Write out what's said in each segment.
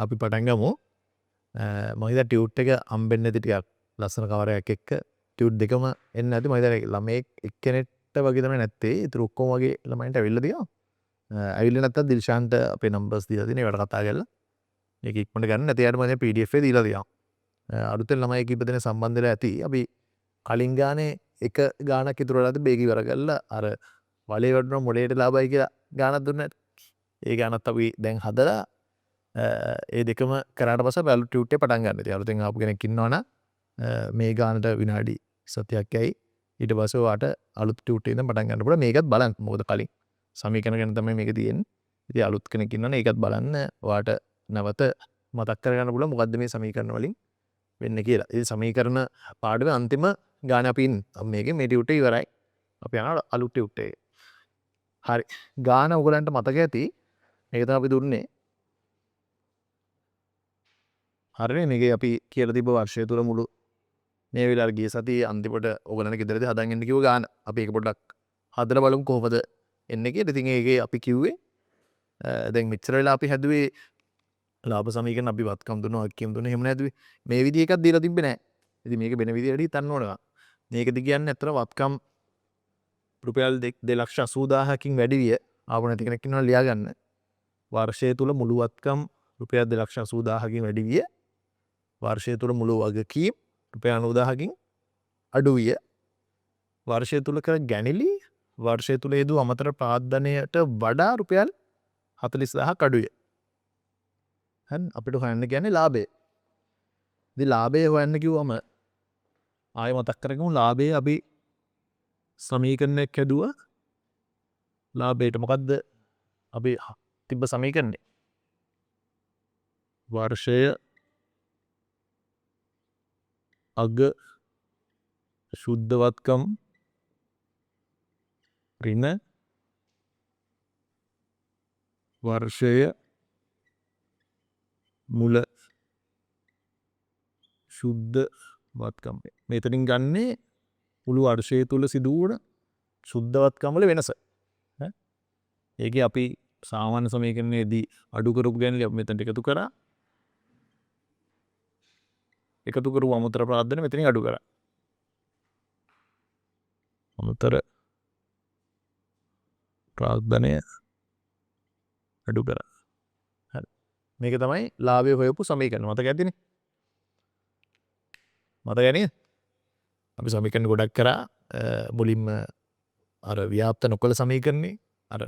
අපි පටන් ගමු. මම හිතා ටියුට් එක හම්බෙන්නේ නැති ටිකක් ලස්සන කවරයක් එක්ක ටියුට් දෙකම එන්නේ නැති මම හිතා ළමයෙක් එක්කෙනෙක්ට වගේ තමයි නැත්තේ. ඒතර ඔක්කොම වගේ ළමයින්ට ඇවිල්ලා තියෙනවා. ඇවිල්ලා නැත්තම් දිල්ෂාන්ට අපේ නම්බර්ස් දීලා තියෙනවා. ඒවට කතා කරලා මේක ඉක්මනට ගන්න. නැති යාට මම PDF එක දීලා තියෙනවා. අලුතෙන් ළමයි කීප දෙනෙක් සම්බන්ධ වෙලා ඇති. අපි කලින් ගානේ එක ගානක් ඉතුරු වෙලා තිබ්බ ඒක ඉවර කරලා අර වලේ වටුන මොලේට ලාභයි කියලා ගානක් දුන්නා. ඒ ගානත් අපි දැන් හදලා ඒ දෙකම කරාට පස්සේ අපි අලුත් ටියුට් එක පටන් ගන්න. ඉතින් අලුතෙන් ආපු කෙනෙක් ඉන්නවනම් මේ ගානට විනාඩි 7ක් ඇයි. ඊට පස්සේ ඔයාට අලුත් ටියුට් එකෙන් පටන් ගන්න පුළුවන්. මේකත් බලන්න. මොකද කලින් සමීකරණ ගැන තමයි මේක තියෙන්නේ. ඉතින් අලුත් කෙනෙක් ඉන්නවනේ ඒකත් බලන්න. ඔයාට නැවත මතක් කරගන්න පුළුවන් මොකද්ද මේ සමීකරණ වලින් වෙන්නේ කියලා. ඉතින් සමීකරණ පාඩුවේ අන්තිම ගානේ අපි ඉන්නේ. මේකේ මේ ටියුට් එක ඉවරයි. අපි යනවා අලුත් ටියුට් එකේ. හරි. ගාන ඔයගලන්ට මතක ඇති. මේක තමයි අපි දුන්නේ. හරිනේ මේකේ අපි කියලා තිබ්බ වර්ෂය තුල මුළු මේ වෙලාවට ගිය සතියේ අන්තිමට ඔයගලන්ට ගෙදරදී හදන් එන්න කිව්ව ගාන. අපි ඒක පොඩ්ඩක් හදලා බලමු කොහොමද එන්නේ කියලා. ඉතින් ඒකේ අපි කිව්වේ දැන් මෙච්චර වෙලා අපි හැදුවේ ලාභ සමීකරණ අපි වත්කම් දුන්නා වක්කම් දුන්නා එහෙම නැද්ද මේ විදිහ එකක් දීලා තිබ්බේ නැහැ. ඉතින් මේක වෙන විදිහට හිතන්න ඕනවා. මේකද කියන්නේ අතන වත්කම් රුපියල් 2,80,000කින් වැඩි විය ආපු නැති කෙනෙක් ඉන්නවා ලියා ගන්න. වර්ෂය තුල මුළු වත්කම් රුපියල් 2,80,000කින් වැඩි විය. වර්ෂය තුල මුළු වගකීම් රුපියල් 90,000කින් අඩු විය. වර්ෂය තුල කර ගැනිලි වර්ෂය තුල යෙදූ අමතර ප්‍රාර්ථනයට වඩා රුපියල් 40,000ක් අඩුය. හරි අපිට හොයන්න කියන්නේ ලාභය. ඉතින් ලාභය හොයන්න කිව්වම ආයෙ මතක් කරගමු ලාභය අපි සමීකරණයක් හැදුවා. ලාභයට මොකද්ද අපි තිබ්බ සමීකරණය? වර්ෂය අග ශුද්ධ වත්කම් ඍණ වර්ෂය මුල ශුද්ධ වත්කම්. මෙතනින් ගන්නේ මුළු වර්ෂය තුල සිදු වුණ ශුද්ධ වත්කම් වල වෙනස. ඒකේ අපි සාමාන්‍ය සමීකරණයේදී අඩු කරපු ගැනලි අපි මෙතනට එකතු කරා. එකතු කරපු අමතර ප්‍රාර්ථන මෙතනින් අඩු කරා. අමතර ප්‍රාර්ථනය අඩු කරා. හරි. මේක තමයි ලාභය හොයපු සමීකරණ. මතක ඇතිනේ. මතකයි නේද? අපි සමීකරණ ගොඩක් කරා මුලින්ම අර ව්‍යාප්ත නොකළ සමීකරණේ අර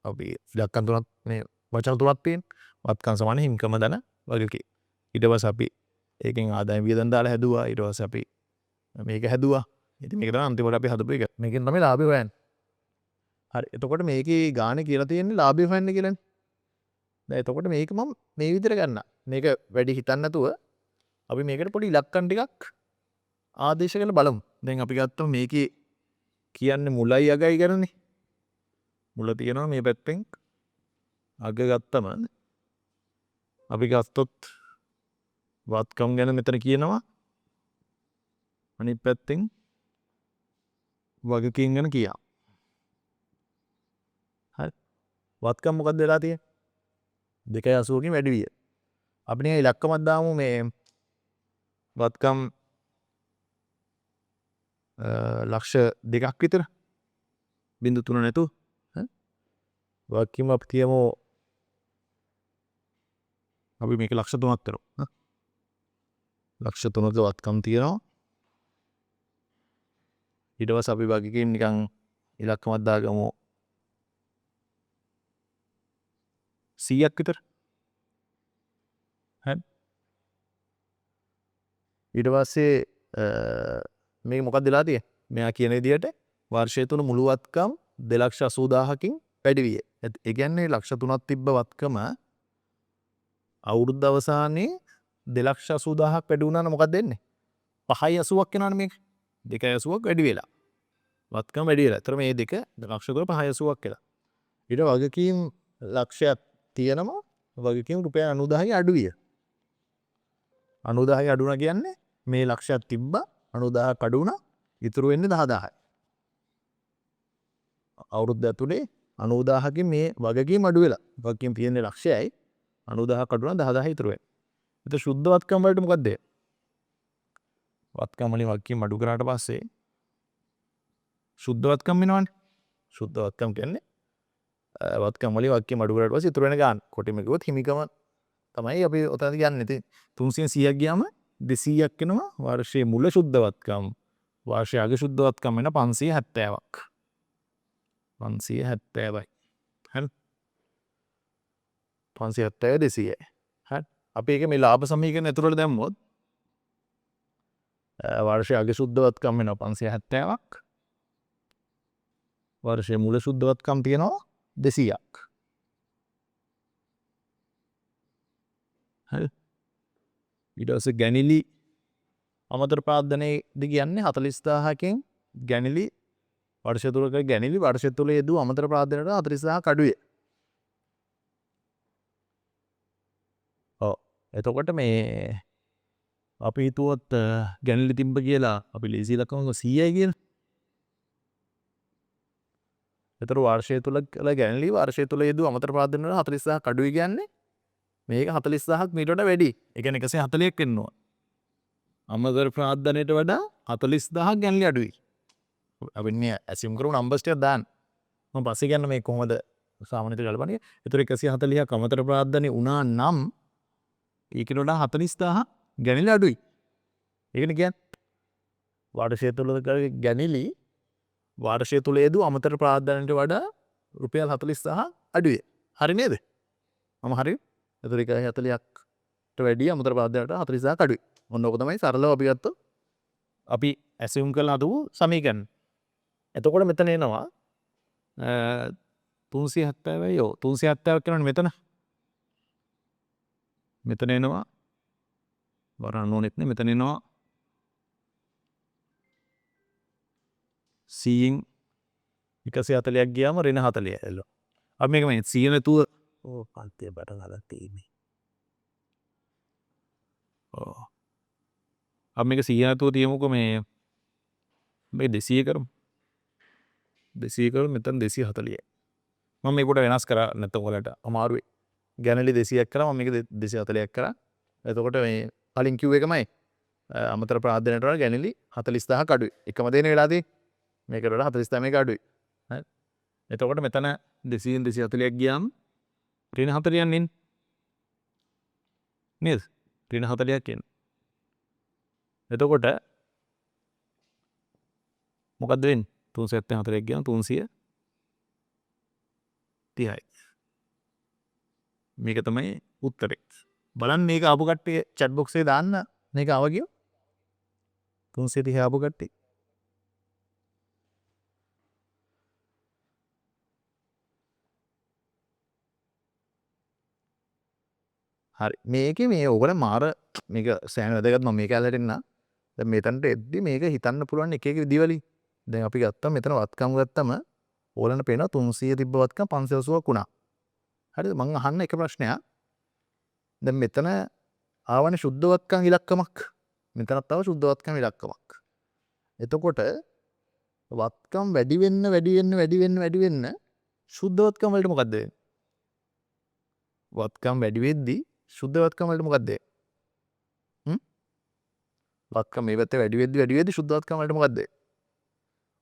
අපි ඉලක්කම් තුනක් මේ වචන තුනක් තියෙන වත්කම් සමාන හිමිකම දන වගකීම්. ඊට පස්සේ අපි ඒකෙන් ආදායම් වියදම් දාලා හැදුවා. ඊට පස්සේ අපි මේක හැදුවා. ඉතින් මේක තමයි අන්තිමට අපි හදපු එක. මේකෙන් තමයි ලාභය හොයන්නේ. හරි. එතකොට මේකේ ගානේ කියලා තියෙන්නේ ලාභය හොයන්න කියලානේ. දැන් එතකොට මේක මම මේ විදිහට ගන්නවා. මේක වැඩි හිතන්න නැතුව අපි මේකට පොඩි ඉලක්කම් ටිකක් ආදේශ කරලා බලමු. දැන් අපි ගත්තම මේකේ කියන්නේ මුලයි අගයි ගැනනේ. මුල තියෙනවා මේ පැත්තෙන් අග ගත්තම අපි ගත්තොත් වත්කම් ගැන මෙතන කියනවා. අනිත් පැත්තෙන් වගකීම් ගැන කියනවා. හරි. වත්කම් මොකක්ද වෙලා තියෙන්නේ? 2.80කින් වැඩි විය. අපි නිකන් ඉලක්කමක් දාමු මේ වත්කම් ලක්ෂ 2ක් විතර. 0.3 නැතුව. වගකීම් අපි තියමු අපි මේක ලක්ෂ 3ක් කරමු. ලක්ෂ 3ක වත්කම් තියෙනවා. ඊට පස්සේ අපි වගකීම් නිකන් ඉලක්කමක් දාගමු 100ක් විතර. හරි. ඊට පස්සේ මේක මොකක්ද වෙලා තියෙන්නේ? මෙයා කියන විදිහට වර්ෂය තුන මුළු වත්කම් 2,80,000කින් වැඩි විය. ඒ කියන්නේ ලක්ෂ 3ක් තිබ්බ වත්කම අවුරුද්ද අවසානයේ 2,80,000ක් වැඩි වුණා නම් මොකක්ද වෙන්නේ? 5.80ක් වෙනවනේ මේක. 2.80ක් වැඩි වෙලා. වත්කම් වැඩි වෙලා. ඒතර මේ දෙක ලක්ෂ තුන 5.80ක් වෙලා. ඊට වගකීම් ලක්ෂයක් තියෙනවා. වගකීම් රුපියල් 90,000යි අඩු විය. 90,000යි අඩු වුණා කියන්නේ මේ ලක්ෂයක් තිබ්බා 90,000ක් අඩු වුණා. ඉතුරු වෙන්නේ 10,000යි. අවුරුද්ද ඇතුලේ 90,000කින් මේ වගකීම් අඩු වෙලා. වගකීම් තියෙන්නේ ලක්ෂයයි 90,000ක් අඩු නම් 10,000 ඉතුරු වෙනවා. එතකොට ශුද්ධ වත්කම් වලට මොකක්ද? වත්කම් වලින් වගකීම් අඩු කරාට පස්සේ ශුද්ධ වත්කම් වෙනවනේ. ශුද්ධ වත්කම් කියන්නේ වත්කම් වලින් වගකීම් අඩු කරාට පස්සේ ඉතුරු වෙන ගාන. කොටිම කිව්වොත් හිමිකම තමයි අපි ඔතනදි ගන්න. ඉතින් 300ක් ගියාම 200ක් වෙනවා වර්ෂයේ මුල ශුද්ධ වත්කම්. වාර්ෂික අග ශුද්ධ වත්කම් වෙන 570ක්. 570යි. හරි. 570 200යි. හරි. අපි ඒක මේ ලාභ සමීකරණ ඇතුළට දැම්මොත් වර්ෂයේ අග ශුද්ධ වත්කම් වෙනවා 570ක්. වර්ෂයේ මුල ශුද්ධ වත්කම් තියෙනවා 200ක්. හරි. ඊට පස්සේ ගැනිලි අමතර ප්‍රාර්ථනයේදී කියන්නේ 40000කින් ගැනිලි වර්ෂ තුනක ගැනිලි වර්ෂ තුල යෙදූ අමතර ප්‍රාර්ථනයට 40000ක් අඩුවේ. ඔව්. එතකොට මේ අපි හිතුවොත් ගැනිලි තිබ්බ කියලා අපි ලේසි ලකම 100යි කියලා. ඒතර වර්ෂය තුල කළ ගැනිලි වර්ෂය තුල යෙදූ අමතර ප්‍රාර්ථනයට 40000ක් අඩුයි කියන්නේ මේක 40000ක් මීට වඩා වැඩි. ඒ කියන්නේ 140ක් වෙනවා. අමතර ප්‍රාර්ථනයට වඩා 40000ක් ගැනිලි අඩුයි. අපි මේ ඇසියුම් කරමු නම්බර්ස් ටිකක් දාන්න. මම පස්සේ කියන්න මේ කොහොමද සාමාන්‍යයෙන් ගලපන්නේ. ඒතර 140ක් අමතර ප්‍රාර්ථනේ වුණා නම් ඒකට වඩා 40000 ගැනිලි අඩුයි. ඒකනේ කියන්නේ. වර්ෂය තුල ගැනිලි වර්ෂය තුල යෙදූ අමතර ප්‍රාර්ථනයට වඩා රුපියල් 40000 අඩුයි. හරි නේද? මම හරි. ඒතර 140කට වැඩිය අමතර ප්‍රාර්ථනයට 40000ක් අඩුයි. ඔන්න ඕක තමයි සරලව අපි ගත්තොත් අපි ඇසියුම් කරලා හදපු සමීකරණ. එතකොට මෙතන එනවා 370යි ඔව් 370ක් කියනවනේ මෙතන. මෙතන එනවා වරන් ඕනෙත් නේ මෙතන එනවා 100න් 140ක් ගියාම ඍණ 40 එල්ල. අපි මේක මේ 100 නැතුව ඕ පන්තිය බට ගලක් තියෙන්නේ. ඔව්. අපි මේක 100 නැතුව තියමුකෝ මේ 200 කරමු. 200 කරමු මෙතන 240යි. මම මේකට වෙනස් කරා නැත්නම් ඔයාලට අමාරුයි. ගැනලි 200ක් කරා මම මේක 240ක් කරා. එතකොට මේ කලින් කිව්ව එකමයි අමතර ප්‍රාර්ථනයට වඩා ගැනලි 40000ක් අඩුයි. එකම දෙන වෙලාවදී මේකට වඩා 40000 මේක අඩුයි. හරි. එතකොට මෙතන 200න් 240ක් ගියාම ඍණ 40ක් එන්නේ. නේද? ඍණ 40ක් එන්නේ. එතකොට මොකද්ද වෙන්නේ? 374ක් ගියාම 330යි. මේක තමයි උත්තරේ. බලන්න මේක ආපු කට්ටිය chat box එකේ දාන්න මේක ආව කියෝ 330 ආපු කට්ටිය. හරි. මේකේ මේ ඕගොල්ලෝ මාර මේක සෑහෙන වැදගත් මම මේක ඇල්ලට එන්න. දැන් මෙතනට එද්දි මේක හිතන්න පුළුවන් එක එක විදිහවලින්. දැන් අපි ගත්තා මෙතන වත්කම් ගත්තම ඕලන්න පේනවා 300 තිබ්බ වත්කම් 580ක් වුණා. හරිද? මම අහන්න එක ප්‍රශ්නයක්. දැන් මෙතන ආවනේ සුද්ධ වත්කම් ඉලක්කමක්. මෙතනත් ආව සුද්ධ වත්කම් ඉලක්කමක්. එතකොට වත්කම් වැඩි වෙන්න සුද්ධ වත්කම් වලට මොකද්ද වෙන්නේ? වත්කම් වැඩි වෙද්දී සුද්ධ වත්කම් වලට මොකද්ද වෙන්නේ? වත්කම් මේ පැත්තේ වැඩි වෙද්දී සුද්ධ වත්කම් වලට මොකද්ද වෙන්නේ?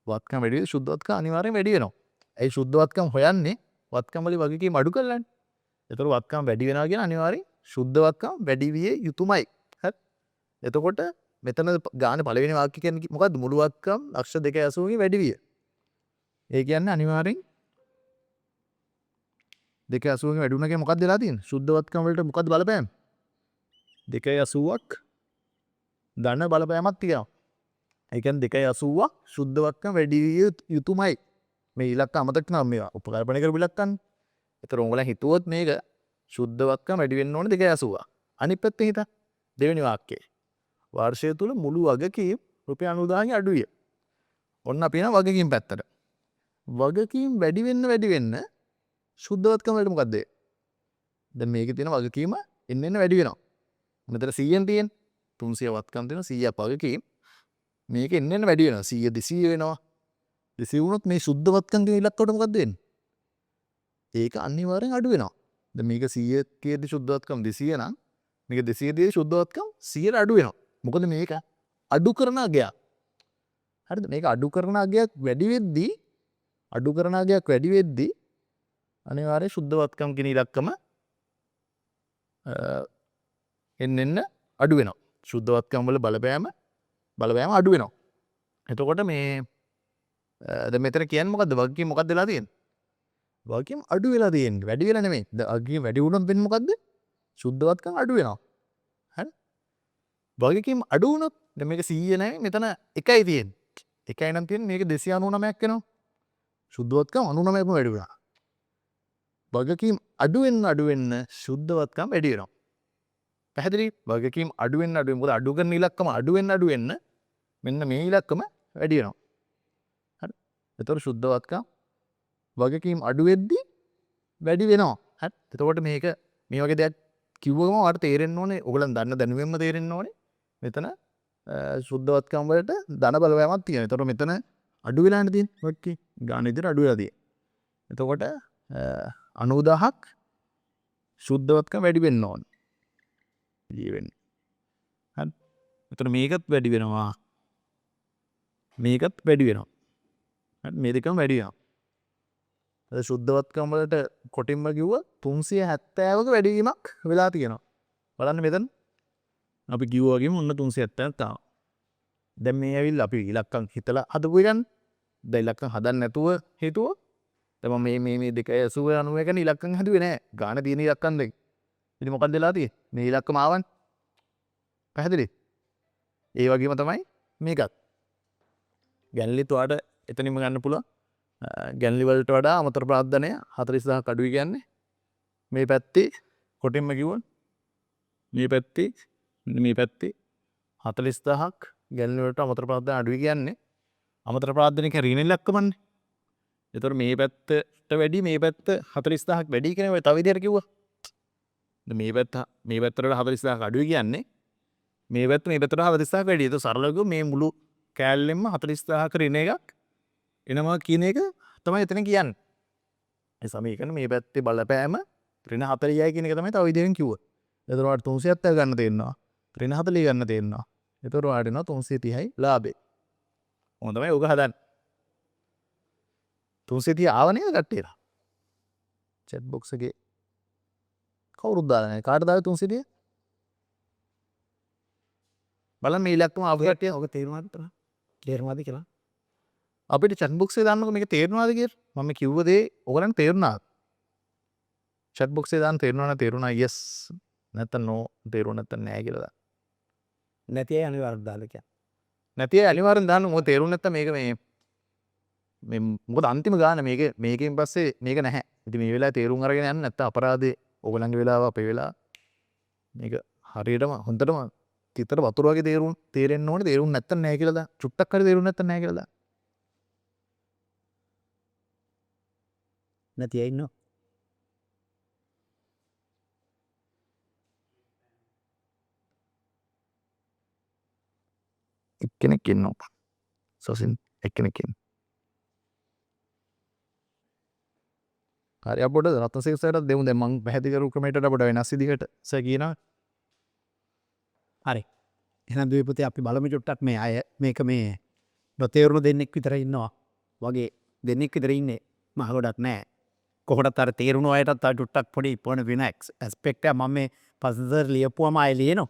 වත්කම් වැඩි වෙද්දී සුද්ධ වත්කම් අනිවාර්යෙන් වැඩි වෙනවා. ඒ සුද්ධ වත්කම් හොයන්නේ වත්කම් වලින් වගකීම් අඩු කරලානේ. ඒතර වත්කම් වැඩි වෙනවා කියන අනිවාර්යෙන් සුද්ධ වත්කම් වැඩි විය යුතුමයි. හරි. එතකොට මෙතන ගානේ පළවෙනි වාක්‍ය කියන්නේ මොකද්ද? මුළු වත්කම් ලක්ෂ 280 ගේ වැඩි විය. ඒ කියන්නේ අනිවාර්යෙන් 280 ගේ වැඩි වුණා කියන්නේ මොකක්ද වෙලා තියෙන්නේ? සුද්ධ වත්කම් වලට මොකද්ද බලපෑම? 280ක් ධන බලපෑමක් තියෙනවා. ඒ කියන්නේ 280ක් සුද්ධ වත්කම් වැඩි විය යුතුමයි. මේ ඉලක්ක අමතක කරනවා මේවා උපකල්පනය කරපු ඉලක්කන්නේ. ඒතර උඹලා හිතුවොත් මේක සුද්ධ වත්කම් වැඩි වෙන්න ඕනේ 280. අනිත් පැත්තෙන් හිතන්න. දෙවෙනි වාක්‍යය. වර්ෂය තුල මුළු වගකීම් රුපියල් 90000 අඩු විය. ඔන්න අපි යනවා වගකීම් පැත්තට. වගකීම් වැඩි වෙන්න සුද්ධ වත්කම් වලට මොකද්ද? දැන් මේකේ තියෙන වගකීම එන්න වැඩි වෙනවා. මෙතන 100න් තියෙන 300 වත්කම් තියෙන 100ක් වගකීම් මේක එන්න වැඩි වෙනවා. 100 200 වෙනවා. 200 වුණොත් මේ සුද්ධ වත්කම් කියන ඉලක්කයට මොකද්ද වෙන්නේ? ඒක අනිවාර්යෙන් අඩු වෙනවා. දැන් මේක 100 කේදී සුද්ධවත්කම 200 නම් මේක 200 දී සුද්ධවත්කම 100ට අඩු වෙනවා. මොකද මේක අඩු කරන අගයක්. හරිද? මේක අඩු කරන අගයක් වැඩි වෙද්දී අනිවාර්යයෙන් සුද්ධවත්කම් කියන ඉලක්කම එන්න අඩු වෙනවා. සුද්ධවත්කම් වල බලපෑම අඩු වෙනවා. එතකොට මේ දැන් මෙතන කියන්නේ මොකද්ද? වගකීම් මොකක්ද වෙලා තියෙන්නේ? වගකීම් අඩු වෙලා තියෙන්නේ. වැඩි වෙලා නෙමෙයි. වගකීම් වැඩි වුණොත් වෙන්නේ මොකද්ද? සුද්ධවත්කම් අඩු වෙනවා. හරි? වගකීම් අඩු වුණොත් දැන් මේක 100 නෙමෙයි මෙතන 1යි තියෙන්නේ. 1යි නම් තියෙන්නේ මේක 299ක් වෙනවා. සුද්ධවත්කම් 99ක්ම වැඩි වුණා. වගකීම් අඩු වෙන්න සුද්ධවත්කම් වැඩි වෙනවා. පැහැදිලි? වගකීම් අඩු වෙන්න මොකද අඩු කරන ඉලක්කම අඩු වෙන්න මෙන්න මේ ඉලක්කම වැඩි වෙනවා. හරි? එතකොට සුද්ධවත්කම් වගකීම් අඩු වෙද්දී වැඩි වෙනවා. හරි? එතකොට මේක මේ වගේ දෙයක් කිව්වම ඔයාලට තේරෙන්න ඕනේ. ඔයගලන් දන්න දැනුමෙන්ම තේරෙන්න ඕනේ. මෙතන සුද්ධවත්කම් වලට ධන බලපෑමක් තියෙනවා. එතකොට මෙතන අඩු වෙලානේ තියෙන්නේ. වගකීම් ගාන විදිහට අඩු වෙලා තියෙන්නේ. එතකොට 90000ක් සුද්ධවත්කම් වැඩි වෙන්න ඕනේ. හරි. එතකොට මේකත් වැඩි වෙනවා. හරි මේ දෙකම වැඩි වෙනවා. සුද්ධවත්කම් වලට කොටින්ම කිව්වා 370ක වැඩිවීමක් වෙලා තියෙනවා. බලන්න මෙතන අපි කිව්වා වගේම ඔන්න 370ක් තාම. දැන් මේ ඇවිල්ලා අපි ඉලක්කම් හිතලා හදපු එකනේ. දැන් ඉලක්කම් හදන්න නැතුව හිතුවා. දැන් මේ 280 90 ගැන ඉලක්කම් හදුවේ නැහැ. ගාන තියෙන ඉලක්කම් දෙක. ඉතින් මොකක්ද වෙලා තියෙන්නේ? මේ ඉලක්කම ආවනේ. පැහැදිලි? ඒ වගේම තමයි මේකත්. ගැනලිත් ඔයාලට එතනින්ම ගන්න පුළුවන්. ගැනලි වලට වඩා අමතර ප්‍රාර්ථනය 40000ක් අඩුයි කියන්නේ. මේ පැත්තේ කොටින්ම කිව්වොත් මේ පැත්තේ 40000ක් ගැනලි වලට අමතර ප්‍රාර්ථනය අඩුයි කියන්නේ. අමතර ප්‍රාර්ථනය කියන්නේ ඍණ ඉලක්කමන්නේ. ඒතකොට මේ පැත්තට වැඩි මේ පැත්ත 40000ක් වැඩි කියන ඔය තව විදිහට කිව්වා. මේ පැත්තට 40000ක් අඩුයි කියන්නේ මේ පැත්තට 40000ක් වැඩි. ඒක සරලව කිව්වොත් මේ මුළු කෑල්ලෙන්ම 40000ක ඍණ එකක් එනවා කියන එක තමයි එතන කියන්නේ. මේ සමීකරණ මේ පැත්තේ බලපෑම ඍණ 40යි කියන එක තමයි තව විදිහෙන් කිව්වා. එතකොට ඔයාලට 370 ගන්න තේරෙනවා. ඍණ 40 ගන්න තේරෙනවා. එතකොට ඔයාලට එනවා 330යි ලාභේ. ඕන තමයි ඔක හදන්න. 330 ආව නේද කට්ටියට? chat box එකේ කවුරුත් දාලා නැහැ. කාටද ආවේ 330? බලන්න මේ ඉලක්කම ආපු කට්ටිය ඔක තේරුණාද කියලා? අපිට chat box එකේ දාන්නකො මේක තේරුණාද කියලා. මම කිව්ව දේ ඔයගලන්ට තේරුණාද? chat box එකේ දාන්න තේරුණා yes නැත්නම් no තේරුණා නැත්නම් නැහැ කියලා දාන්න. නැති අය අනිවාර්යෙන් දාලා කියන්න. නැති අය අනිවාර්යෙන් දාන්න. මොකද තේරුණ නැත්නම් මේක මේ මොකද අන්තිම ගාන මේකෙන් පස්සේ මේක නැහැ. ඉතින් මේ වෙලාවේ තේරුම් අරගෙන යන්න නැත්නම් අපරාධේ ඔයගලන්ගේ වෙලාව අපේ වෙලාව. මේක හරියටම හොඳටම තිතර වතුර වගේ තේරෙන්න ඕනේ. තේරුම් නැත්නම් නැහැ කියලා දාන්න. චුට්ටක් හරි තේරුම් නැත්නම් නැහැ කියලා දාන්න. නැති අය ඉන්නවා. එක්කෙනෙක් ඉන්නවා. සොසින් එක්කෙනෙක් ඉන්නවා. හරි අපොට රත්නසේකර සර්ට දෙමු. දැන් මම පැහැදිලි කරු ක්‍රමයට අපිට වෙනස් විදිහට සර් කියනවා. හරි. එහෙනම් දුවේ පුතේ අපි බලමු චුට්ටක් මේ අය මේක මේ නොතේරුණු දෙන්නෙක් විතර ඉන්නවා. වගේ දෙන්නෙක් විතර ඉන්නේ. මහ ගොඩක් නැහැ. කොහොමදත් අර තේරුණු අයටත් අර චුට්ටක් පොඩි පොණ වෙන ඇස්පෙක්ට් එක මම මේ පස්සතර ලියපුවම ආයෙ ලියනවා.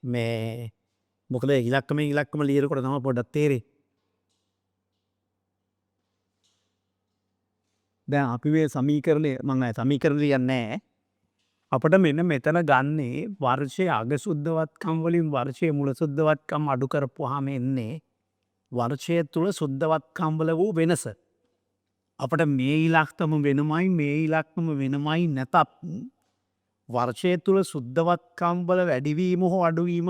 මේ මොකද ඉලක්කම ලියනකොට තමයි පොඩ්ඩක් තේරෙන්නේ. දැන් අපි මේ සමීකරණය මම සමීකරණ ලියන්නේ නැහැ. අපිට මෙන්න මෙතන ගන්නේ වර්ෂයේ අග සුද්ධවත්කම් වලින් වර්ෂයේ මුල සුද්ධවත්කම් අඩු කරපුවාම එන්නේ වර්ෂය තුල සුද්ධවත්කම් වල වූ වෙනස. අපිට මේ ඉලක්කම වෙනමයි නැතත් වර්ෂය තුල සුද්ධවත්කම් වල වැඩිවීම හෝ අඩුවීම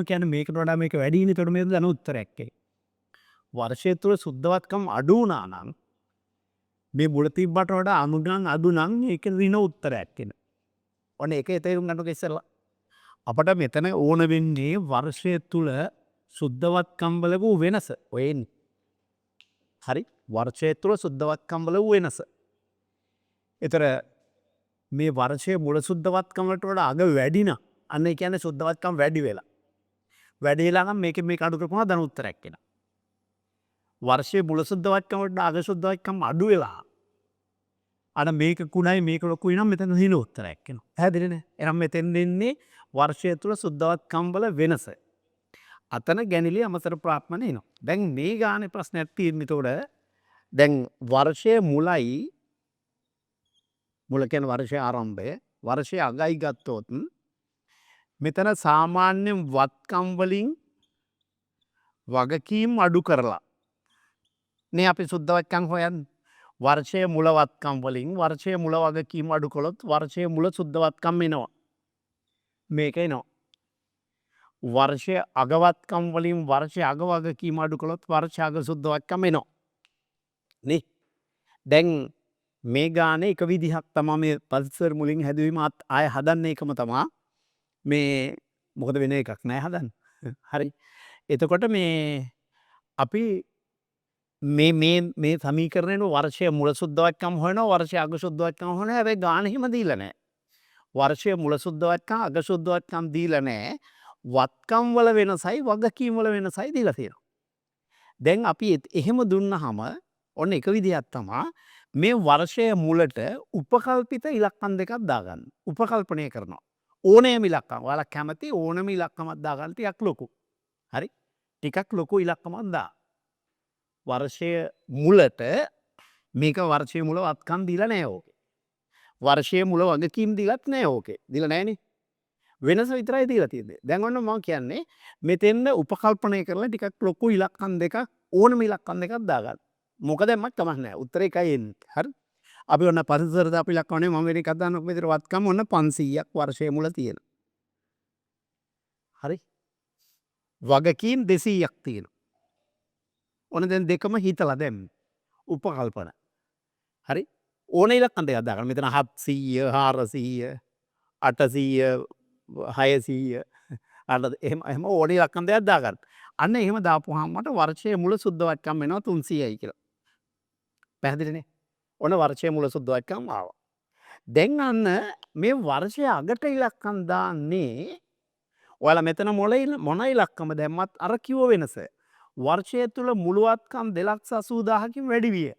කියන්නේ මේකට වඩා මේක වැඩි වෙන. ඒකට මේක දන උත්තරයක් ඒ. වර්ෂය තුල සුද්ධවත්කම් අඩු වුණා නම් මේ මුල තිබ්බට වඩා අනුගම් අඩු නම් ඒක ඍණ උත්තරයක් එන. ඔන්න ඒක තේරුම් ගන්නකො ඉස්සෙල්ලා. අපිට මෙතන ඕන වෙන්නේ වර්ෂය තුල සුද්ධවත්කම් වල වූ වෙනස. ඔය එන්නේ. හරි වර්ෂය තුල සුද්ධවත්කම් වල වූ වෙනස. ඒතර මේ වර්ෂයේ මුල සුද්ධවත්කමට වඩා අග වැඩි නම් අන්න ඒ කියන්නේ සුද්ධවත්කම වැඩි වෙලා. වැඩි වෙලා නම් මේකෙන් මේක අඩු කරපුවා ධන උත්තරයක් එනවා. වර්ෂයේ මුල සුද්ධවත්කමට වඩා අග සුද්ධවත්කම අඩු වෙලා අර මේක කුණයි මේක ලොකුයි නම් මෙතන හින උත්තරයක් එනවා. පැහැදිලිනේ? එහෙනම් මෙතෙන් දෙන්නේ වර්ෂය තුල සුද්ධවත්කම් වල වෙනස. අතන ගැනිලි අමතර ප්‍රාප්තන එනවා. දැන් මේ ගානේ ප්‍රශ්නයක් තියෙන්නේ ඒතකොට දැන් වර්ෂයේ මුලයි මුල කියන වර්ෂයේ ආරම්භය වර්ෂයේ අගයි ගත්තොත් මෙතන සාමාන්‍යයෙන් වත්කම් වලින් වගකීම් අඩු කරලා නේ අපි සුද්ධවත්කම් හොයන්නේ. වර්ෂයේ මුල වත්කම් වලින් වර්ෂයේ මුල වගකීම් අඩු කළොත් වර්ෂයේ මුල සුද්ධවත්කම් එනවා. මේක එනවා. වර්ෂයේ අගවත්කම් වලින් වර්ෂයේ අග වගකීම් අඩු කළොත් වර්ෂයේ අග සුද්ධවත්කම් එනවා. නේ? දැන් මේ ගානේ එක විදිහක් තමයි මේ පරිසර මුලින් හැදුවීම ආය හදන්න එකම තමයි මේ මොකද වෙන එකක් නෑ හදන්න. හරි. එතකොට මේ අපි මේ සමීකරණයට වර්ෂයේ මුල සුද්ධවත්කම් හොයනවා වර්ෂයේ අග සුද්ධවත්කම් හොයනවා හැබැයි ගාන හිම දීලා නෑ. වර්ෂයේ මුල සුද්ධවත්කම් අග සුද්ධවත්කම් දීලා නෑ. වත්කම් වල වෙනසයි වගකීම් වල වෙනසයි දීලා තියෙනවා. දැන් අපි එහෙම දුන්නාම ඔන්න එක විදිහක් තමයි මේ වර්ෂයේ මුලට උපකල්පිත ඉලක්කම් දෙකක් දාගන්න. උපකල්පනය කරනවා. ඕනෑම ඉලක්කම්. ඔයාලා කැමති ඕනම ඉලක්කමක් දාගන්න ටිකක් ලොකු. හරි? ටිකක් ලොකු ඉලක්කමක් දා. වර්ෂයේ මුලට මේක වර්ෂයේ මුල වත්කම් දීලා නැහැ ඕකේ. වර්ෂයේ මුල වගකීම් දීලත් නැහැ ඕකේ. දීලා නැහනේ. වෙනස විතරයි දීලා තියෙන්නේ. දැන් ඔන්න මම කියන්නේ මෙතෙන්ද උපකල්පනය කරලා ටිකක් ලොකු ඉලක්කම් දෙකක් ඕනම ඉලක්කම් දෙකක් දාගන්න. මොකද මට කමක් නැහැ. උත්තරේ එකයි එන්නේ. හරි? අපි ඔන්න පරිසරද අපි ඉලක්කවනේ මම වෙන එකක් දාන්න මෙතන වත්කම් ඔන්න 500ක් වර්ෂයේ මුල තියෙනවා. හරි? වගකීම් 200ක් තියෙනවා. ඔන්න දැන් දෙකම හිතලා දැන් උපකල්පන. හරි? ඕන ඉලක්කම් දෙකක් දාගන්න. මෙතන 700 400 800 600 අර එහෙම ඕන ඉලක්කම් දෙකක් දාගන්න. අන්න එහෙම දාපුවාම මට වර්ෂයේ මුල සුද්ධවත්කම් වෙනවා 300යි කියලා. පැහැදිලිනේ? ඔන්න වර්ෂයේ මුල සුද්ධවත්කම් ආවා. දැන් අන්න මේ වර්ෂයේ අගට ඉලක්කම් දාන්නේ ඔයාලා මෙතන මොන ඉලක්කම දැම්මත් අර කිව්ව වෙනස. වර්ෂය තුල මුළු වත්කම් 2,80,000කින් වැඩි විය.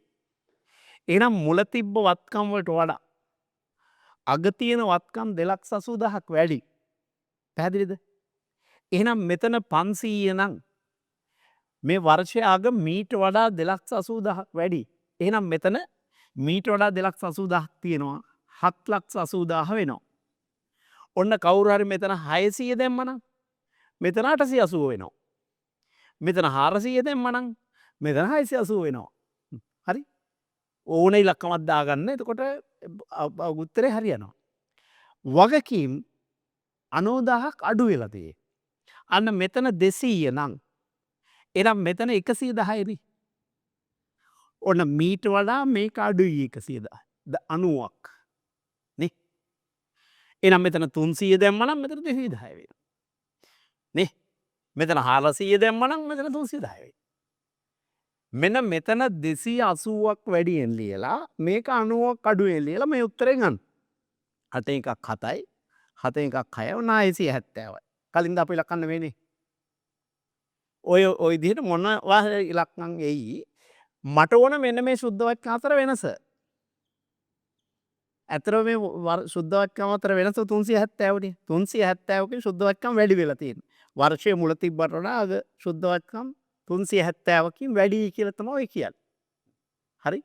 එහෙනම් මුල තිබ්බ වත්කම් වලට වඩා අග තියෙන වත්කම් 2,80,000ක් වැඩි. පැහැදිලිද? එහෙනම් මෙතන 500 නම් මේ වර්ෂයේ අග මීට වඩා 2,80,000ක් වැඩි. එහෙනම් මෙතන මීට වඩා 2,80,000ක් තියෙනවා 7,80,000 වෙනවා. ඔන්න කවුරු හරි මෙතන 600 දැම්මනම් මෙතන 880 වෙනවා. මෙතන 400 දැම්මනම් මෙතන 680 වෙනවා. හරි? ඕන ඉලක්කමක් දාගන්න. එතකොට උත්තරේ හරියනවා. වගකීම් 90,000ක් අඩු වෙලා තියෙන්නේ. අන්න මෙතන 200 නම් එහෙනම් මෙතන 110නේ. ඔන්න මීට වඩා මේක අඩුයි 110. 90ක්. නේ? එහෙනම් මෙතන 300 දැම්මනම් මෙතන 210 වෙනවා. නේ? මෙතන 400 දැම්මනම් මෙතන 310 වෙනවා. මෙන්න මෙතන 280ක් වැඩියෙන් ලියලා මේක 90ක් අඩුවෙන් ලියලා මේ උත්තරේ ගන්න. 7 එකක් 7යි 7 එකක් 6යි 970යි. කලින්ද අපි ඉලක්කන්න වෙන්නේ. ඔය විදිහට මොනවා ඉලක්කම් එයි මට ඕන මෙන්න මේ සුද්ධවත්කම් අතර වෙනස. ඇතර මේ සුද්ධවත්කම් අතර වෙනස 370නේ. 370කින් සුද්ධවත්කම් වැඩි වෙලා තියෙනවා. වර්ෂයේ මුල තිබ්බට වඩා අග සුද්ධවත්කම් 370කින් වැඩි කියලා තමයි ඔය කියන්නේ. හරි?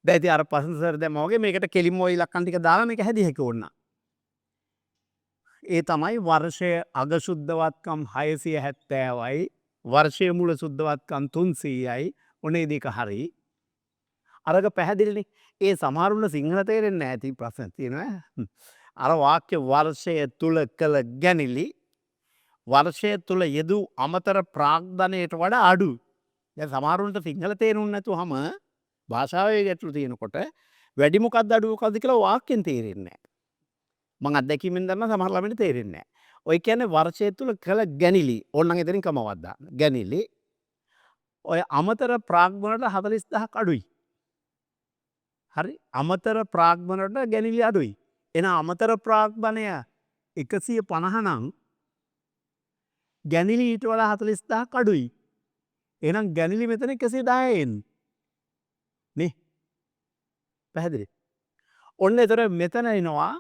දැන් ඉතින් අර පසුසර දැන් මම මේකට කෙලින්ම ඔය ඉලක්කම් ටික දාලා මේක හැදී හැක ඕන. ඒ තමයි වර්ෂයේ අග සුද්ධවත්කම් 670යි වර්ෂයේ මුල සුද්ධවත්කම් 300යි. ඔනේ දෙක හරි. අරක පැහැදිලිනේ. ඒ සමහරුන්ට සිංහල තේරෙන්නේ නැහැ. ඉතින් ප්‍රශ්න තියෙනවා. අර වාක්‍ය වර්ෂය තුල කළ ගැනිලි වර්ෂය තුල යෙදූ අමතර ප්‍රාග්ධනයට වඩා අඩු. දැන් සමහරුන්ට සිංහල තේරුන්නේ නැතුවම භාෂාවේ ගැටලු තියෙනකොට වැඩි මොකක්ද අඩු මොකක්ද කියලා වාක්‍යෙන් තේරෙන්නේ නැහැ. මම අත්දැකීමෙන් දන්නා සමහර ළමයින්ට තේරෙන්නේ නැහැ. ඔය කියන්නේ වර්ෂය තුල කළ ගැනිලි. ඕනනම් එතනින් කමවක් දාන්න. ගැනිලි ඔය අමතර ප්‍රාග්ධනයට 40,000ක් අඩුයි. හරි? අමතර ප්‍රාග්ධනයට ගැනිලි අඩුයි. එන අමතර ප්‍රාග්ධනය 150 නම් ගැනිලි ඊට වඩා 40,000ක් අඩුයි. එහෙනම් ගැනිලි මෙතන 110 එන්නේ. නේ? පැහැදිලි? ඔන්න එතකොට මෙතන එනවා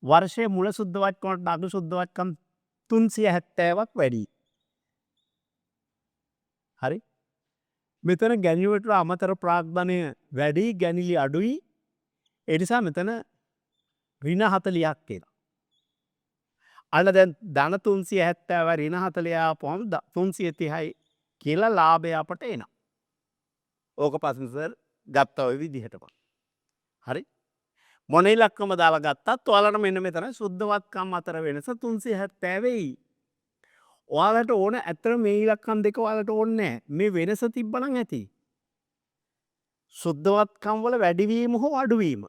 වර්ෂයේ මුල සුද්ධවත්කමට අග සුද්ධවත්කම් 370ක් වැඩි. හරි? මෙතන ගැනිලි වලට අමතර ප්‍රාග්ධනය වැඩි, ගැනිලි අඩුයි. ඒ නිසා මෙතන ඍණ 40ක් එනවා. අන්න දැන් ධන 370 ඍණ 40 ආපුවම 330යි කියලා ලාභය අපට එනවා. ඕක පස්සේ සර් ගත්ත ඔය විදිහටම. හරි? මොන ඉලක්කම දාලා ගත්තත් ඔයාලට මෙන්න මෙතන සුද්ධවත්කම් අතර වෙනස 370 වෙයි. ඔයාලට ඕන ඇත්තට මේ ඉලක්කම් දෙක ඔයාලට ඕනේ නැහැ. මේ වෙනස තිබ්බනම් ඇති. සුද්ධවත්කම් වල වැඩිවීම හෝ අඩුවීම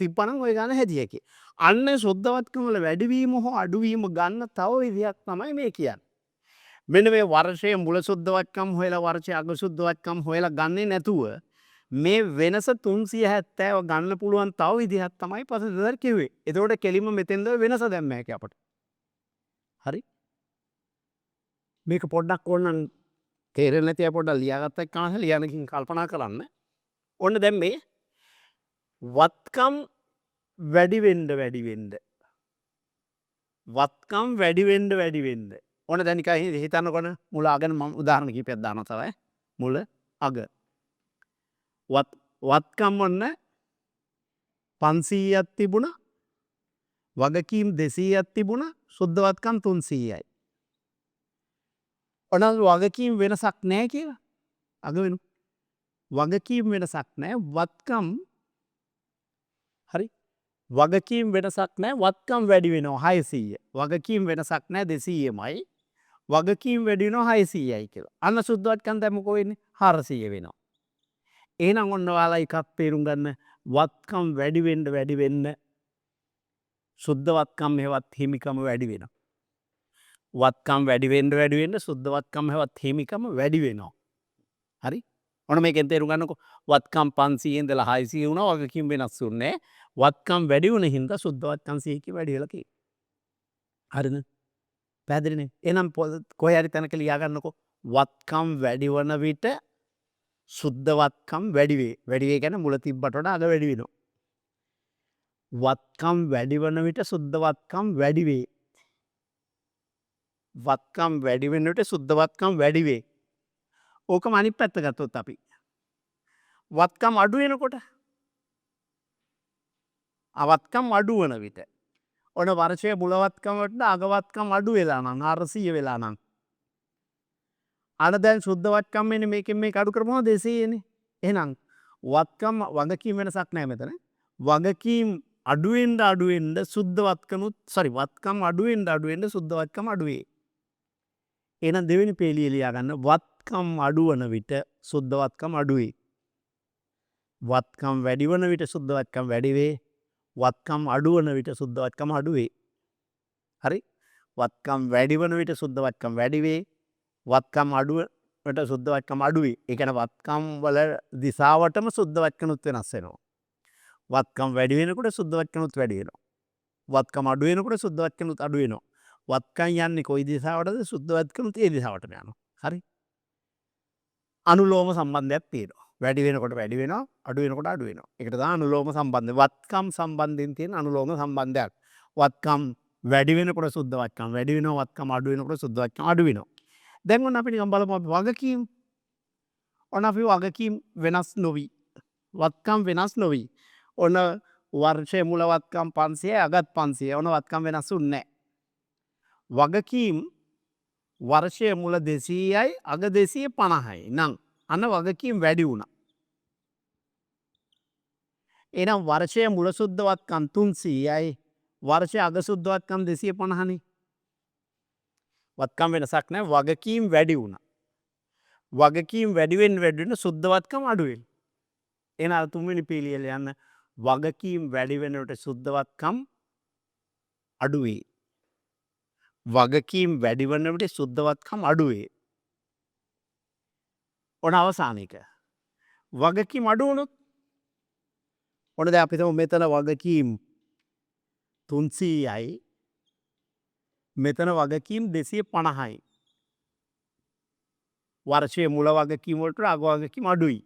තිබ්බනම් ඔය ගන්න හැදිය හැකියි. අන්න සුද්ධවත්කම් වල වැඩිවීම හෝ අඩුවීම ගන්න තව විදිහක් තමයි මේ කියන්නේ. මෙන්න මේ වර්ෂයේ මුල සුද්ධවත්කම් හොයලා වර්ෂයේ අග සුද්ධවත්කම් හොයලා ගන්නේ නැතුව මේ වෙනස 370 ගන්න පුළුවන් තව විදිහක් තමයි පසුතැවිලි කිව්වේ. එතකොට කෙලින්ම මෙතෙන්ද වෙනස දැම්ම හැකි අපට. හරි? මේක පොඩ්ඩක් ඕනනම් තේරෙන්නේ නැති අය පොඩ්ඩක් ලියාගත්ත එක්කම ලියනකින් කල්පනා කරන්න. ඔන්න දැන් මේ වත්කම් වැඩි වෙන්න වත්කම් වැඩි වෙන්න ඔන්න දැන් නිකන් හිතන්නකොන මුල අගන මම උදාහරණ කිහිපයක් දානවා තමයි. මුල අග වත්කම් ඔන්න 500ක් තිබුණා, වගකීම් 200ක් තිබුණා, සුද්ධවත්කම් 300යි. ඔන්න වගකීම් වෙනසක් නැහැ කියලා අග වෙනු. වගකීම් වෙනසක් නැහැ, වත්කම් හරි. වගකීම් වෙනසක් නැහැ, වත්කම් වැඩි වෙනවා 600. වගකීම් වෙනසක් නැහැ 200මයි. වගකීම් වැඩි වෙනවා 600යි කියලා. අන්න සුද්ධවත්කම් දැන් මොකෝ වෙන්නේ? 400 වෙනවා. එහෙනම් ඔන්න ඔයාලා එකක් තේරුම් ගන්න වත්කම් වැඩි වෙන්න සුද්ධවත්කම් හේවත් හිමිකම වැඩි වෙනවා. වත්කම් වැඩි වෙන්න සුද්ධවත්කම් හේවත් හිමිකම වැඩි වෙනවා. හරි? ඔන්න මේකෙන් තේරුම් ගන්නකො වත්කම් 500 ඉඳලා 600 වුණා වගකීම් වෙනස් වුණේ නැහැ. වත්කම් වැඩි වුණ හින්දා සුද්ධවත්කම් 100 වැඩි වෙලා තියෙනවා. හරිද? පැහැදිලිනේ? එහෙනම් කොහේ හරි තැනක ලියා ගන්නකො වත්කම් වැඩි වන විට සුද්ධවත්කම් වැඩි වේ. වැඩි වේ කියන්නේ මුල තිබ්බට වඩා අග වැඩි වෙනවා. වත්කම් වැඩි වන විට සුද්ධවත්කම් වැඩි වේ. වත්කම් වැඩි වෙන විට සුද්ධවත්කම් වැඩි වේ. ඕකම අනිත් පැත්ත ගත්තොත් අපි වත්කම් අඩු වෙනකොට අවත්කම් අඩු වන විට ඔන්න වර්ෂයේ මුලවත්කම වලට අගවත්කම් අඩු වෙලා නම් 400 වෙලා නම් අර දැන් සුද්ධවත්කම් වෙන්නේ මේකෙන් මේක අඩු කරපුවම 200 නේ. එහෙනම් වත්කම් වගකීම් වෙනසක් නැහැ මෙතන. වගකීම් අඩු වෙන්න සුද්ධවත්කමුත් වත්කම් අඩු වෙන්න සුද්ධවත්කම අඩු වේ. එහෙනම් දෙවෙනි පේලිය ලියා ගන්න වත්කම් අඩු වන විට සුද්ධවත්කම් අඩු වේ. වත්කම් වැඩි වන විට සුද්ධවත්කම් වැඩි වේ. වත්කම් අඩු වන විට සුද්ධවත්කම අඩු වේ. හරි? වත්කම් වැඩි වන විට සුද්ධවත්කම් වැඩි වේ. වත්කම් අඩු වලට සුද්ධවත්කම අඩු වේ. ඒ කියන්නේ වත්කම් වල දිශාවටම සුද්ධවත්කනුත් වෙනස් වෙනවා. වත්කම් වැඩි වෙනකොට සුද්ධවත්කනුත් වැඩි වෙනවා. වත්කම් අඩු වෙනකොට සුද්ධවත්කනුත් අඩු වෙනවා. වත්කම් යන්නේ කොයි දිශාවටද? සුද්ධවත්කනුත් ඒ දිශාවටම යනවා. හරි? අනුලෝම සම්බන්ධයක් තියෙනවා. වැඩි වෙනකොට වැඩි වෙනවා, අඩු වෙනකොට අඩු වෙනවා. ඒකට තමයි අනුලෝම සම්බන්ධය. වත්කම් සම්බන්ධයෙන් තියෙන අනුලෝම සම්බන්ධයක්. වත්කම් වැඩි වෙනකොට සුද්ධවත්කම් වැඩි වෙනවා, වත්කම් අඩු වෙනකොට සුද්ධවත්කම් අඩු වෙනවා. දැන් ඔන්න අපි නිකන් බලමු අපි වගකීම්. ඔන්න අපි වගකීම් වෙනස් නොවි. වත්කම් වෙනස් නොවි. ඔන්න වර්ෂයේ මුල වත්කම් 500යි අගත් 500යි. ඔන්න වත්කම් වෙනස් වුන්නේ නැහැ. වගකීම් වර්ෂයේ මුල 200යි අග 250යි. නම් අන්න වගකීම් වැඩි වුණා. එහෙනම් වර්ෂයේ මුල සුද්ධවත්කම් 300යි වර්ෂයේ අග සුද්ධවත්කම් 250නේ. වත්කම් වෙනසක් නැහැ, වගකීම් වැඩි වුණා. වගකීම් වැඩි වෙන්න සුද්ධවත්කම් අඩු වෙනවා. එහෙනම් අර තුන්වෙනි පීලියල යන්න වගකීම් වැඩි වෙනකොට සුද්ධවත්කම් අඩු වේ. වගකීම් වැඩි වෙන විට සුද්ධවත්කම් අඩු වේ. ඔන්න අවසාන එක. වගකීම් අඩු වුණොත් ඔන්න දැන් අපි හිතමු මෙතන වගකීම් 300යි මෙතන වගකීම් 250යි. වර්ෂයේ මුල වගකීම් වලට අග වගකීම් අඩුයි.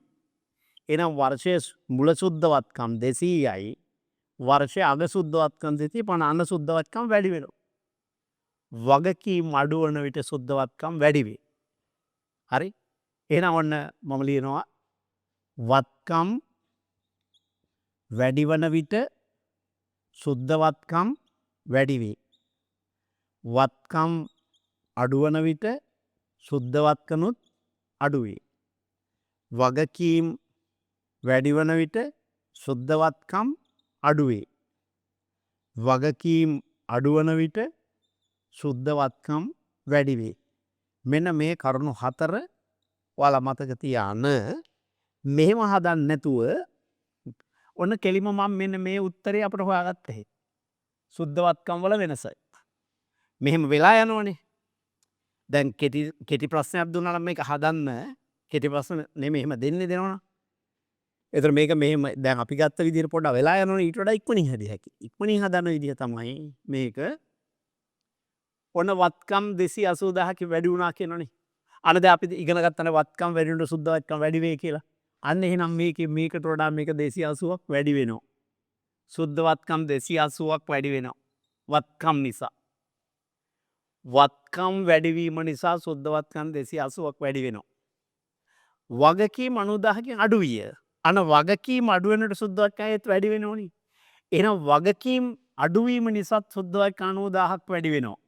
එහෙනම් වර්ෂයේ මුල සුද්ධවත්කම් 200යි වර්ෂයේ අග සුද්ධවත්කම් 250 අන්න සුද්ධවත්කම් වැඩි වෙනවා. වගකීම් අඩු වන විට සුද්ධවත්කම් වැඩි වේ. හරි? එහෙනම් ඔන්න මම ලියනවා වත්කම් වැඩි වන විට සුද්ධවත්කම් වැඩි වේ. වත්කම් අඩු වන විට සුද්ධවත්කනුත් අඩු වේ. වගකීම් වැඩි වන විට සුද්ධවත්කම් අඩු වේ. වගකීම් අඩු වන විට සුද්ධවත්කම් වැඩි වේ. මෙන්න මේ කරුණු 4 ඔයාලා මතක තියාන මෙහෙම හදන්න නැතුව ඔන්න කෙලිම මම මෙන්න මේ උත්තරේ අපිට හොයාගත්තා. සුද්ධවත්කම් වල වෙනස. මෙහෙම වෙලා යනවනේ. දැන් කෙටි ප්‍රශ්නයක් දුන්නා නම් මේක හදන්න කෙටි ප්‍රශ්න නෙමෙයි එහෙම දෙනවනම්. ඒතර මේක මෙහෙම දැන් අපි ගත්ත විදිහට පොඩ්ඩක් වෙලා යනවනේ ඊට වඩා ඉක්මනින් හදිය හැකියි. ඉක්මනින් හදන විදිහ තමයි මේක ඔන්න වත්කම් 280,000 වැඩි වුණා කියනවනේ. අන්න දැන් අපි ඉගෙන ගත්තනේ වත්කම් වැඩි වුණොත් සුද්ධවත්කම් වැඩි වෙයි කියලා. අන්න එහෙනම් මේකට වඩා මේක 280ක් වැඩි වෙනවා. සුද්ධවත්කම් 280ක් වැඩි වෙනවා. වත්කම් නිසා. වත්කම් වැඩිවීම නිසා සුද්ධවත්කම් 280ක් වැඩි වෙනවා. වගකීම් 90,000කින් අඩු විය. අන්න වගකීම් අඩු වෙනකොට සුද්ධවත්කම් ඒත් වැඩි වෙනෝනේ. එහෙනම් වගකීම් අඩුවීම නිසා සුද්ධවත්කම් 90,000ක් වැඩි වෙනවා.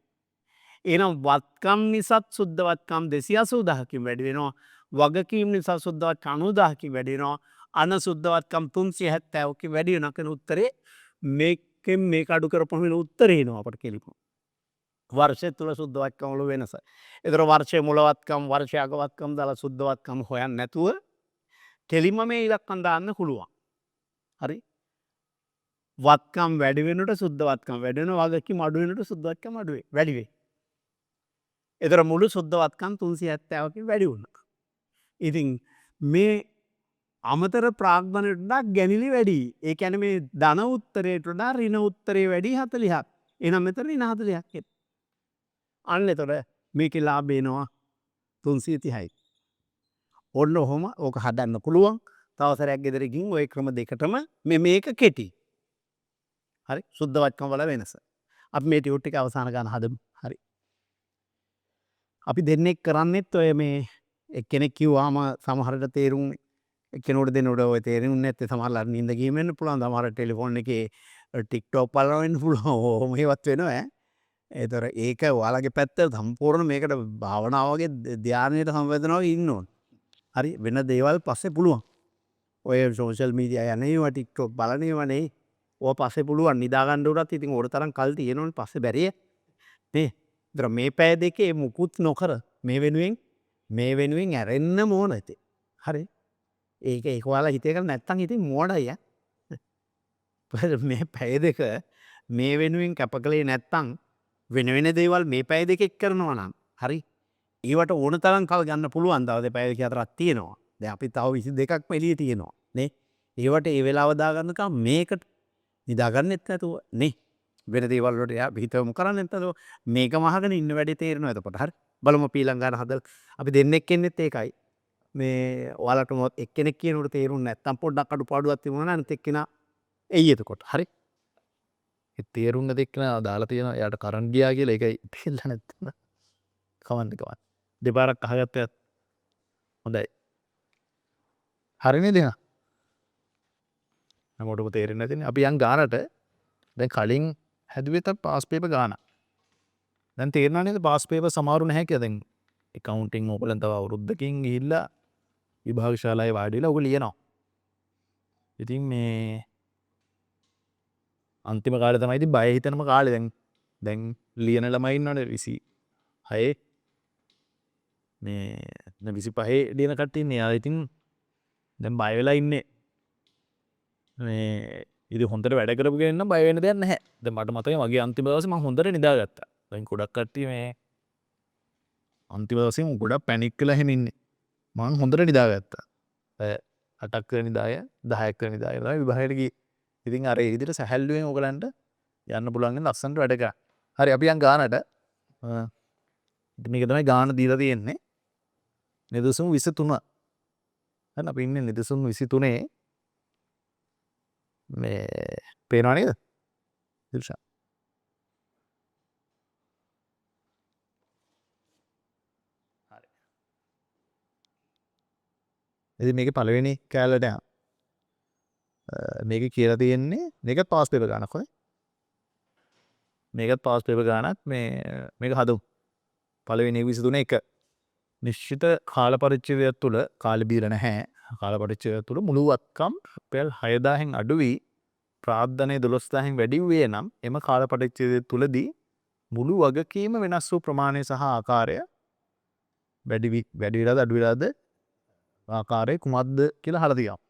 එහෙනම් වත්කම් නිසාත් සුද්ධවත්කම් 280,000කින් වැඩි වෙනවා. වගකීම් නිසා සුද්ධවත්කම් 90,000කින් වැඩි වෙනවා. අන සුද්ධවත්කම් 370කින් වැඩි වෙනවා කියන උත්තරේ මේකෙන් මේක අඩු කරපුවම වෙන උත්තරේ එනවා අපට කෙලිම. වර්ෂය තුල සුද්ධවත්කම් වල වෙනස. ඒතර වර්ෂයේ මුලවත්කම් වර්ෂයේ අගවත්කම් දාලා සුද්ධවත්කම් හොයන්න නැතුව කෙලිම මේ ඉලක්කම් දාන්න පුළුවන්. හරි? වත්කම් වැඩි වෙනකොට සුද්ධවත්කම් වැඩි වෙනවා. වගකීම් අඩු වෙනකොට සුද්ධවත්කම් අඩු වෙයි. වැඩි වෙයි. ඒතර මුළු සුද්ධවත්කම් 370කින් වැඩි වුණා. ඉතින් මේ අමතර ප්‍රාග්ධනයට වඩා ගැනිලි වැඩි. ඒ කියන්නේ මේ ධන උත්තරයට වඩා ඍණ උත්තරේ වැඩි 40ක්. එහෙනම් මෙතන ඍණ 40ක් එනවා. අන්න එතකොට මේකේ ලාභය එනවා 330යි. ඔන්න ඔහොම ඕක හදන්න පුළුවන්. තව සැරයක් ගෙදර ගිහින් ওই ක්‍රම දෙකටම මේක කෙටි. හරි? සුද්ධවත්කම් වල වෙනස. අපි මේ ටියුට් එක අවසාන ගන්න හදමු. හරි. අපි දෙන්නෙක් කරන්නෙත් ඔය මේ එක්කෙනෙක් කිව්වාම සමහරට තේරුම් එක්කෙනෙකුට දෙනකොට ඔය තේරුන්නේ නැත්නම් සමහරවල් නින්ද ගිහින් වෙන්න පුළුවන්. සමහර ටෙලිෆෝන් එකේ TikTok බලනවා වෙන්න පුළුවන්. ඔහොම ඒවත් වෙනවා ඈ. ඒතර ඒක ඔයාලගේ පැත්ත සම්පූර්ණ මේකට භාවනාව වගේ ධානයට සම්බන්ධනවා වගේ ඉන්න ඕන. හරි වෙන දේවල් පස්සේ පුළුවන්. ඔය සෝෂල් මීඩියා යන්නේවා TikTok බලන්නේවනේ. ඕවා පස්සේ පුළුවන් නිදා ගන්න උනත් ඉතින් ඕන තරම් කල් තියෙනවනේ පස්සේ බැරිය. නේ? ඒතර මේ පැය දෙකේ මුකුත් නොකර මේ වෙනුවෙන් ඇරෙන්න ඕන ඉතින්. හරි? ඒක ඔයාලා හිතේ කරන්නේ නැත්තම් ඉතින් මෝඩයි ඈ. මේ පැය දෙක මේ වෙනුවෙන් කැපකලේ නැත්තම් වෙන දේවල් මේ පැය දෙකෙක් කරනවා නම් හරි ඒවට ඕන තරම් කල් ගන්න පුළුවන්. තව දෙපැය දෙක හතරක් තියෙනවා. දැන් අපි තව 22ක්ම එළියේ තියෙනවා නේ. ඒවට ඒ වෙලාව දාගන්නකම් මේකට නිදාගන්නෙත් නැතුව නේ වෙන දේවල් වලට එයා හිතවමු කරන්නෙත් නැතුව මේකම අහගෙන ඉන්න වැඩි තේරෙනවා. එතකොට හරි බලමු පීලංගාන හදලා අපි දෙන්නෙක් ඉන්නෙත් ඒකයි. මේ ඔයාලට මොකක් එක්කෙනෙක් කියනකොට තේරුන්නේ නැත්තම් පොඩ්ඩක් අඩුපාඩුවක් තිබුණා නම් අනිත් එක්කෙනා එයි එතකොට හරි. ඒ තේරුම් නැති එක්කෙනා දාලා තියෙනවා එයාට කරන්ට් ගියා කියලා ඒකයි පිළිලා නැත්තම් කවන්න. දෙපාරක් අහගත්තත් හොඳයි. හරිනේ දෙනා. හැමෝටම තේරෙන්නේ නැතිනේ. අපි යන් ගානට දැන් කලින් හැදුවේ තත් පාස් පේපර් ගාන. දැන් තේරෙනවා නේද පාස් පේපර් සමහරු නැහැ කියලා. දැන් එකවුන්ටින් ඕගලන් තව අවුරුද්දකින් ගිහිල්ලා විභාග ශාලාවේ වාඩි වෙලා ඔක ලියනවා. ඉතින් මේ අන්තිම කාලේ තමයි ඉතින් බය හිතෙනම කාලේ දැන් ලියන ළමයි ඉන්නවනේ 26 මේ 25 ලියන කට්ටිය ඉන්නේ. යා ඉතින් දැන් බය වෙලා ඉන්නේ. මේ ඉතින් හොඳට වැඩ කරපු කෙනෙක් නම් බය වෙන්න දෙයක් නැහැ. දැන් මට මතකයි මගේ අන්තිම දවසේ මම හොඳට නිදාගත්තා. දැන් ගොඩක් කට්ටිය මේ අන්තිම දවසේ ගොඩක් පැනික් වෙලා එහෙම ඉන්නේ. මම හොඳට නිදාගත්තා. 8ක් විතර නිදාය 10ක් විතර නිදාය තමයි විභාගයට ගියේ. ඉතින් අර ඒ විදිහට සැහැල්ලුවෙන් ඔයගලන්ට යන්න පුළුවන් වෙන ලස්සනට වැඩ කරා. හරි අපි යන් ගානට. මේක තමයි ගාන දීලා තියෙන්නේ. නිදසුන් 23. හරි අපි ඉන්නේ නිදසුන් 23 මේ පේනවා නේද? දිල්ෂා. හරි. ඉතින් මේකේ පළවෙනි කැලලට යන්න. මේක කියලා තියෙන්නේ මේකත් පාස් පේපර් ගානක් හොඳයි. මේකත් පාස් පේපර් ගානක් මේක හදමු. පළවෙනි 23 1 නිශ්චිත කාල පරිච්ඡේදයක් තුළ කාලය බීලා නැහැ. කාල පරිච්ඡේදයක් තුළ මුළු වත්කම් රුපියල් 6000න් අඩු වී ප්‍රාර්ථනයේ 12000න් වැඩි වූයේ නම් එම කාල පරිච්ඡේදය තුළදී මුළු වගකීම වෙනස් වූ ප්‍රමාණය සහ ආකාරය වැඩි වෙලාද අඩු වෙලාද ආකාරය කුමක්ද කියලා අහලා තියෙනවා.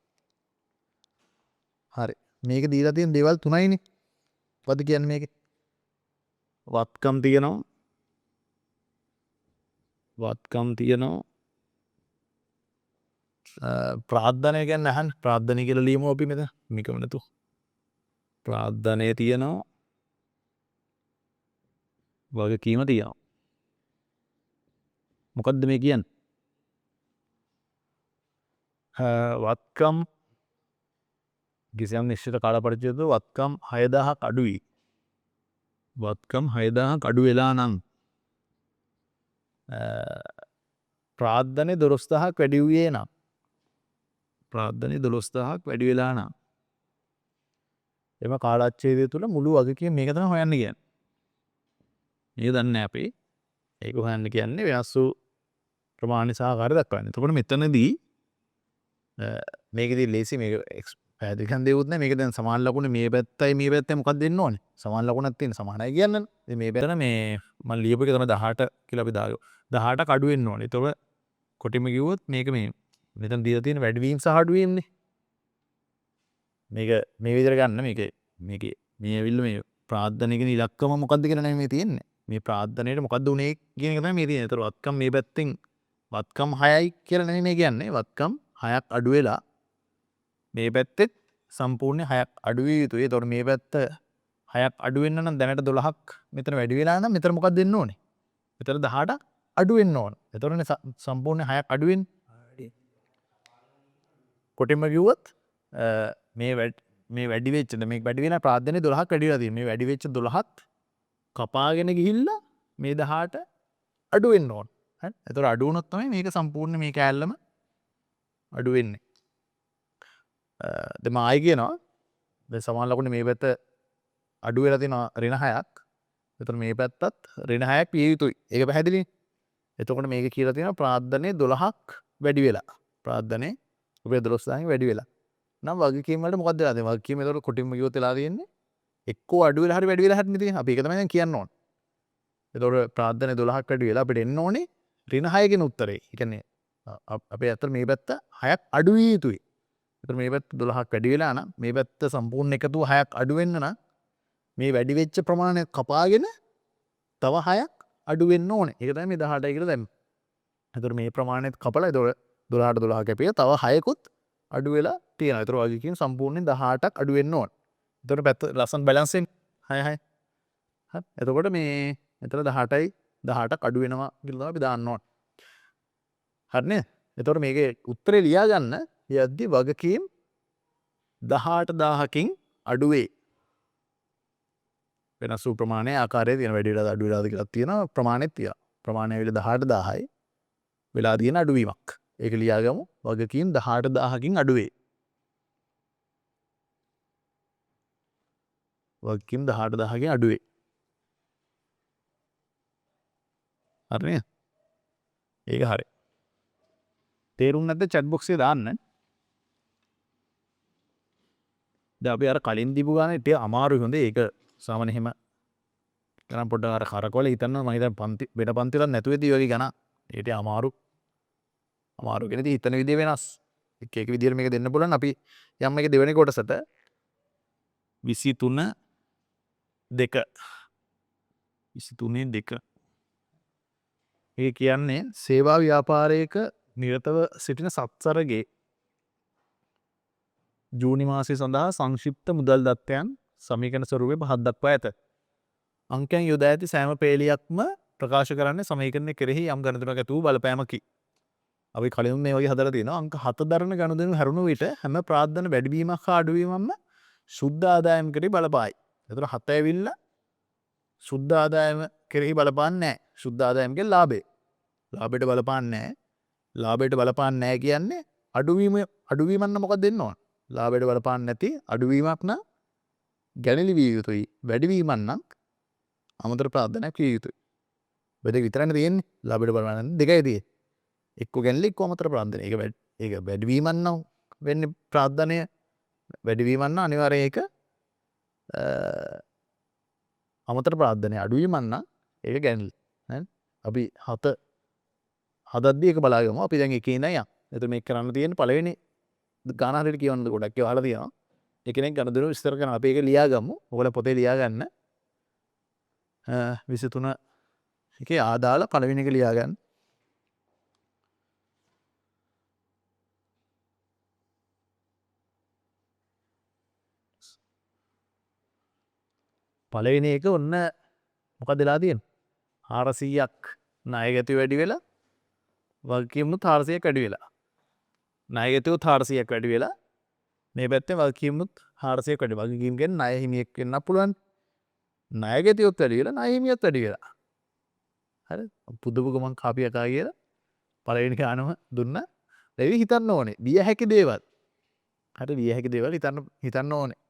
හරි. මේක දීලා තියෙන දේවල් තුනයිනේ. මොකද්ද කියන්නේ මේකේ? වත්කම් තියෙනවා. ප්‍රාර්ථනය ගැන අහන්න. ප්‍රාර්ථනය කියලා ලියමු අපි මෙතන. මේකම නතු. ප්‍රාර්ථනය තියෙනවා. වගකීම තියෙනවා. මොකද්ද මේ කියන්නේ? වත්කම් කිසියම් නිශ්චිත කාල පරිච්ඡේදයක වත්කම් 6000ක් අඩුයි. වත්කම් 6000ක් අඩු වෙලා නම් ප්‍රාර්ථනයේ 12000ක් වැඩි වූයේ නම් ප්‍රාර්ථනයේ 12000ක් වැඩි වෙලා නම් එම කාලච්ඡේදය තුළ මුළු වගකීම මේක තමයි හොයන්න කියන්නේ. මේක දන්නේ නැහැ අපි. ඒක හොයන්න කියන්නේ වෙනස් වූ ප්‍රමාණය සහ ආකාරය දක්වන්න. එතකොට මෙතනදී මේකදී ලේසි මේක පැහැදිලි කරන්න දෙයක් නැහැ. මේක දැන් සමාන ලකුණ මේ පැත්තයි මේ පැත්තයි මොකක්ද දෙන්න ඕනේ? සමාන ලකුණක් තියෙන සමානයි කියන්නනේ. ඉතින් මේ පැත්තට මේ මම ලියපු එක තමයි 18 කියලා අපි දාගමු. 18ක් අඩු වෙන්න ඕනේ. එතකොට කොටිම කිව්වොත් මේක මේ මෙතන දීලා තියෙන වැඩිවීම සහ අඩුවීමනේ. මේක මේ විදිහට ගන්න මේකේ මේ ඇවිල්ලා මේ ප්‍රාර්ථනයේ කියන ඉලක්කම මොකක්ද කියලා නෙමෙයි මේ තියෙන්නේ. මේ ප්‍රාර්ථනයේට මොකක්ද උනේ කියන එක තමයි මේ තියෙන්නේ. ඒතර වත්කම් මේ පැත්තෙන් වත්කම් 6යි කියලා නෙමෙයි මේ කියන්නේ. වත්කම් 6ක් අඩු වෙලා මේ පැත්තෙත් සම්පූර්ණ 6ක් අඩු විය යුතුයි. ඒතකොට මේ පැත්ත 6ක් අඩු වෙන්න නම් දැනට 12ක් මෙතන වැඩි වෙලා නම් මෙතන මොකක්ද දෙන්න ඕනේ? මෙතන 18ක් අඩු වෙන්න ඕන. එතකොටනේ සම්පූර්ණ 6ක් අඩු වෙන්නේ. කොටින්ම කිව්වොත් මේ වැඩි වෙච්ච මේක වැඩි වෙන ප්‍රාර්ථනයේ 12ක් වැඩි වෙලා තියෙනවා. මේ වැඩි වෙච්ච 12ත් කපාගෙන ගිහිල්ලා මේ 18 අඩු වෙන්න ඕන. හරි. එතකොට අඩු වුණොත් තමයි මේක සම්පූර්ණ මේ කෑල්ලම අඩු වෙන්නේ. දැන් මම ආයි කියනවා දැන් සමාන ලකුණ මේ පැත්ත අඩු වෙලා තියෙනවා ඍණ 6ක්. එතකොට මේ පැත්තත් ඍණ 6ක් විය යුතුයි. ඒක පැහැදිලිනේ. එතකොට මේක කියලා තියෙනවා ප්‍රාර්ථනයේ 12ක් වැඩි වෙලා. ප්‍රාර්ථනයේ රුපියල් 12000න් වැඩි වෙලා. නම් වගකීම් වලට මොකක්ද වෙලා තියෙන්නේ? වගකීම් එතකොට කොටින්ම කිව්වොත් වෙලා තියෙන්නේ එක්කෝ අඩු වෙලා හරි වැඩි වෙලා හරි නේ තියෙන්නේ. අපි ඒක තමයි දැන් කියන්න ඕනේ. එතකොට ප්‍රාර්ථනයේ 12ක් වැඩි වෙලා අපිට එන්න ඕනේ ඍණ 6 කියන උත්තරේ. ඒ කියන්නේ අපේ අතට මේ පැත්ත 6ක් අඩු විය යුතුයි. එතකොට මේ පැත්ත 12ක් වැඩි වෙලා නම් මේ පැත්ත සම්පූර්ණ එකතුව 6ක් අඩු වෙන්න නම් මේ වැඩි වෙච්ච ප්‍රමාණය කපාගෙන තව 6ක් අඩු වෙන්න ඕනේ. ඒක තමයි මේ 18යි කියලා දැම්මේ. එතකොට මේ ප්‍රමාණයත් කපලා එතකොට 12ට 12 කැපිලා තව 6කුත් අඩු වෙලා තියෙනවා. එතකොට වගකීම් සම්පූර්ණයෙන් 18ක් අඩු වෙන්න ඕනේ. එතකොට පැත්ත ලස්සන බැලන්ස් වෙන්නේ 6 6. හරි. එතකොට මේ එතන 18යි 18ක් අඩු වෙනවා කියලා තමයි අපි දාන්න ඕනේ. හරිනේ? එතකොට මේකේ උත්තරේ ලියා ගන්න යද්දි වගකීම් 18000කින් අඩු වේ. වෙනස් වූ ප්‍රමාණයේ ආකාරයේ තියෙන වැඩි වෙලාද අඩු වෙලාද කියලා තියෙනවා ප්‍රමාණෙත් තියෙනවා. ප්‍රමාණය ඇවිල්ලා 18000යි වෙලා තියෙන අඩුවීමක්. ඒක ලියාගමු. වගකීම් 18000කින් අඩු වේ. වගකීම් 18000කින් අඩු වේ. හරිනේ? ඒක හරි. තේරුම් නැත්නම් chat box එකේ දාන්න. දැන් අපි අර කලින් දීපු ගානේ ටික අමාරුයි හොඳේ. ඒක සාමාන්‍ය එහෙම ගණන් පොඩ්ඩක් අර කරකවල හිතන්න මම හිතන්නේ පන්ති වෙන පන්තිවල නැතුව ඇති වගේ ගණන්. ඒකට අමාරු කියන දේ හිතන විදිය වෙනස්. එක එක විදියට මේක දෙන්න පුළුවන්. අපි යම් මේකේ දෙවෙනි කොටසට 23 2 23 2 ඒ කියන්නේ සේවා ව්‍යාපාරයක නිරතව සිටින සත්සරගේ ජූනි මාසය සඳහා සංක්ෂිප්ත මුදල් දත්තයන් සමීකරණ ස්වරූපේ 5ක් දක්වා ඇත. අංකයන් යොදා ඇති සෑම පේලියක්ම ප්‍රකාශ කරන්නේ සමීකරණය කෙරෙහි යම් ගණිතයක් ඇති වූ බලපෑමකි. අපි කලින් මේ වගේ හදලා තියෙනවා. අංක 7 දරන ගනුදෙනු හැරුණු විට හැම ප්‍රාර්ථන වැඩිවීමක් හා අඩුවීමක්ම ශුද්ධ ආදායම් කෙරෙහි බලපායි. එතකොට 7 ඇවිල්ලා ශුද්ධ ආදායම කෙරෙහි බලපාන්නේ නැහැ. ශුද්ධ ආදායම කියන්නේ ලාභේ. ලාභයට බලපාන්නේ නැහැ. ලාභයට බලපාන්නේ නැහැ කියන්නේ අඩුවීමක් නම් මොකක්ද දෙන්න ඕන? ලාභයට බලපාන්නේ නැති අඩුවීමක් නම් ගැනලි විය යුතුයි. වැඩිවීමක් නම් අමතර ප්‍රාර්ථනයක් විය යුතුයි. ඔය දෙක විතරනේ තියෙන්නේ. ලාභයට බලපාන්නේ දෙකයි තියෙන්නේ. එක්ක ගැනලි එක්ක අමතර ප්‍රාර්ථනය. ඒක වැඩිවීමක් නම් වෙන්නේ ප්‍රාර්ථනය වැඩිවීමක් නම් අනිවාර්යයෙන් ඒක අමතර ප්‍රාර්ථනය අඩුවීමක් නම් ඒක ගැනලි. අපි 7 හදද්දී ඒක බලාගමු. අපි දැන් එකේ ඉඳන් යන්. එතකොට මේක කරන්න තියෙන්නේ පළවෙනි ගාන හරියට කියවන්න ගොඩක් ඒවා අහලා තියෙනවා. එකෙනෙක් ගණදෙනු විස්තර කරනවා. අපි ඒක ලියාගමු. ඔයගොල්ලෝ පොතේ ලියාගන්න. 23 එකේ ආදාළ පළවෙනි එක ලියාගන්න. පළවෙනි එක ඔන්න මොකක්ද වෙලා තියෙන්නේ? 400ක් ණයගැති වැඩි වෙලා වගකීමුත් 400ක් වැඩි වෙලා. ණයගැතියොත් 400ක් වැඩි වෙලා මේ පැත්තේ වගකීමුත් 400ක් වැඩි. වගකීම් කියන්නේ ණය හිමියෙක් වෙන්න පුළුවන්. ණයගැතියොත් වැඩි වෙලා ණය හිමියත් වැඩි වෙලා. හරිද? පුදුම ගමන් කාපි එකා කියලා පළවෙනි කාණම දුන්නා. දැන් හිතන්න ඕනේ. විය හැකි දේවල්. හරි විය හැකි දේවල් හිතන්න ඕනේ.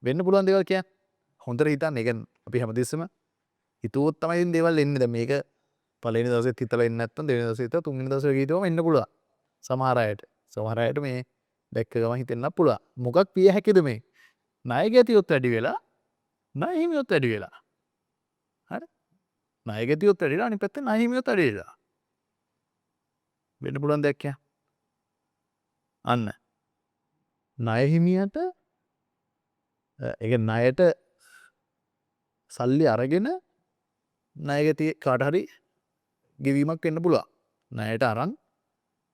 වෙන්න පුළුවන් දේවල් කියන්නේ හොඳට හිතන්න. ඒ කියන්නේ අපි හැමදෙස්සම හිතුවොත් තමයි ඉතින් දේවල් එන්නේ. දැන් මේක පළවෙනි දවසෙත් හිතලා ඉන්නේ නැත්නම් දෙවෙනි දවසේ හිතලා තුන්වෙනි දවසේ හිතුවම එන්න පුළුවන්. සමහර අයට මේ දැක්ක ගමන් හිතෙන්නත් පුළුවන්. මොකක් විය හැකිද මේ? ණයගැතියොත් වැඩි වෙලා ණය හිමියොත් වැඩි වෙලා. හරි? ණයගැතියොත් වැඩි වෙලා අනිත් පැත්තේ ණය හිමියොත් වැඩි වෙලා. වෙන්න පුළුවන් දෙයක් කියන්නේ. අන්න. ණය හිමියට ණයට සල්ලි අරගෙන ණයගැතිය කාට හරි ගෙවීමක් වෙන්න පුළුවන්. ණයට අරන්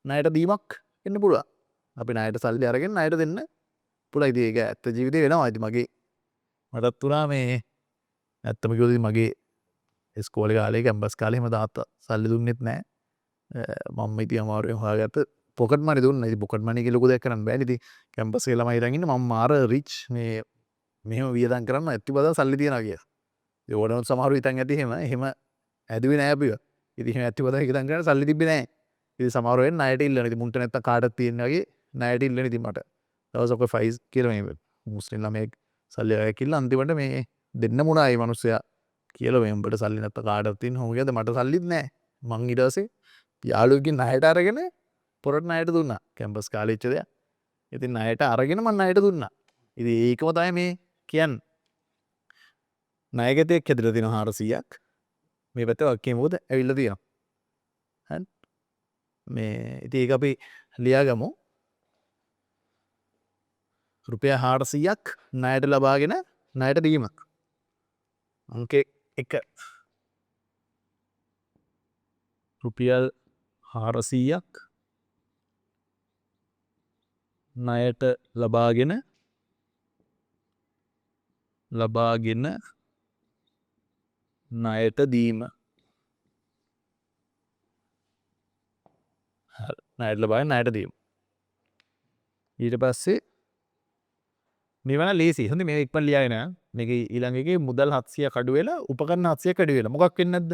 ණයට දීමක් වෙන්න පුළුවන්. අපි ණයට සල්ලි අරගෙන ණයට දෙන්න පුළුවන්. ඉතින් ඒක ඇත්ත ජීවිතේ වෙනවා. ඉතින් මටත් උනා මේ ඇත්තම කිව්වොත් ඉතින් මගේ ඉස්කෝලේ කාලේ කැම්පස් කාලේ එහෙම තාත්තා සල්ලි දුන්නෙත් නැහැ. මම ඉතින් අමාරුවෙන් හොයාගත්ත පොකට් මනි දුන්නා. ඉතින් පොකට් මනි කියලා ලොකු දෙයක් කරන්න බෑනේ. ඉතින් කැම්පස් එකේ ළමයි ඉරන් ඉන්න මම මාර රිච් මේ මෙහෙම වියදම් කරන්න ඇත්ති බදා සල්ලි තියනවා කියලා. ඉතින් ඕනම සමහරු හිතන් ඇති එහෙම ඇදුවේ නෑ අපිව. ඉතින් එහෙම ඇත්ති බදා හිතන් කරන්න සල්ලි තිබ්බේ නෑ. ඉතින් සමහරු වෙන්නේ ණයට ඉල්ලන. ඉතින් මුන්ට නැත්තම් කාටද තියෙන්නේ වගේ ණයට ඉල්ලන. ඉතින් මට දවසක් ඔය ෆයිස් කියලා මේ මුස්ලිම් ළමයෙක් සල්ලි අරගෙන කිල්ල අන්තිමට මේ දෙන්න මුණා ඒ මිනිස්සයා කියලා මේ උඹට සල්ලි නැත්තම් කාටද තියෙන්නේ හොම කියද මට සල්ලිත් නෑ. මං ඊට පස්සේ යාළුවෙක්ගෙන් ණයට අරගෙන පොරට ණයට දුන්නා. කැම්පස් කාලේ ඉච්ච දෙයක්. ඉතින් ණයට අරගෙන මං ණයට දුන්නා. ඉතින් ඒකම තමයි මේ කියන්නේ. ණයගැතියෙක් හැදලා තියෙනවා 400ක්. මේ පැත්තේ වගකීම් මොකද ඇවිල්ලා තියෙනවා. හරි. මේ ඉතින් ඒක අපි ලියාගමු. රුපියල් 400ක් ණයට ලබාගෙන ණයට දීමක්. අංක 1. රුපියල් 400ක් ණයට ලබාගෙන ණයට දීම. ණයට ලබාගෙන ණයට දීම. ඊට පස්සේ මේවන ලේසි. හොඳ මේ ඉක්මන් ලියාගෙන මේක ඊළඟ එකේ මුදල් 700ක් අඩු වෙලා උපකරණ 700ක් අඩු වෙලා මොකක් වෙන්නේ නැද්ද?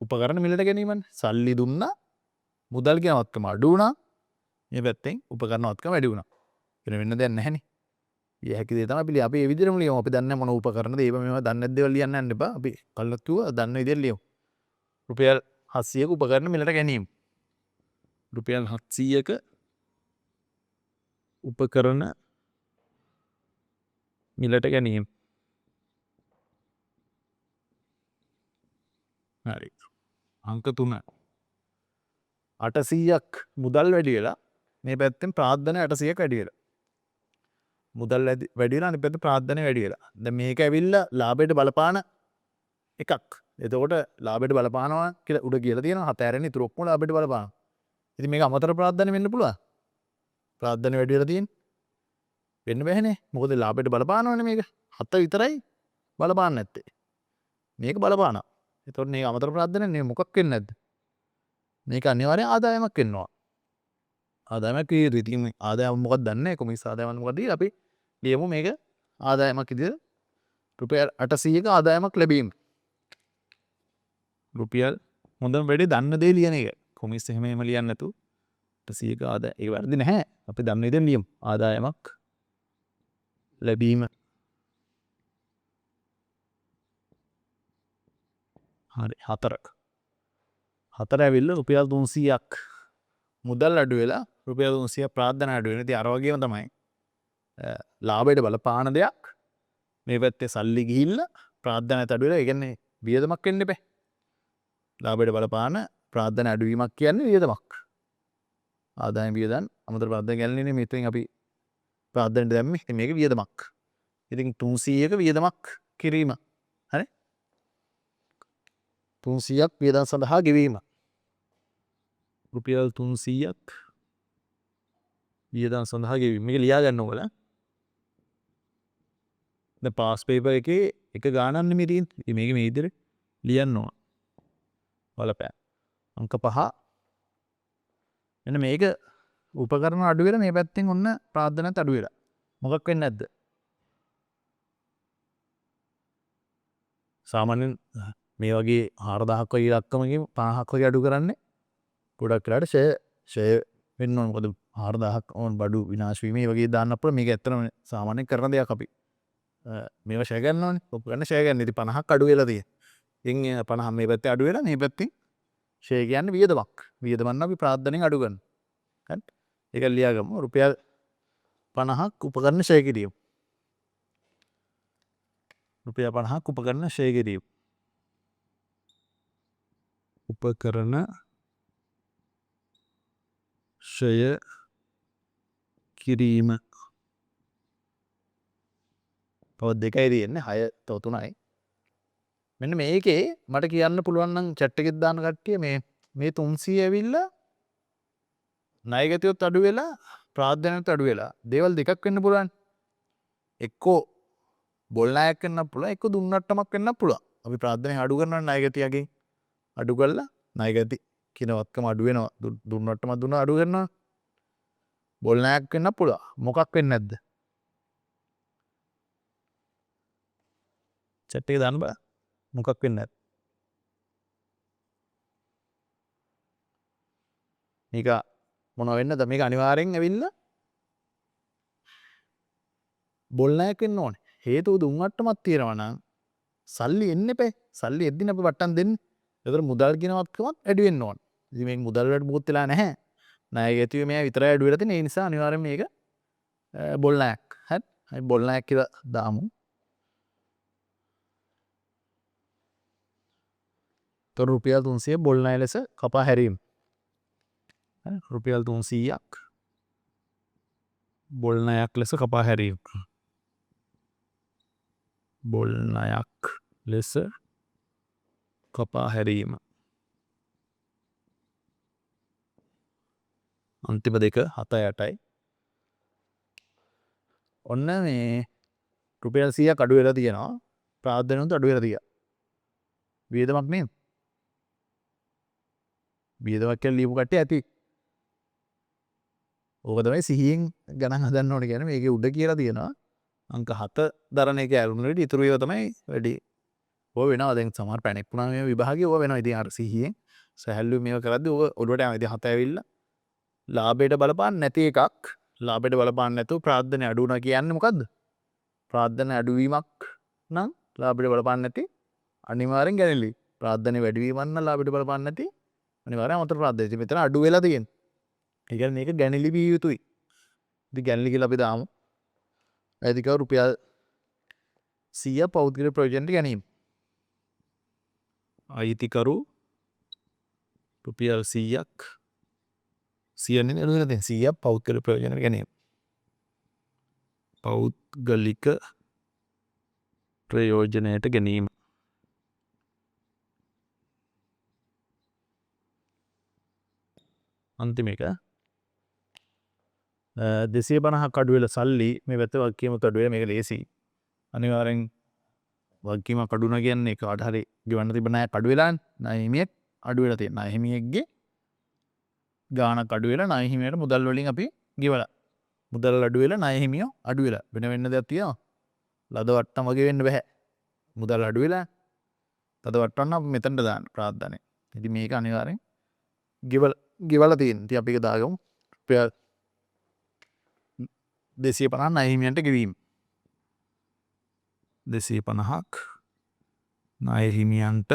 උපකරණ මිලට ගැනීමනේ. සල්ලි දුන්නා මුදල් ගෙනවත්කම අඩු වුණා. මේ පැත්තෙන් උපකරණ වත්කම වැඩි වුණා. වෙන වෙන දෙයක් නැහැනේ. විය හැකි දේ තමයි අපි ඒ විදිහටම ලියමු. අපි දන්නේ මොන උපකරණද ඒව මේවා දන්නේ නැද්ද ඒවා ලියන්න යන්න එපා. අපි කල්ලත් කිව්වා දන්න විදිහට ලියමු. රුපියල් 700ක උපකරණ මිලට ගැනීම. රුපියල් 700ක උපකරණ මිලට ගැනීම. හරි. අංක 3. 800ක් මුදල් වැඩි වෙලා මේ පැත්තෙන් ප්‍රාර්ථන 800ක් වැඩි වෙලා. මුදල් වැඩි වෙලා අනිත් පැත්තේ ප්‍රාර්ථන වැඩි වෙලා. දැන් මේක ඇවිල්ලා ලාභයට බලපාන එකක්. එතකොට ලාභයට බලපානවා කියලා උඩ කියලා තියෙනවා. 7 ඇරෙන ඉතුරු ඔක්කොම ලාභයට බලපානවා. ඉතින් මේක අමතර ප්‍රාර්ථන වෙන්න පුළුවන්. ප්‍රාර්ථන වැඩි වෙලා තියෙන්නේ. වෙන්න බැහැනේ. මොකද ලාභයට බලපානවනේ මේක. 7 විතරයි බලපාන්නේ නැත්තේ. මේක බලපානවා. එතකොට මේ අමතර ප්‍රාර්ථනා නේ මොකක් වෙන්නේ නැද්ද? මේක අනිවාර්යෙන් ආදායමක් වෙනවා. ආදායමක් විය ඉතින් ආදායම මොකක්ද දන්නේ නැහැ. කොමිස් ආදායම මොකක්ද කියලා අපි ලියමු මේක ආදායමක් විදිහට රුපියල් 800ක ආදායමක් ලැබීම. රුපියල් හොඳම වැඩි දන්න දේ ලියන එක. කොමිස් එහෙම ලියන්න නැතු 800ක ආදායම. ඒක වැරදි නැහැ. අපි දන්න විදිහෙන් ලියමු. ආදායමක් ලැබීම. හරි 4ක. 4 ඇවිල්ලා රුපියල් 300ක් මුදල් අඩු වෙලා රුපියල් 300 ප්‍රාර්ථනා අඩු වෙන. ඉතින් අර වගේම තමයි ලාභයට බලපාන දෙයක් මේ පැත්තේ සල්ලි ගිහිල්ලා ප්‍රාර්ථනාත් අඩු වෙලා ඒ කියන්නේ වියදමක් වෙන්න එපා. ලාභයට බලපාන ප්‍රාර්ථනා අඩුවීමක් කියන්නේ වියදමක්. ආදායම් වියදම් අමතර ප්‍රාර්ථනා ගැලණිනේ මෙතෙන් අපි ප්‍රාර්ථනාට දැම්මේ. ඉතින් මේක වියදමක්. ඉතින් 300ක වියදමක් කිරීම. හරි? 300ක් වියදම් සඳහා ගෙවීම. රුපියල් 300ක් වියදම් සඳහා ගෙවීම. මේක ලියා ගන්න ඕගොල්ලෝ. දැන් පාස් පේපර් එකේ එක ගානක් නෙමෙයි තියෙන්නේ. මේක මේ විදිහට ලියන්න ඕන. බලපෑම්. අංක 5. මෙන්න මේක උපකරණ අඩු වෙලා මේ පැත්තෙන් ඔන්න ප්‍රාර්ථනාත් අඩු වෙලා. මොකක් වෙන්නේ නැද්ද? සාමාන්‍යයෙන් මේ වගේ 4000ක් වගේ ඉලක්කමකින් 5000ක් වගේ අඩු කරන්නේ ගොඩක් වෙලාට ෂෙය වෙන්න ඕන. මොකද 4000ක් ඕන බඩු විනාශ වීම මේ වගේ දාන්න අපල මේක ඇත්තටම සාමාන්‍යයෙන් කරන දෙයක් අපි. මේවා ෂෙය ගන්න ඕනේ. උපකරණ ෂෙය ගන්න. ඉතින් 50ක් අඩු වෙලා තියෙන. ඉතින් 50 මේ පැත්තේ අඩු වෙලා මේ පැත්තෙන් ෂෙය කියන්නේ වියදමක්. වියදමන්න අපි ප්‍රාර්ථනෙන් අඩු කරනවා. හරි? ඒක ලියාගමු. රුපියල් 50ක් උපකරණ ෂෙය කිරීම. රුපියල් 50ක් උපකරණ ෂෙය කිරීම. උපකරණ ෂය කිරීම. තව දෙකයි තියෙන්නේ 6 තව 3යි. මෙන්න මේකේ මට කියන්න පුළුවන් නම් chat එකෙත් දාන්න කට්ටිය මේ 300 ඇවිල්ලා ණයගැතියොත් අඩු වෙලා ප්‍රාර්ථනාවත් අඩු වෙලා දේවල් දෙකක් වෙන්න පුළුවන්. එක්කෝ බොල් ණයක් වෙන්නත් පුළුවන්, එක්කෝ දුන්නට්ටමක් වෙන්නත් පුළුවන්. අපි ප්‍රාර්ථනාවෙන් අඩු කරනවා ණයගැතියගෙන් අඩු කරලා ණයගැති කියන වත්කම අඩු වෙනවා. දුන්නට්ටමක් දුන්නා අඩු කරනවා. බොල් ණයක් වෙන්නත් පුළුවන්. මොකක් වෙන්නේ නැද්ද? chat එකේ දාන්න බෑ. මොකක් වෙන්නේ නැද්ද? මේක මොනවා වෙන්නද? මේක අනිවාර්යෙන් ඇවිල්ලා බොල් ණයක් වෙන්න ඕනේ. හේතුව දුන්නට්ටමක් තියෙනවා නම් සල්ලි එන්න එපා. සල්ලි එද්දින අපි වට්ටම් දෙන්නේ. ඒතර මුදල් කියන වත්කමත් වැඩි වෙන්න ඕනේ. ඉතින් මේ මුදල් වලට මොකුත් වෙලා නැහැ. ණයගැතියෝ මෙයා විතරයි අඩු වෙලා තියෙන්නේ. ඒ නිසා අනිවාර්යෙන් මේක බොල් ණයක්. හරි? අපි බොල් ණයක් කියලා දාමු. තොර රුපියල් 300 බොල් ණය ලෙස කපා හැරීම. රුපියල් 300ක් බොල් ණයක් ලෙස කපා හැරීම. බොල් ණයක් ලෙස කපා හැරීම. අන්තිම දෙක 7 8යි. ඔන්න මේ රුපියල් 100ක් අඩු වෙලා තියෙනවා. ප්‍රාර්ථනාවත් අඩු වෙලා තියෙනවා. වියදමක් නේද? වියදමක් කියලා ලියපු කට්ටිය ඇති. ඕක තමයි සිහියෙන් ගණන් හදන්න ඕනේ කියන්නේ. මේකේ උඩ කියලා තියෙනවා අංක 7 දරන එක ඇරුණු වෙලදී ඉතුරු ඒවා තමයි වැඩි. ඕව වෙනවා දැන් සමහර පැණික් වුණා මේ විභාගයේ ඕව වෙනවා. ඉතින් අර සිහියෙන් සහැල්ලු මේව කරද්දී ඕක ඔළුවට යනවා. ඉතින් 7 ඇවිල්ලා ලාභයට බලපාන්නේ නැති එකක්. ලාභයට බලපාන්නේ නැතුව ප්‍රාර්ථනා අඩු වුණා කියන්නේ මොකද්ද? ප්‍රාර්ථනා අඩුවීමක් නම් ලාභයට බලපාන්නේ නැති අනිවාර්යෙන් ගැනලි. ප්‍රාර්ථනා වැඩිවීමක් නම් ලාභයට බලපාන්නේ නැති අනිවාර්යෙන් අමතර ප්‍රාර්ථනා. ඉතින් මෙතන අඩු වෙලා තියෙන්නේ. ඒ කියන්නේ මේක ගැනලි විය යුතුයි. ඉතින් ගැනලි කියලා අපි දාමු. අයිතිකව රුපියල් 100 පෞද්ගලික ප්‍රයෝජනට ගැනීම. අයිතිකරු රුපියල් 100ක් 100 නේ නේද? 100ක් පෞද්ගලික ප්‍රයෝජනට ගැනීම. පෞද්ගලික ප්‍රයෝජනයට ගැනීම. අන්තිම එක 250ක් අඩු වෙලා සල්ලි මේ පැත්තේ වගකීමත් අඩු වෙලා මේක ලේසි. අනිවාර්යෙන් වගකීමක් අඩු වුණා කියන්නේ කාට හරි ගෙවන්න තිබ්බ ණයක් අඩු වෙලානේ. ණය හිමියෙක් අඩු වෙලා තියෙනවා. ණය හිමියෙක්ගේ ගාණක් අඩු වෙලා ණය හිමියට මුදල් වලින් අපි ගෙවලා. මුදල් අඩු වෙලා ණය හිමියෝ අඩු වෙලා. වෙන දෙයක් තියෙනවා. ලද වට්ටම් වගේ වෙන්න බෑ. මුදල් අඩු වෙලා ලද වට්ටම් නම් මෙතනට දාන්න ප්‍රාර්ථනය. ඉතින් මේක අනිවාර්යෙන් ගෙවලා තියෙනවා. ඉතින් අපි ඒක දාගමු. රුපියල් 250 ණය හිමියන්ට ගෙවීම. 250ක් ණය හිමියන්ට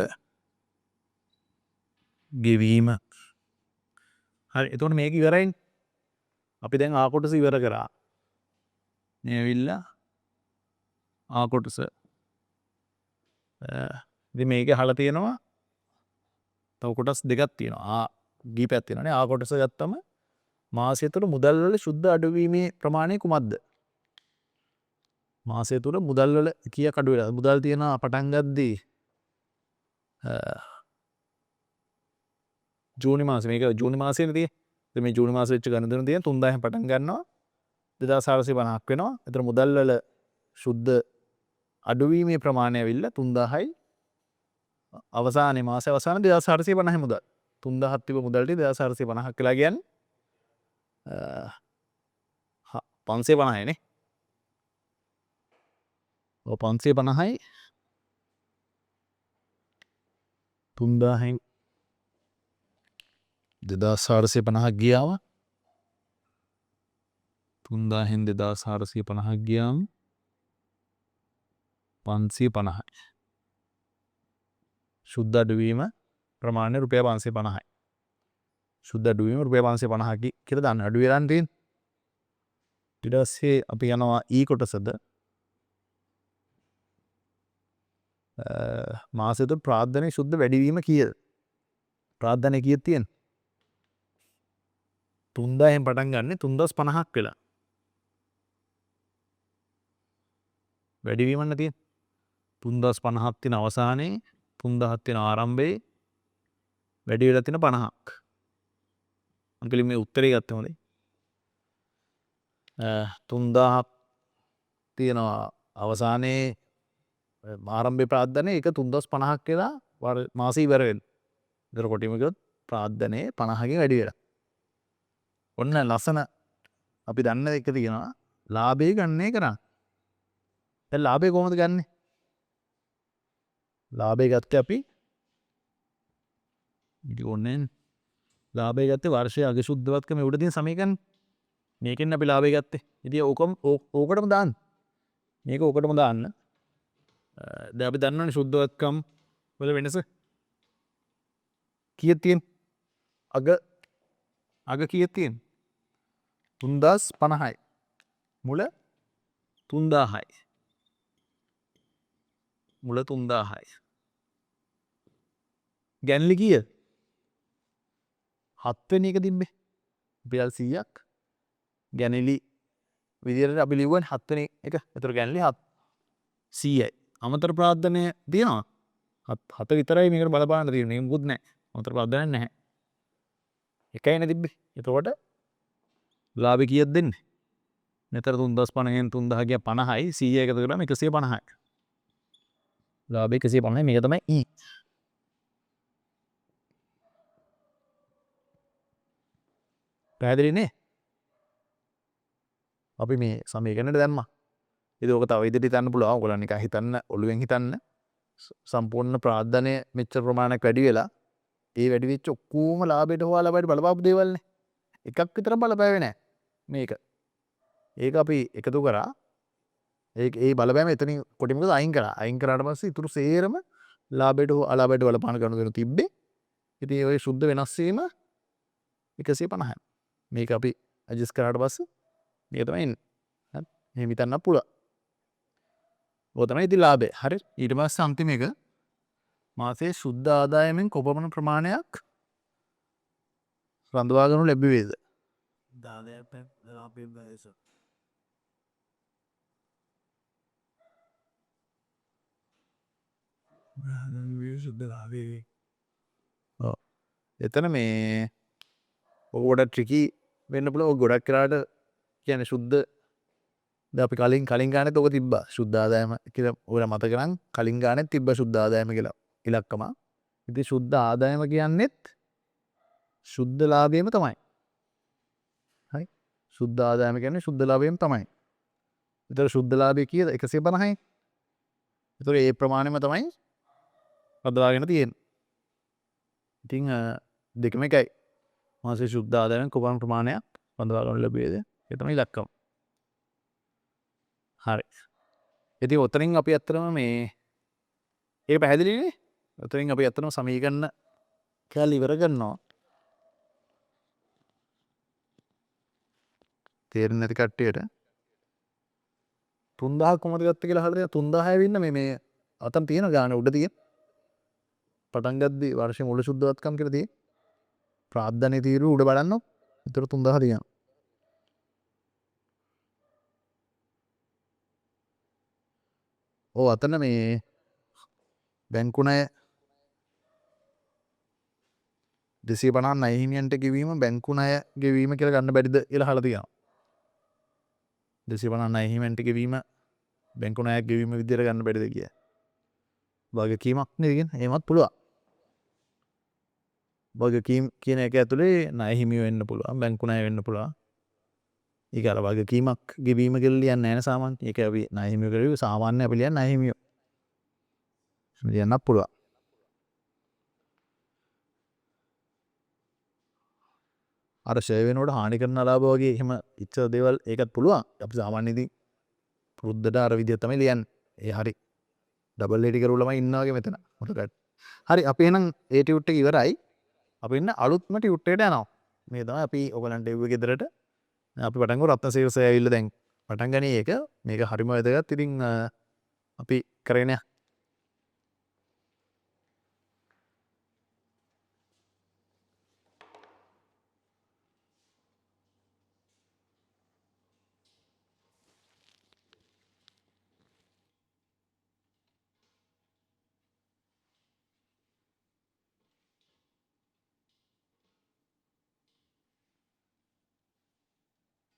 ගෙවීම. හරි එතකොට මේක ඉවරයිනේ. අපි දැන් ආ කොටස ඉවර කරා. මේ ඇවිල්ලා ආ කොටස. ඉතින් මේකේ අහලා තියෙනවා තව කොටස් දෙකක් තියෙනවා. ආ ගීපයක් තියෙනවානේ. ආ කොටස ගත්තම මාසය තුළ මුදල් වල ශුද්ධ අඩුවීමේ ප්‍රමාණය කුමක්ද? මාසය තුළ මුදල් වල කීයක් අඩු වෙලාද? මුදල් තියෙනවා පටන් ගද්දී ජූනි මාසේ මේක ජූනි මාසේනේ තියෙන්නේ. ඉතින් මේ ජූනි මාසෙ වෙච්ච ගණන් තියෙන 3000 පටන් ගන්නවා 2450ක් වෙනවා. ඒතර මුදල් වල ශුද්ධ අඩුවීමේ ප්‍රමාණය ඇවිල්ලා 3000යි අවසානයේ මාසේ අවසානයේ 2450 මුදල්. 3000ක් තිබ්බ මුදල්ට 2450ක් කියලා කියන්නේ 550 නේ. ඔව් 550යි 3000න් 2450ක් ගියාම 3000න් 2450ක් ගියාම 550යි. ශුද්ධ අඩුවීම ප්‍රමාණය රුපියල් 550යි. ශුද්ධ අඩුවීම රුපියල් 550ක් කියලා දාන්න අඩු වෙලා තියෙන්නේ. ඊට පස්සේ අපි යනවා ඊ කොටසද මාසෙට ප්‍රාර්ථනයේ ශුද්ධ වැඩිවීම කීයද? ප්‍රාර්ථනයේ කීයක් තියෙන්නේ? 3000න් පටන් ගන්න 3050ක් වෙලා. වැඩිවීමක් නැතිනේ. 3050ක් තියෙන අවසානයේ 3000ක් තියෙන ආරම්භයේ වැඩි වෙලා තියෙන 50ක්. අන්කලි මේ උත්තරේ ගත්තේ හොඳයි. 3000ක් තියෙනවා අවසානයේ ආරම්භයේ ප්‍රාර්ථනයේ ඒක 3050ක් වෙලා මාසෙ ඉවර වෙනවා. ඒතර කොටිම කිව්වොත් ප්‍රාර්ථනයේ 50කින් වැඩි වෙලා. ඔන්න ලස්සන අපි දන්න එක තියෙනවා ලාභය ගන්නේ කරන්නේ. දැන් ලාභය කොහොමද ගන්නෙ? ලාභය ගත්තේ අපි ඕනේ ලාභය ගත්තේ වර්ෂයේ අග ශුද්ධවත්කම උඩ තියෙන සමීකරණ. මේකෙන් අපි ලාභය ගත්තේ. ඉතින් ඕකටම දාන්න. මේක ඕකටම දාන්න. දැන් අපි දන්නවනේ ශුද්ධවත්කම් වල වෙනස. කීයක් තියෙන? අග කීයක් තියෙන? 3050යි. මුල 3000යි. මුල 3000යි. ගැන්ලි කීය? 7 වෙනි එක තිබ්බේ. රුපියල් 100ක්. ගැනලි විදියට අපි ලිව්වනේ 7 වෙනි එක. ඒතර ගැනලි 100යි. අමතර ප්‍රාර්ථනය තියෙනවා. 7 විතරයි මේකට බලපාන්න තියෙන්නේ. මේක මුකුත් නැහැ. අමතර ප්‍රාර්ථනයක් නැහැ. එකයිනේ තිබ්බේ. එතකොට ලාභය කීයද දෙන්නේ? මෙතන 3050න් 3000 ගියා 50යි 100 එකතු කරාම 150යි. ලාභය 150යි මේක තමයි E. පැහැදිලි නේ? අපි මේ සමීකරණයට දැම්මා. ඉතින් ඕක තව ඉදිරියට යන්න පුළුවන්. ඔයගොල්ලන් නිකන් හිතන්න ඔළුවෙන් හිතන්න. සම්පූර්ණ ප්‍රාර්ථනය මෙච්චර ප්‍රමාණයක් වැඩි වෙලා ඒ වැඩි වෙච්ච ඔක්කොම ලාභයට හොවා ලාභයට බලපාපු දේවල්නේ. එකක් විතර බලපෑවේ නැහැ මේක. ඒක අපි එකතු කරා. ඒ බලපෑම එතනින් කොටිමකද අයින් කරා. අයින් කරාට පස්සේ ඉතුරු සේරම ලාභයට හෝ අලාභයට බලපාන ගනුදෙනු තිබ්බේ. ඉතින් ඔය සුද්ධ වෙනස් වීම 150යි. මේක අපි ඇඩ්ජස්ට් කරාට පස්සේ මේක තමයි එන්නේ. හරි. එහෙම හිතන්න පුළුවන්. ඔය තමයි ඉතින් ලාභය. හරි. ඊට පස්සේ අන්තිම එක මාසයේ සුද්ධ ආදායමෙන් කොපමණ ප්‍රමාණයක් රඳවා ගනු ලැබුවේද? එතන මේ ඔකට ට්‍රිකි වෙන්න පුළුවන්. ගොඩක් වෙලාට කියන්නේ ශුද්ධ දැන් අපි කලින් ගානෙත් ඔක තිබ්බා. ශුද්ධ ආදායම කියලා ඔයාලා මතක නම් කලින් ගානෙත් තිබ්බා ශුද්ධ ආදායම කියලා ඉලක්කම. ඉතින් ශුද්ධ ආදායම කියන්නේත් ශුද්ධ ලාභයම තමයි. හරි. ශුද්ධ ආදායම කියන්නේ ශුද්ධ ලාභයම තමයි. ඒතර ශුද්ධ ලාභය කීයද? 150යි. ඒතර ඒ ප්‍රමාණයම තමයි රඳවාගෙන තියෙන්නේ. ඉතින් දෙකම එකයි. මාසේ ශුද්ධ ආදායම කොපමණ ප්‍රමාණයක් රඳවා ගන්න ලැබුවේද? ඒ තමයි ඉලක්කම. හරි. ඉතින් ඔතනින් අපි ඇත්තටම මේ ඒක පැහැදිලිනේ? ඔතනින් අපි ඇත්තටම සමීකරණ කැල ඉවර කරනවා. තේරෙන්නේ නැති කට්ටියට 3000 කොහමද ගත්තේ කියලා අහලා තියෙනවා. 3000 ඇවින්න මේ අතන තියෙන ගාන උඩ තියෙන පටන් ගද්දි වර්ෂයේ මුළු සුද්ධවත්කම් කියලා තියෙන ප්‍රාර්ථනීය තීරුව උඩ බලන්න. ඒතර 3000 තියෙනවා. ඔව් අතන මේ බැංකු ණය 250 ණය හිමියන්ට ගෙවීම බැංකු ණය ගෙවීම කියලා ගන්න බැරිද කියලා අහලා තියෙනවා. 250 ණය හිමියන්ට ගෙවීම බැංකු ණයක් ගෙවීම විදියට ගන්න බැරිද කියලා. වගකීමක් නේද කියන්නේ? එහෙමත් පුළුවන්. වගකීම් කියන එක ඇතුලේ ණය හිමිය වෙන්න පුළුවන්, බැංකු ණය වෙන්න පුළුවන්. ඒක අර වගකීමක් ගෙවීම කියලා ලියන්නේ නැහැ නේ සාමාන්‍ය. ඒක අපි ණය හිමිය කියලා සාමාන්‍ය අපි ලියන්නේ ණය හිමිය. ලියන්නත් පුළුවන්. අර ෂෙයා වෙනකොට හානි කරන ලාභ වගේ එහෙම ඉච්ඡා දේවල් ඒකත් පුළුවන්. අපි සාමාන්‍යදී පුරුද්දට අර විදිය තමයි ලියන්නේ. ඒ හරි. ඩබල් ඒ ටික රුලමයි ඉන්නා වගේ මෙතන. මොකද හරි අපි එහෙනම් ඒ ටියුට් එක ඉවරයි. අපි ඉන්න අලුත්ම ටියුට් එකට යනවා. මේ තමයි අපි ඔයගලන්ට එව්වේ ගෙදරට. අපි පටන් ගමු රත්නසේවසය ඇවිල්ලා දැන් පටන් ගනී ඒක. මේක හරිම වැදගත්. ඉතින් අපි කරගෙන යමු.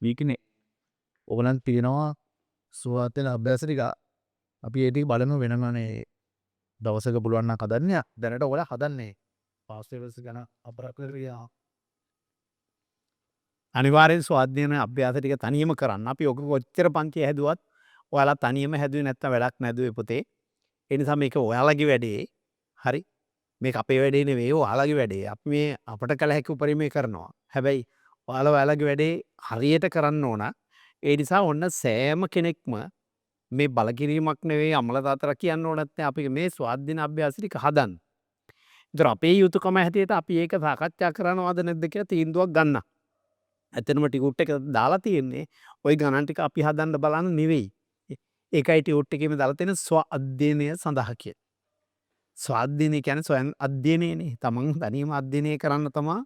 මේකනේ ඔයගලන්ට තියෙනවා සුවාත් වෙන අභ්‍යාස ටික අපි ඒ ටික බලමු වෙනමනේ දවසක පුළුවන් නම් හදන්න. දැනට ඔයාලා හදන්නේ පාස් ලෙවල්ස් ගැන අපරාපරියා අනිවාර්යෙන් ස්වාධ්‍යන අභ්‍යාස ටික තනියම කරන්න. අපි ඔක කොච්චර පන්ති හැදුවත් ඔයාලා තනියම හැදුවේ නැත්තම් වැඩක් නැදුවේ පුතේ. ඒ නිසා මේක ඔයාලගේ වැඩේ. හරි. මේක අපේ වැඩේ නෙවෙයි ඔයාලගේ වැඩේ. අපි මේ අපට කළ හැකි උපරිමය කරනවා. හැබැයි ඔයාලා ඔයාලගේ වැඩේ හරියට කරන්න ඕන. ඒ නිසා ඔන්න සෑම කෙනෙක්ම මේ බලකිරීමක් නෙවෙයි අමල තාතර කියන්න ඕනත් නැහැ. අපි මේ ස්වාධීන අභ්‍යාස ටික හදන්න. ඒතර අපේ යුතුයකම හැටියට අපි ඒක සාකච්ඡා කරනවද නැද්ද කියලා තීන්දුවක් ගන්න. ඇත්තටම ටියුට් එක දාලා තියෙන්නේ ওই ගණන් ටික අපි හදන්න බලන්න නෙවෙයි. ඒකයි ටියුට් එකේම දාලා තියෙන ස්ව අධ්‍යයනය සඳහා කියලා. ස්ව අධ්‍යයනය කියන්නේ ස්වයං අධ්‍යයනයනේ. තමන් තනියම අධ්‍යයනය කරන්න තමයි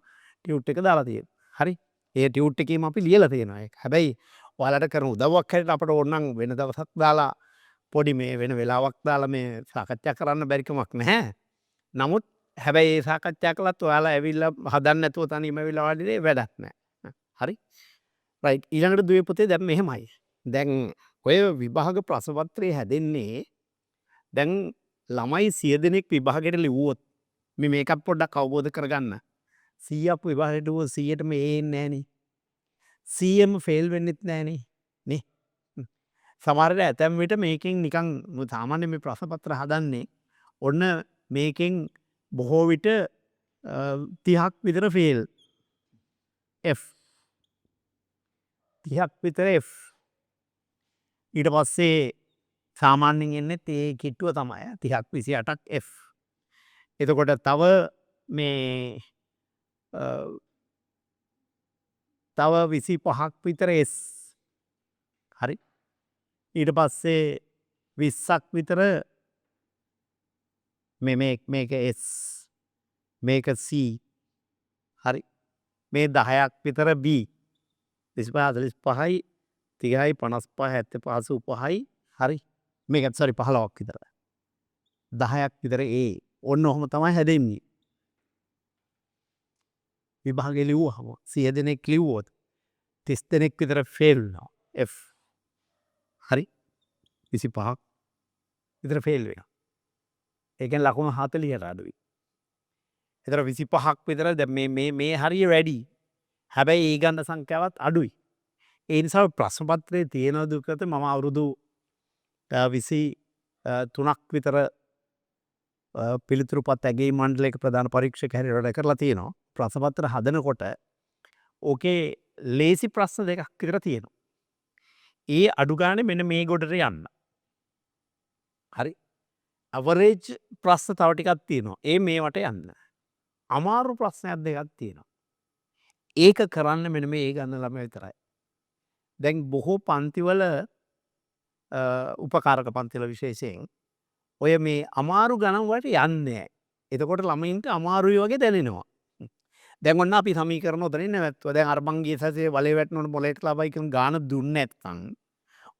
ටියුට් එක දාලා තියෙන්නේ. හරි. ඒ ටියුට් එකේම අපි ලියලා තියෙනවා ඒක. හැබැයි ඔයාලට කරන උදව්වක් හැටියට අපට ඕනනම් වෙන දවසක් දාලා පොඩි මේ වෙන වෙලාවක් දාලා මේ සාකච්ඡා කරන්න බැරි කමක් නැහැ. නමුත් හැබැයි ඒ සාකච්ඡා කළත් ඔයාලා ඇවිල්ලා හදන්න නැතුව තනියම ඇවිල්ලා වාඩිනේ වැඩක් නැහැ. හරි. රයිට්. ඊළඟට දුවේ පුතේ දැන් මෙහෙමයි. දැන් ඔය විභාග ප්‍රශ්න පත්‍රය හැදෙන්නේ දැන් ළමයි 100 දෙනෙක් විභාගයට ලිව්වොත් මේකත් පොඩ්ඩක් අවබෝධ කරගන්න. 100ක් විභාගයට ලිව්වොත් 100ටම ඒ එන්නේ නැහනේ. 100ම ෆේල් වෙන්නෙත් නැහනේ. නේ? සමහර වෙලාවට ඇතැම් විට මේකෙන් නිකන් සාමාන්‍ය මේ ප්‍රශ්න පත්‍ර හදන්නේ ඔන්න මේකෙන් බොහෝ විට 30ක් විතර ෆේල්. F 30ක් විතර F. ඊට පස්සේ සාමාන්‍යයෙන් එන්නේ ඒ කිට්ටුව තමයි 30ක් 28ක් F. එතකොට තව මේ තව 25ක් විතර S. හරි. ඊට පස්සේ 20ක් විතර මේක S. මේක C. හරි. මේ 10ක් විතර B. 25 45යි 30යි 55 75 85යි හරි. මේකත් සෝරි 15ක් විතර. 10ක් විතර A. ඔන්න ඔහොම තමයි හැදෙන්නේ. විභාගෙ ලිව්වහම 100 දෙනෙක් ලිව්වොත් 30 දෙනෙක් විතර ෆේල් වෙනවා. F. හරි? 25ක් විතර ෆේල් වෙනවා. ඒ කියන්නේ ලකුණු 40ට අඩුයි. ඒතර 25ක් විතර දැන් මේ හරිය වැඩි. හැබැයි ඒ ගන්න සංඛ්‍යාවත් අඩුයි. ඒ නිසා ප්‍රශ්න පත්‍රයේ තියෙන දුකත මම අවුරුදු 23ක් විතර පිළිතුරුපත් ඇගේ මණ්ඩලයක ප්‍රධාන පරීක්ෂක හැටියට වැඩ කරලා තියෙනවා. ප්‍රශ්න පත්‍ර හදනකොට ඕකේ ලේසි ප්‍රශ්න දෙකක් විතර තියෙනවා. ඒ අඩු ගානේ මෙන්න මේ ගොඩට යන්න. හරි? අවරේජ් ප්‍රශ්න තව ටිකක් තියෙනවා. ඒ මේවට යන්න. අමාරු ප්‍රශ්නයක් දෙකක් තියෙනවා. ඒක කරන්න මෙන්න මේ ගන්න ළමයි විතරයි. දැන් බොහෝ පන්තිවල උපකාරක පන්තිවල විශේෂයෙන් ඔය මේ අමාරු ගණන් වලට යන්නේ නැහැ. එතකොට ළමයින්ට අමාරුයි වගේ දැනෙනවා. දැන් ඔන්න අපි සමීකරණ උතනින් නැවැත්තුවා. දැන් අර මං ගිය සැරේ වලේ වැටෙනකොට මොලේට ලාභයි කියන ගාන දුන්නේ නැත්නම්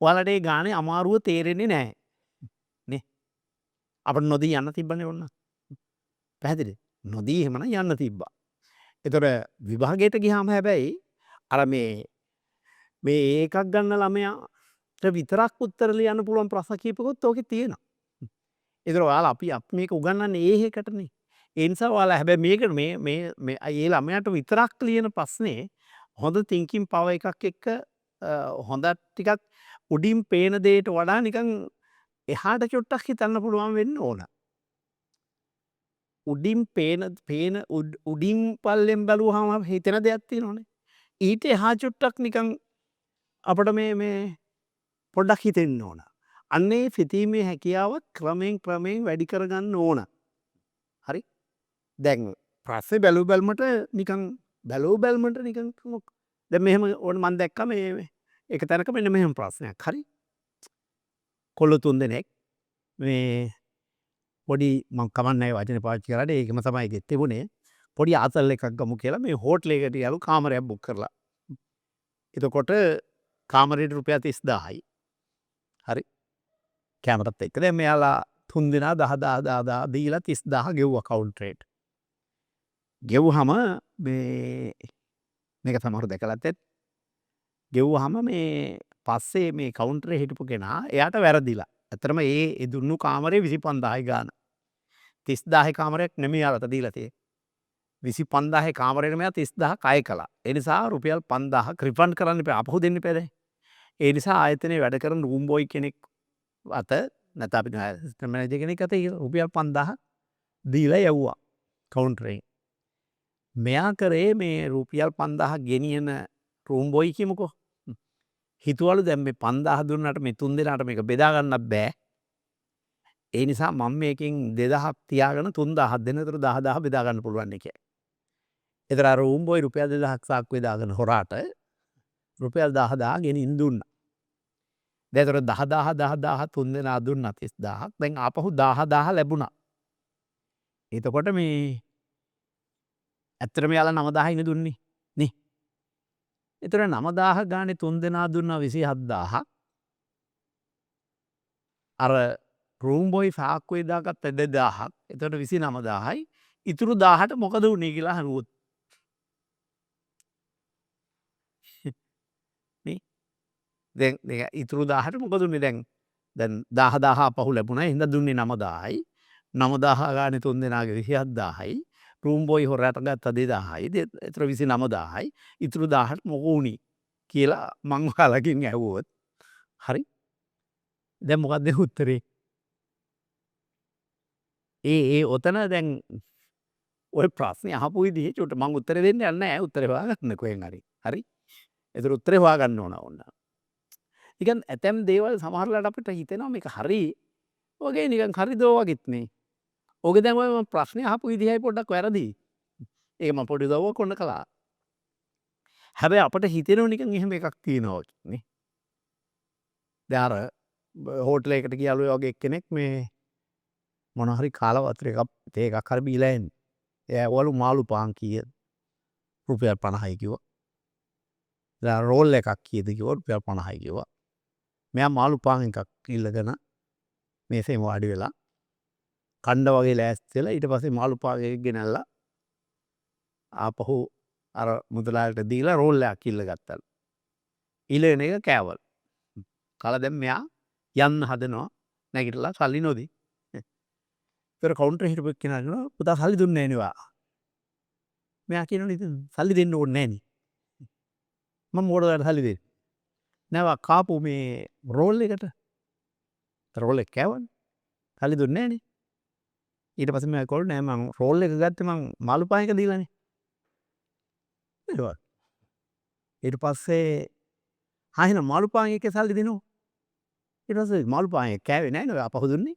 ඔයාලට ඒ ගානේ අමාරුව තේරෙන්නේ නැහැ. නේ? අපිට නොදී යන්න තිබ්බනේ ඔන්න. පැහැදිලිද? නොදී එහෙමනම් යන්න තිබ්බා. ඒතර විභාගයට ගියාම හැබැයි අර මේ ඒකක් ගන්න ළමයාට විතරක් උත්තර ලියන්න පුළුවන් ප්‍රශ්න කීපකුත් ඕකේ තියෙනවා. ඒතර ඔයාලා අපි මේක උගන්වන්නේ ඒ එකටනේ. ඒ නිසා ඔයාලා හැබැයි මේකට මේ ඒ ළමයාට විතරක් ලියන ප්‍රශ්නේ හොඳ thinking power එකක් එක්ක හොඳ ටිකක් උඩින් පේන දෙයට වඩා නිකන් එහාට චුට්ටක් හිතන්න පුළුවන් වෙන්න ඕන. උඩින් පේන උඩින් පල්ලෙන් බැලුවාම හිතෙන දෙයක් තියෙනවනේ. ඊට එහා චුට්ටක් නිකන් අපිට මේ පොඩ්ඩක් හිතෙන්න ඕන. අන්නේ සිතීමේ හැකියාව ක්‍රමයෙන් වැඩි කරගන්න ඕන. හරි? දැන් ප්‍රශ්නේ බැලුමට නිකන් දැන් මෙහෙම ඕන මම දැක්කා මේ එක තැනක මෙන්න මෙහෙම ප්‍රශ්නයක්. හරි? කොල්ල 3 දෙනෙක් මේ පොඩි මම කමන්නේ වචනේ පාවිච්චි කරාට ඒකම තමයි ගෙත් තිබුණේ. පොඩි ආතල් එකක් ගමු කියලා මේ හෝටලයකට යලු කාමරයක් බුක් කරලා. එතකොට කාමරේට රුපියල් 30000යි. හරි? කැමරත් එක්ක. දැන් මෙයාලා 3 දෙනා 10 දීලා 30000 ගෙව්වා කවුන්ටරේට. ගෙව්වහම මේක සමහරව දැකලත් ඇති. ගෙව්වහම මේ පස්සේ මේ කවුන්ටරේ හිටපු කෙනා එයාට වැරදිලා. ඇත්තටම ඒ දුන්නු කාමරේ 25000යි ගාන. 30000 කාමරයක් නෙමෙයි යාලට දීලා තියෙන්නේ. 25000 කාමරේට මෙයා 30000 කය කළා. ඒ නිසා රුපියල් 5000 රිෆන්ඩ් කරන්න එපා. අපහු දෙන්න එපා දැන්. ඒ නිසා ආයතනයේ වැඩ කරන රූම් බොයි කෙනෙක් අත නැත්නම් අපි සිස්ටම් මැනේජර් කෙනෙක් අත රුපියල් 5000 දීලා යවුවා කවුන්ටරේ. මෙයා කරේ මේ රුපියල් 5000 ගෙනියන රූම් බොයි කියමුකෝ. හිතුවලු දැන් මේ 5000 දුන්නාට මේ 3 දෙනාට මේක බෙදා ගන්නත් බෑ. ඒ නිසා මම මේකෙන් 2000ක් තියාගෙන 3000ක් දෙන්න. ඒතර 10000 බෙදා ගන්න පුළුවන් නේ කියලා. ඒතර අර රූම් බොයි රුපියල් 2000ක් සාක්කුවේ දාගෙන හොරාට රුපියල් 10000 ගෙනින් දුන්නා. දැන් ඒතර 10000 3 දෙනා දුන්නා 30000ක්. දැන් ආපහු 10000 ලැබුණා. එතකොට මේ ඇත්තටම යාලා 9000 ඉන්නේ දුන්නේ නේ. ඒතර 9000 ගානේ 3 දෙනා දුන්නා 27000ක්. අර රූම් බොයි සාක්කුවේ දාගත්ත 2000ක්. එතකොට 29000යි. ඉතුරු 1000ට මොකද වුනේ කියලා අහුවොත්. නේ. දැන් ඉතුරු 1000ට මොකද වුනේ දැන් 10000 අපහු ලැබුණා. එහෙනම් දුන්නේ 9000යි. 9000 ගානේ 3 දෙනාගේ 27000යි. රූම් බොයි හොරට ගත්ත 2000යි. ඒතර 29000යි. ඉතුරු 1000ට මොකෝ වුනේ කියලා මං ඔයාලගෙන් ඇහුවොත්. හරි? දැන් මොකක්ද උත්තරේ? ඔතන දැන් ඔය ප්‍රශ්නේ අහපු විදිහේ චුට්ට මං උත්තර දෙන්න යන්නේ නැහැ. උත්තරේ හොයාගන්න කොහෙන් හරි. හරි? ඒතර උත්තරේ හොයාගන්න ඕන. නිකන් ඇතැම් දේවල් සමහරලාට අපිට හිතෙනවා මේක හරි. ඔගේ නිකන් හරිද වගේත් නේ. ඕකේ දැන් ඔය මම ප්‍රශ්නේ අහපු විදිහයි පොඩ්ඩක් වැරදි. ඒක මම පොඩි දවුවක් ඔන්න කළා. හැබැයි අපිට හිතෙනවා නිකන් එහෙම එකක් තියෙනවා නේ. දැන් අර හෝටලයකට ගියාලු වගේ එක්කෙනෙක් මේ මොන හරි කාලා වතුර එකක් හරි බීලා එන්නේ. එයා ඇහුවලු මාළු පාන් කීයද? රුපියල් 50යි කිව්වා. දැන් රෝල් එකක් කීයද කිව්වා රුපියල් 50යි කිව්වා. මෙයා මාළු පාන් එකක් ඉල්ලගෙන මේසෙම වාඩි වෙලා කණ්ඩ වගේ ලෑස්ති වෙලා ඊට පස්සේ මාළු පාන් එකක් ගෙනල්ලා ආපහු අර මුදලාලට දීලා රෝල් එකක් ඉල්ල ගත්තලු. ඉලෙන එක කෑවල්. කාලා දැන් මෙයා යන්න හදනවා නැගිටලා සල්ලි නොදී. ඒතර කවුන්ටරේ හිටපු එක්කෙනා කියනවා පුතා සල්ලි දුන්නේ නැහැ නේ ඔයා. මෙයා කියනවනේ ඉතින් සල්ලි දෙන්න ඕනේ නැහැ නේ. මම මොකටද ඔයාලට සල්ලි දෙන්නේ? නෑ ඔයා කාපු මේ රෝල් එකට. රෝල් එක කෑවනේ. සල්ලි දුන්නේ නැහැ නේ. ඊට පස්සේ මම කිව්වලු නෑ මං රෝල් එක ගත්තේ මං මාළු පාන් එක දීලානේ. ඒවා. ඊට පස්සේ එහෙනම් මාළු පාන් එකේ සල්ලි දෙනවා. ඊට පස්සේ මාළු පාන් එක කෑවේ නැහැ නේ ඔයා අපහු දුන්නේ.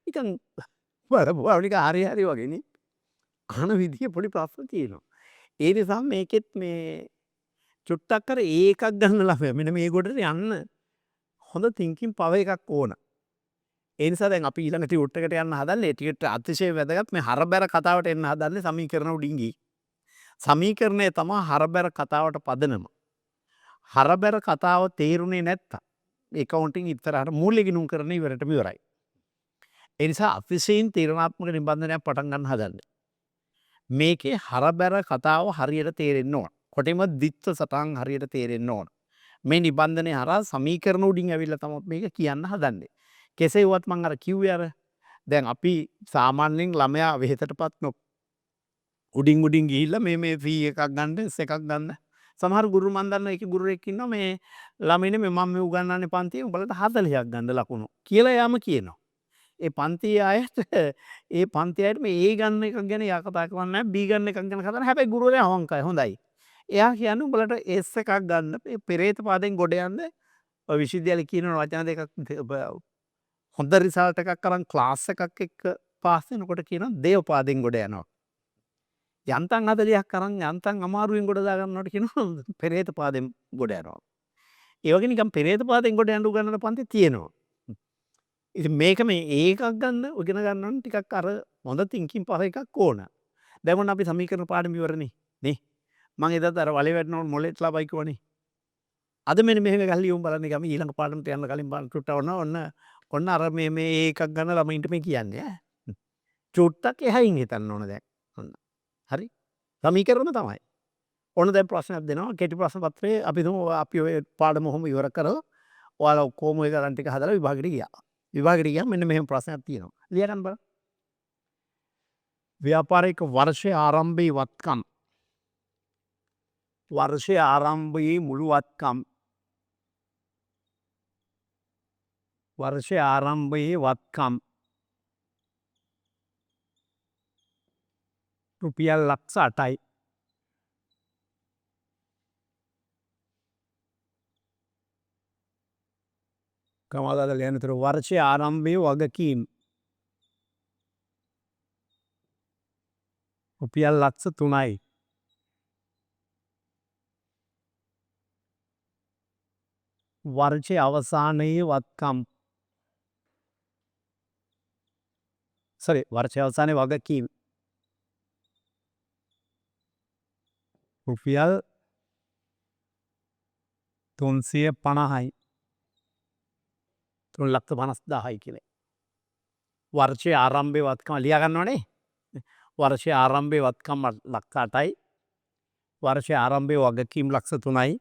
නිකන් බලපුවා නිකන් හරි වගේ නේ. අහන විදිය පොඩි ප්‍රශ්න තියෙනවා. ඒ නිසා මේකෙත් මේ චුට්ටක් කර ඒකක් ගන්න ළමයා මෙන්න මේ ගොඩට යන්න හොඳ තින්කින් පව එකක් ඕන. ඒ නිසා දැන් අපි ඊළඟ ටියුට් එකට යන්න හදන්නේ ඒ ටියුට් අතිශය වැදගත් මේ හරබැර කතාවට එන්න හදන්නේ සමීකරණ උඩින් ගිහින්. සමීකරණය තමයි හරබැර කතාවට පදනම. හරබැර කතාව තේරුනේ නැත්තම් ඒකවුන්ටින් ඉතරහට මූල්‍ය ගිණුම් කරන ඉවරටම ඉවරයි. ඒ නිසා අතිශයින් තීරණාත්මක නිබන්ධනයක් පටන් ගන්න හදන්නේ. මේකේ හරබැර කතාව හරියට තේරෙන්න ඕන. කොටිම දිත්ත සටහන් හරියට තේරෙන්න ඕන. මේ නිබන්ධනය හරහා සමීකරණ උඩින් ඇවිල්ලා තමයි මේක කියන්න හදන්නේ. කෙසේ වුවත් මම අර කිව්වේ අර දැන් අපි සාමාන්‍යයෙන් ළමයා වෙහෙතටපත් උඩින් ගිහිල්ලා මේ ෆී එකක් ගන්න එකක් ගන්න. සමහර ගුරු මන් දන්න එක ගුරුවෙක් ඉන්නවා මේ ළමයිනේ මම මේ උගන්වන්නේ පන්තියේ උඹලට 40ක් ගන්න ලකුණු කියලා යාම කියනවා. ඒ පන්තියේ අයට ඒ පන්ති අයට මේ A ගන්න එක ගැන යා කතා කරන්නේ නැහැ B ගන්න එකක් ගැන කතා කරනවා. හැබැයි ගුරුවරයා අවංකයි හොඳයි. එයා කියන්නේ උඹලට S එකක් ගන්න මේ පෙරේත පාදෙන් ගොඩ යන්න ඔය විශ්වවිද්‍යාලේ කියන වචන දෙකක් හොඳ රිසල්ට් එකක් අරන් ක්ලාස් එකක් එක්ක පාස් වෙනකොට කියනවා දේව පාදෙන් ගොඩ යනවා. යන්තම් 40ක් අරන් යන්තම් අමාරුවෙන් ගොඩ දා ගන්නවට කියනවා පෙරේත පාදෙන් ගොඩ යනවා. ඒ වගේ නිකන් පෙරේත පාදෙන් ගොඩ යන්න උගන්නන පන්ති තියෙනවා. ඉතින් මේක මේ ඒකක් ගන්න ඉගෙන ගන්න නම් ටිකක් අර හොඳ තින්කින් පහ එකක් ඕන. දැන් මොන අපි සමීකරණ පාඩම ඉවරනේ නේ. මම එදත් අර වලේ වැටෙනකොට මොලේට ලාභයි කිව්වනේ. අද මෙන්න මෙහෙම ගහලියුම් බලන්න ගම ඊළඟ පාඩමට යන්න කලින් බලන්න චුට්ටක් ඔන්න අර මේ ඒකක් ගන්න ළමයින්ට මේ කියන්නේ ඈ. චුට්ටක් එහයින් හිතන්න ඕන දැන්. ඔන්න. හරි. සමීකරණ තමයි. ඔන්න දැන් ප්‍රශ්නයක් දෙනවා. කෙටි ප්‍රශ්න පත්‍රයේ අපි ඔය පාඩම ඔහොම ඉවර කරලා ඔයාලා ඔක්කොම ඔය ගණන් ටික හදලා විභාගෙට ගියා. විභාගෙට ගියාම මෙන්න මෙහෙම ප්‍රශ්නයක් තියෙනවා. ලියා ගන්න බලන්න. ව්‍යාපාරික වර්ෂයේ ආරම්භයේ වත්කම් වර්ෂයේ ආරම්භයේ මුළු වත්කම් වර්ෂයේ ආරම්භයේ වත්කම් රුපියල් ලක්ෂ 8යි. කමාදාද ලියනතර වර්ෂයේ ආරම්භයේ වගකීම් රුපියල් ලක්ෂ 3යි. වර්ෂයේ අවසානයේ වත්කම් වර්ෂයේ අවසානයේ වගකීම් රුපියල් 350යි. 3,50,000යි කියලා. වර්ෂයේ ආරම්භයේ වත්කම ලියා ගන්නවනේ. වර්ෂයේ ආරම්භයේ වත්කම් ලක්ෂ 8යි. වර්ෂයේ ආරම්භයේ වගකීම් ලක්ෂ 3යි.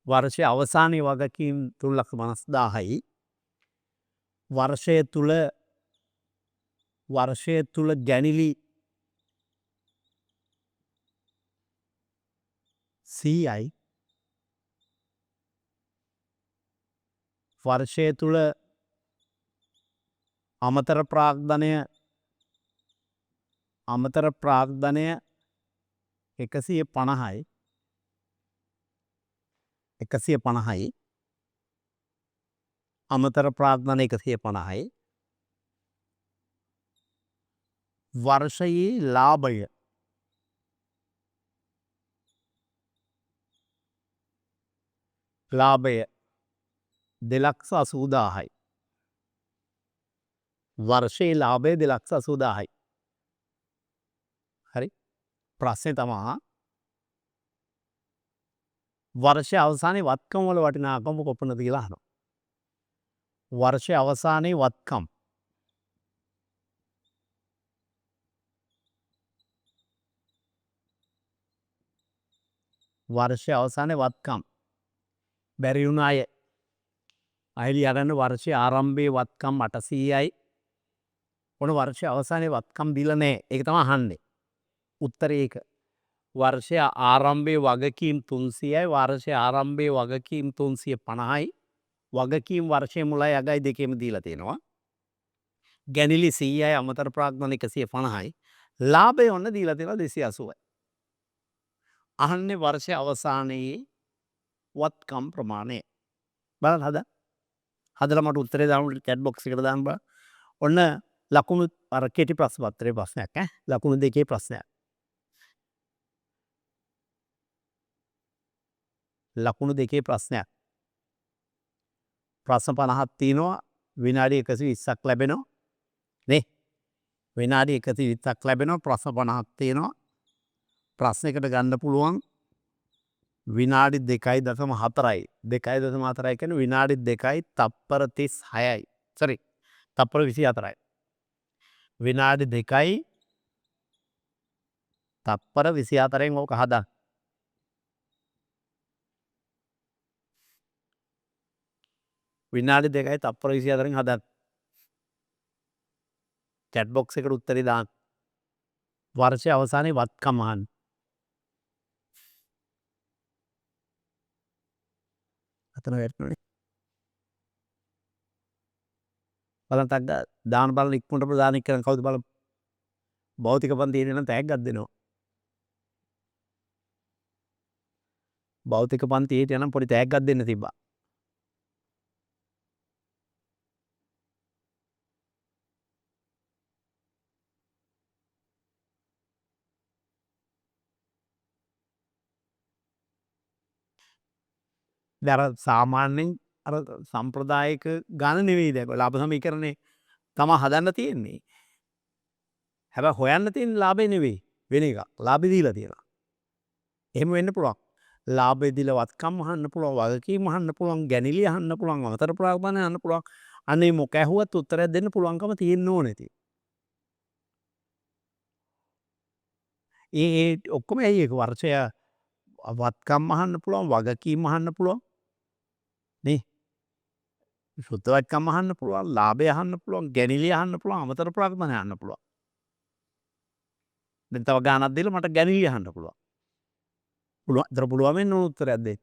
වර්ෂයේ අවසානයේ වගකීම් 3,50,000යි. වර්ෂය තුල ගැනිලි 100යි. වර්ෂය තුල අමතර ප්‍රාග්ධනය 150යි. 150යි. අමතර ප්‍රාග්ධන 150යි. වර්ෂයේ ලාභය ලාභය 2,80,000යි. වර්ෂයේ ලාභය 2,80,000යි. හරි. ප්‍රශ්නේ තමා වර්ෂයේ අවසානයේ වත්කම් වල වටිනාකම කොපමණද කියලා අහනවා. වර්ෂයේ අවසානයේ වත්කම් වර්ෂය අවසානයේ වත්කම් බැරි වුණ අය අයලි අරන්න වර්ෂයේ ආරම්භයේ වත්කම් 800යි. ඔන වර්ෂයේ අවසානයේ වත්කම් දීලා නැහැ. ඒක තමයි අහන්නේ. උත්තරේ ඒක. වර්ෂය ආරම්භයේ වගකීම් 300යි. වර්ෂයේ ආරම්භයේ වගකීම් 350යි. වගකීම් වර්ෂයේ මුලයි අගයි දෙකේම දීලා තියෙනවා. ගැනිලි 100යි අමතර ප්‍රාග්ධන 150යි. ලාභය ඔන්න දීලා තියෙනවා 280යි. අහන්නේ වර්ෂයේ අවසානයේ වත්කම් ප්‍රමාණය. බලන්න හදලා මට උත්තරේ දාන්න chat box එකට දාන්න බා. ඔන්න ලකුණු අර කෙටි ප්‍රශ්න පත්‍රයේ ප්‍රශ්නයක් ලකුණු දෙකේ ප්‍රශ්නයක්. ලකුණු දෙකේ ප්‍රශ්නයක්. ප්‍රශ්න 50ක් තියෙනවා විනාඩි 120ක් ලැබෙනවා නේ. විනාඩි 120ක් ලැබෙනවා ප්‍රශ්න 50ක් තියෙනවා. ප්‍රශ්නයකට ගන්න පුළුවන් විනාඩි 2.4යි 2.4යි කියන්නේ විනාඩි 2යි තප්පර 36යි sorry තප්පර 24යි විනාඩි 2යි තප්පර 24න් ඕක හදන්න. විනාඩි 2යි තප්පර 24න් හදන්න. chat box එකට උත්තරේ දාන්න. වර්ෂය අවසානයේ වත්කම් අහන්න. අතන වැටුනේ. බලන්න තක්ද දාන බලන ඉක්මනට ප්‍රදාන කරන කවුද බලමු. භෞතික පන්තියේ නම් තෑග්ගක් දෙනවා. භෞතික පන්තියේ නම් පොඩි තෑග්ගක් දෙන්න තිබ්බා. දැන් අර සාමාන්‍යයෙන් අර සම්ප්‍රදායික ගාන නෙවෙයි දැන් ලාභ සමීකරණේ තමයි හදන්න තියෙන්නේ. හැබැයි හොයන්න තියෙන ලාභේ නෙවෙයි වෙන එකක්. ලාභේ දීලා තියෙනවා. එහෙම වෙන්න පුළුවන්. ලාභේ දීලා වත්කම් අහන්න පුළුවන්, වගකීම් අහන්න පුළුවන්, ගැනිලි අහන්න පුළුවන්, අමතර ප්‍රාග්ධන අහන්න පුළුවන්. අනේ මොක ඇහුවත් උත්තරයක් දෙන්න පුළුවන්කම තියෙන්න ඕනේ ඉතින්. ඒ ඔක්කොම ඇයි ඒක වර්ෂය වත්කම් අහන්න පුළුවන්, වගකීම් අහන්න පුළුවන්. නේ සුද්ධවත්කම් අහන්න පුළුවන්, ලාභය අහන්න පුළුවන්, ගැනිලි අහන්න පුළුවන්, අමතර ප්‍රාග්ධන අහන්න පුළුවන්. දැන් තව ගානක් දීලා මට ගැනිලි අහන්න පුළුවන්. පුළුවන් වෙන්න ඕන උත්තරයක් දෙන්න.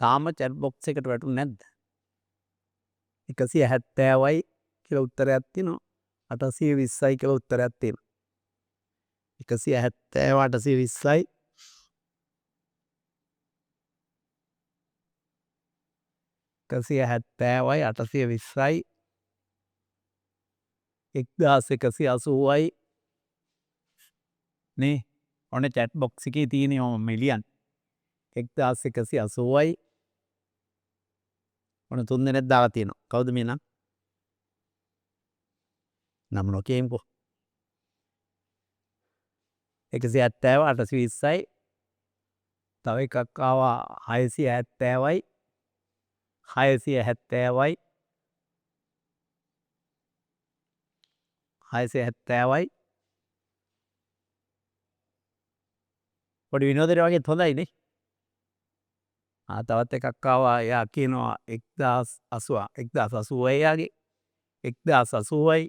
තාම chat box එකට වැටුනේ නැද්ද? 170යි කියලා උත්තරයක් තියෙනවා. 820යි කියලා උත්තරයක් තියෙනවා. 170 820යි 170යි 820යි 1180යි නේ ඔන්න chat box එකේ තියෙනවා මම ලියන්න 1180යි ඔන්න තුන් දෙනෙක් දාලා තියෙනවා. කවුද මේ නම් නොකියමුකෝ. 170 820යි තව එකක් ආවා 670යි 670යි 670යි පොඩි විනෝදේ වගේ හොඳයි නේ. තවත් එකක් ආවා එයා කියනවා 1080 එයාගේ 1080යි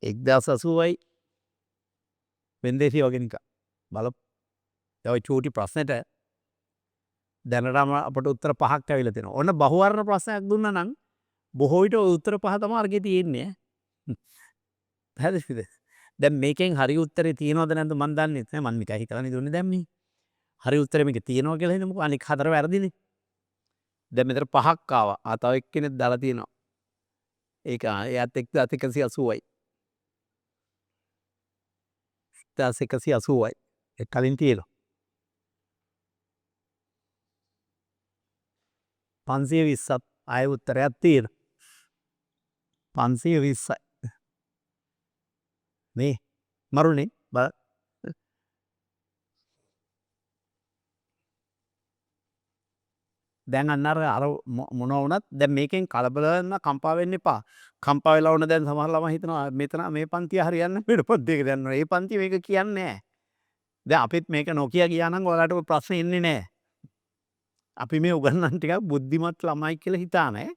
1080යි වෙන්දේසි වගේ නිකන් බලමු. ඔය චූටි ප්‍රශ්නෙට දැනටම අපට උත්තර 5ක් ඇවිල්ලා තියෙනවා. ඔන්න බහුවර්ණ ප්‍රශ්නයක් දුන්නා නම් බොහෝ විට ඔය උත්තර 5 තමයි අරගේ තියෙන්නේ. පැහැදිලිද? දැන් මේකෙන් හරි උත්තරේ තියෙනවද නැද්ද මන් දන්නේ නැහැ. මන් නිකන් හිතලානේ දුන්නේ දැන් මේ. හරි උත්තරේ මේකේ තියෙනවා කියලා හිතමුකෝ. අනික 4 වැරදිනේ. දැන් මෙතන 5ක් ආවා. තව එක්කෙනෙක් දාලා තියෙනවා. ඒක එයාත් 1180යි. 1180යි. ඒ කලින් තියෙනවා. 520ක් ආය උත්තරයක් තියෙනවා. 520යි. නේ මරුනේ බල දැන් අන්න අර මොන වුණත් දැන් මේකෙන් කලබල වෙන්න කම්පා වෙන්න එපා. කම්පා වෙලා වුණ දැන් සමහර ළමයි හිතනවා මෙතන මේ පන්තිය හරියන්නේ වෙන පන්තියක දැන් මේ පන්තිය මේක කියන්නේ නැහැ. දැන් අපිත් මේක නොකිය ගියා නම් ඔයාලට ඔය ප්‍රශ්න එන්නේ නැහැ. අපි මේ උගන්නන ටිකක් බුද්ධිමත් ළමයි කියලා හිතානේ.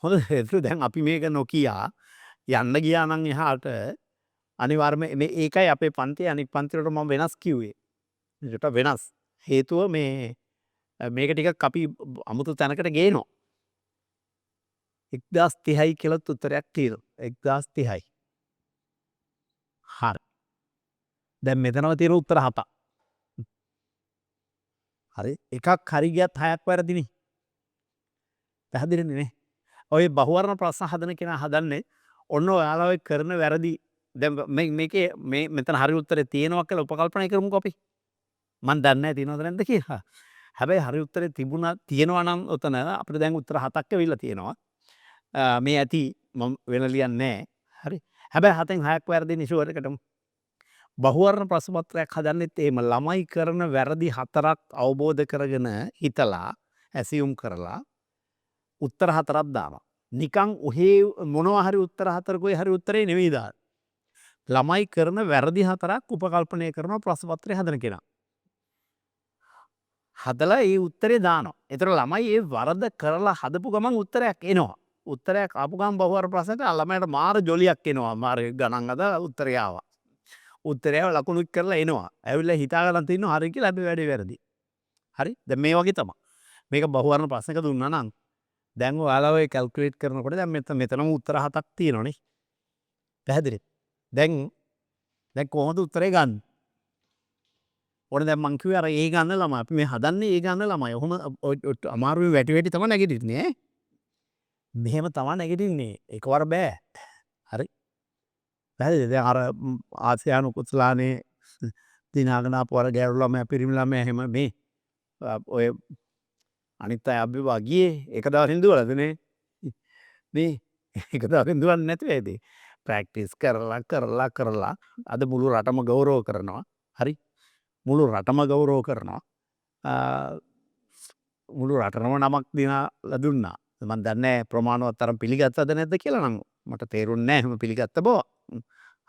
හොඳද? ඒක දැන් අපි මේක නොකියා යන්න ගියා නම් එහාට අනිවාර්යයෙන්ම මේ ඒකයි අපේ පන්තියේ අනිත් පන්ති වලට මම වෙනස් කිව්වේ. ඒකට වෙනස්. හේතුව මේ මේක ටිකක් අපි අමුතු තැනකට ගේනවා. 1030යි කියලාත් උත්තරයක් තියෙනවා. 1030යි. හරි. දැන් මෙතනම තියෙන උත්තර 7ක්. හරි. එකක් හරි ගියත් 6ක් වැරදිනේ. පැහැදිලිනේ නේ? ඔය බහුවර්ණ ප්‍රශ්න හදන කෙනා හදන්නේ ඔන්න ඔයාලා ඔය කරන වැරදි දැන් මේකේ මේ මෙතන හරි උත්තරේ තියෙනවා කියලා උපකල්පනය කරමුකෝ අපි. මම දන්නේ නැහැ තියෙනවද නැද්ද කියලා. හැබැයි හරි උත්තරේ තියෙනවා නම් ඔතන අපිට දැන් උත්තර 7ක් ඇවිල්ලා තියෙනවා. මේ ඇති මම වෙන ලියන්නේ නැහැ. හරි. හැබැයි 7න් 6ක් වැරදිනේ ෂුවර් එකටම. බහුවර්ණ ප්‍රශ්න පත්‍රයක් හදන්නෙත් එහෙම ළමයි කරන වැරදි 4ක් අවබෝධ කරගෙන හිතලා ඇසියුම් කරලා උත්තර 4ක් දානවා. නිකන් ඔහේ මොනවා හරි උත්තර 4කෝයි හරි උත්තරේ නෙවෙයි දාන්නේ. ළමයි කරන වැරදි 4ක් උපකල්පනය කරනවා ප්‍රශ්න පත්‍රය හදන කෙනා. හදලා ඒ උත්තරේ දානවා. ඒතර ළමයි ඒ වරද කරලා හදපු ගමන් උත්තරයක් එනවා. උත්තරයක් ආපු ගමන් බහුවර්ණ ප්‍රශ්නෙට ළමයට මාර ජොලියක් එනවා. මාර ගණන් අද උත්තරය ආවා. උත්තරය ලකුණුත් කරලා එනවා. ඇවිල්ලා හිතා ගන්න තිනවා හරි කියලා අපි වැඩේ වැරදි. හරි? දැන් මේ වගේ තමයි. මේක බහුවර්ණ ප්‍රශ්නක දුන්නා නම් දැන් ඔයාලා ඔය කැල්කියුලේට් කරනකොට දැන් මෙතනම උත්තර 7ක් තියෙනවනේ. පැහැදිලිද? දැන් කොහොමද උත්තරේ ගන්න? ඕනේ දැන් මං කිව්වේ අර ඒ ගන්න ළමයි. අපි මේ හදන්නේ ඒ ගන්න ළමයි. ඔහොම අමාරුවේ වැටි වැටි තමයි නැගිටින්නේ ඈ. මෙහෙම තමයි නැගිටින්නේ. එකවර බෑ. හරි? පැහැදිලිද? දැන් අර ආසියානු කුසලානේ දිනාගෙන ආපු අර ගැරු ළමයා පිරිමි ළමයා එහෙම මේ ඔය අනිත් අය අභිභා ගියේ එක දවසින් දුවලද නේ? මේ එක දවසින් දුවන්නේ නැති වෙයිද? ප්‍රැක්ටිස් කරලා අද මුළු රටම ගෞරව කරනවා. හරි? මුළු රටම ගෞරව කරනවා. මුළු රටම නමක් දිනාලා දුන්නා. මම දන්නේ නැහැ ප්‍රමාණවත් තරම් පිළිගත්තද නැද්ද කියලා නම් මට තේරුන්නේ නැහැ එහෙම පිළිගත්ත බව.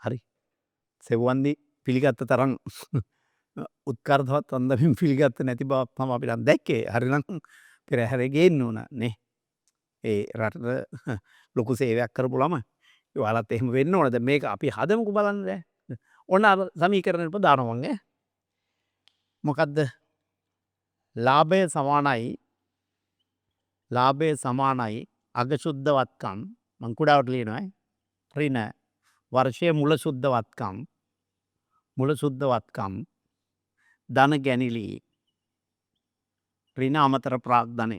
හරි. සෙව්වන්දි පිළිගත්ත තරම් උත්කර්ධවත් අන්දමින් පිළිගත්ත නැති බවක් තමයි අපි නම් දැක්කේ. හරිනම් පෙරහැරේ ගේන්න ඕන නේ. ඒ රටට ලොකු සේවයක් කරපු ළමයි. ඔයාලත් එහෙම වෙන්න ඕන. දැන් මේක අපි හදමුකෝ බලන්න දැන්. ඔන්න අර සමීකරණෙට දානවා මං ඈ. මොකද්ද? ලාභය සමානයි අගශුද්ධ වත්කම් මං කුඩාවට ලියනවා ඍණ වර්ෂයේ මුල සුද්ධ වත්කම් ධන ගැනිලි ඍණ අමතර ප්‍රාග්ධනය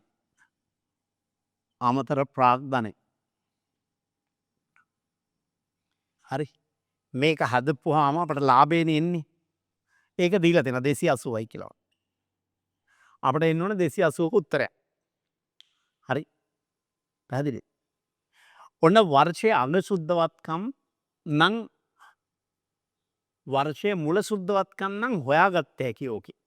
හරි මේක හදපුවාම අපට ලාභයනේ එන්නේ ඒක දීලා තියෙනවා 280යි කියලා අපිට එන්න ඕනේ 280ක උත්තරයක් හරි පැහැදිලිද ඔන්න වර්ෂයේ අග සුද්ධවත්කම් නම් වර්ෂයේ මුල සුද්ධවත්කම් නම් හොයාගත්ත හැකි ඕකේ.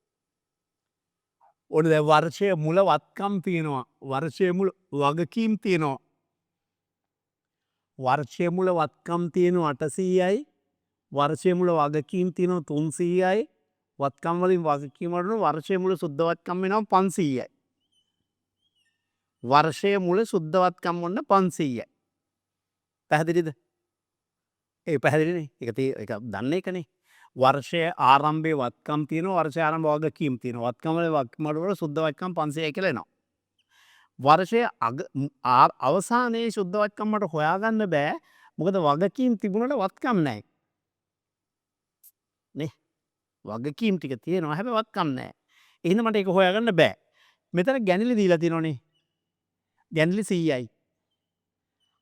ඔන්න දැන් වර්ෂයේ මුල වත්කම් තියෙනවා. වර්ෂයේ මුල වගකීම් තියෙනවා. වර්ෂයේ මුල වත්කම් තියෙනවා 800යි. වර්ෂයේ මුල වගකීම් තියෙනවා 300යි. වත්කම් වලින් වගකීම් වලට වර්ෂයේ මුල සුද්ධවත්කම් වෙනවා 500යි. වර්ෂයේ මුල සුද්ධවත්කම් වන්න 500යි. පැහැදිලිද? ඒ පැහැදිලිනේ. ඒක දන්න එකනේ. වර්ෂයේ ආරම්භයේ වත්කම් තියෙනවා වර්ෂයේ ආරම්භ වගකීම් තියෙනවා. වත්කම් වල වත්කම් වල සුද්ධ වත්කම් 500යි කියලා එනවා. වර්ෂයේ අවසානයේ සුද්ධ වත්කම් වලට හොයාගන්න බෑ. මොකද වගකීම් තිබුණාට වත්කම් නැහැ. නේ? වගකීම් ටික තියෙනවා හැබැයි වත්කම් නැහැ. එහෙනම් මට ඒක හොයාගන්න බෑ. මෙතන ගැනිලි දීලා තියෙනවනේ. ගැනිලි 100යි.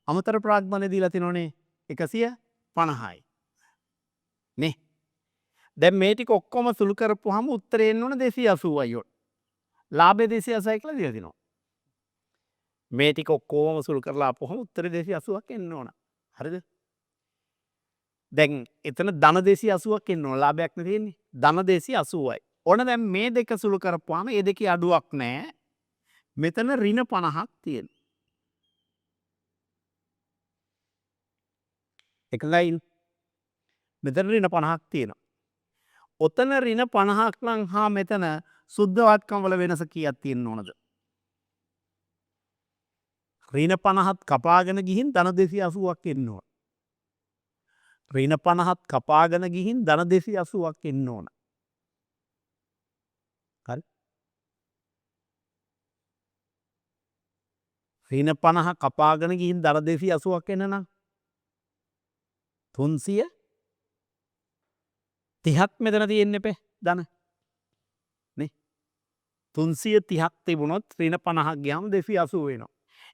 අමතර ප්‍රාග්ධනය දීලා තියෙනවනේ 150යි. නේ? දැන් මේ ටික ඔක්කොම සුළු කරපුවාම උත්තරේ එන්න ඕන 280යි ඔන්න. ලාභය 280යි කියලා දීලා තිනවා. මේ ටික ඔක්කොම සුළු කරලා ආපුවම උත්තරේ 280ක් එන්න ඕන. හරිද? දැන් එතන ධන 280ක් එන්න ඕන. ලාභයක් නේ තියෙන්නේ. ධන 280යි. ඕන දැන් මේ දෙක සුළු කරපුවාම මේ දෙකේ අඩුවක් නැහැ. මෙතන ඍණ 50ක් තියෙනවා. එකගයි මෙතන ඍණ 50ක් තියෙනවා. ඔතන ඍණ 50ක් නම් හා මෙතන සුද්ධවත්කම් වල වෙනස කීයක් තියෙන්න ඕනද? ඍණ 50ත් කපාගෙන ගිහින් ධන 280ක් එන්න ඕන. ඍණ 50ත් කපාගෙන ගිහින් ධන 280ක් එන්න ඕන. හරි? ඍණ 50 කපාගෙන ගිහින් ධන 280ක් එන්න නම් 330ක් මෙතන තියෙන්න එපේ ධන. නේ? 330ක් තිබුණොත් ඍණ 50ක් ගියාම 280 වෙනවා.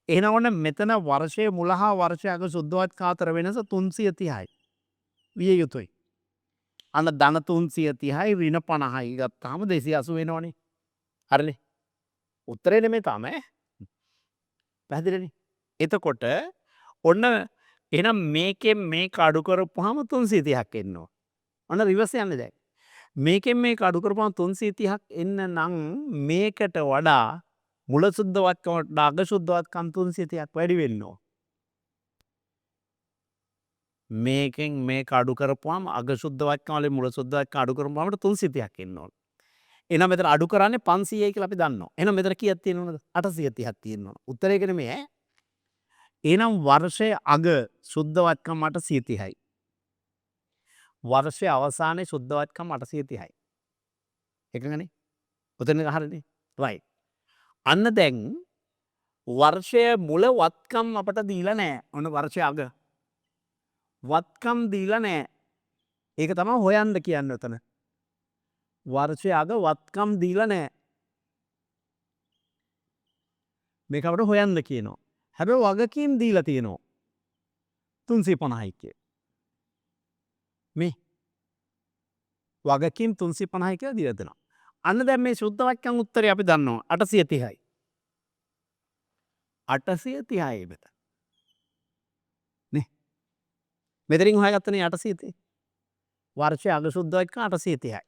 එහෙනම් ඔන්න මෙතන වර්ෂයේ මුල හා වර්ෂයේ අග සුද්ධවත්කම් අතර වෙනස 330යි. විය යුතුයි. අන්න ධන 330යි ඍණ 50යි ගත්තාම 280 වෙනවනේ. හරිනේ? උත්තරේ නෙමෙයි තාම ඈ. පැහැදිලිනේ? එතකොට ඔන්න එහෙනම් මේකෙන් මේක අඩු කරපුවාම 330ක් එන්න ඕන. ඔන්න රිවර්ස් යන්නේ දැන්. මේකෙන් මේක අඩු කරපුවාම 330ක් එන්න නම් මේකට වඩා මුල සුද්ධවත්කමට අග සුද්ධවත්කම් 330ක් වැඩි වෙන්න ඕන. මේකෙන් මේක අඩු කරපුවාම අග සුද්ධවත්කම වලින් මුල සුද්ධවත්කම අඩු කරපුවාම 330ක් එන්න ඕන. එහෙනම් මෙතන අඩු කරන්නේ 500යි කියලා අපි දන්නවා. එහෙනම් මෙතන කීයක් තියෙනවද? 830ක් තියෙන්න ඕන. උත්තරේ ඒක නෙමෙයි ඈ. එහෙනම් වර්ෂයේ අග සුද්ධවත්කම් 830යි. වර්ෂයේ අවසානයේ සුද්ධවත්කම් 830යි. එකගනේ? ඔතන හරිනේ. right. අන්න දැන් වර්ෂයේ මුල වත්කම් අපට දීලා නැහැ. ඔන්න වර්ෂයේ අග වත්කම් දීලා නැහැ. ඒක තමයි හොයන්න කියන්නේ ඔතන. වර්ෂයේ අග වත්කම් දීලා නැහැ. මේක අපිට හොයන්න කියනවා. හැබැයි වගකීම් දීලා තියෙනවා. 350යි කිය. මේ වගකීම් 350යි කියලා දීලා දෙනවා. අන්න දැන් මේ සුද්ධවත්කම් උත්තරේ අපි දන්නවා 830යි. 830යි මෙතන. නේ? මෙතනින් හොයාගත්තනේ 830. වර්ෂයේ අග සුද්ධවත්කම් 830යි.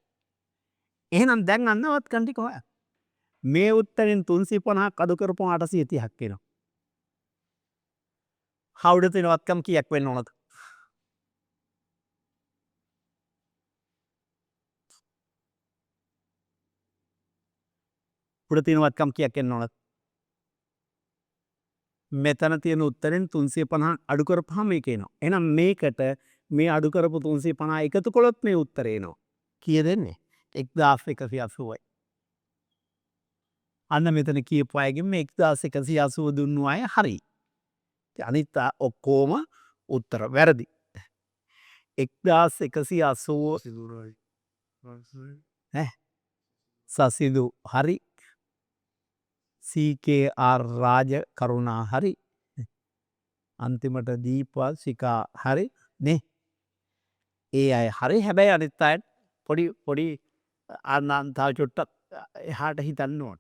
එහෙනම් දැන් අන්න වත්කම් ටික හොයන්න. මේ උත්තරෙන් 350ක් අඩු කරපුවම 830ක් එනවා. හවුඩ තියෙන වත්කම් කීයක් වෙන්න ඕනද? උඩ තියෙන වත්කම් කීයක් එන්න ඕනද? මෙතන තියෙන උත්තරෙන් 350 අඩු කරපුවාම මේක එනවා. එහෙනම් මේකට මේ අඩු කරපු 350 එකතු කළොත් මේ උත්තරේ එනවා. කීයද එන්නේ? 1180යි. අන්න මෙතන කියපු අයගෙන් මේ 1180 දුන්නු අය හරි. අනිත් ඔක්කොම උත්තර වැරදි. 1180 සසිදු හරි. CKR රාජ කරුණා හරි. අන්තිමට දීපසිකා හරි නේ. ඒ අය හරි. හැබැයි අනිත් අයට පොඩි අනන්තා චුට්ටක් එහාට හිතන්න ඕන.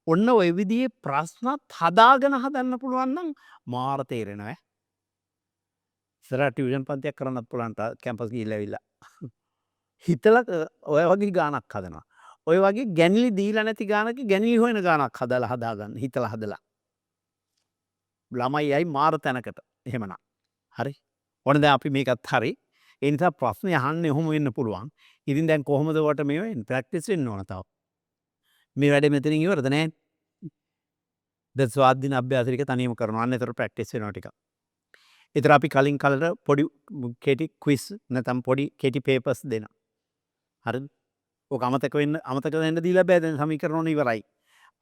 ඔන්න ඔය විදිහේ ප්‍රශ්නත් හදාගෙන හදන්න පුළුවන් නම් මාර තේරෙනවා ඈ. ඉස්සරහ ටියුෂන් පන්තියක් කරන්නත් පුළුවන් කැම්පස් ගිහිල්ලා ඇවිල්ලා. හිතලා ඔය වගේ ගානක් හදනවා. ඔය වගේ ගැණිලි දීලා නැති ගානක ගැණිලි හොයන ගානක් හදලා හදාගන්න හිතලා හදලා. ළමයි අය මාර තැනකට එහෙමනම්. හරි. ඔන්න දැන් අපි මේකත් හරි. ඒ නිසා ප්‍රශ්නේ අහන්නේ ඔහොම වෙන්න පුළුවන්. ඉතින් දැන් කොහොමද ඔයාලට මේ වෙන්නේ? ප්‍රැක්ටිස් වෙන්න ඕන තව. මේ වැඩේ මෙතනින් ඉවරද නැහැ? දැන් ස්වාධීන අභ්‍යාස ටික තනියම කරනවා. අන්න ඒතර ප්‍රැක්ටිස් වෙනවා ටික. ඒතර අපි කලින් කලට පොඩි කෙටි ක්විස් නැත්නම් පොඩි කෙටි පේපර්ස් දෙනවා. හරිද? ඔක අමතක වෙන්න දීලා බෑ. දැන් සමීකරණ ඕන ඉවරයි.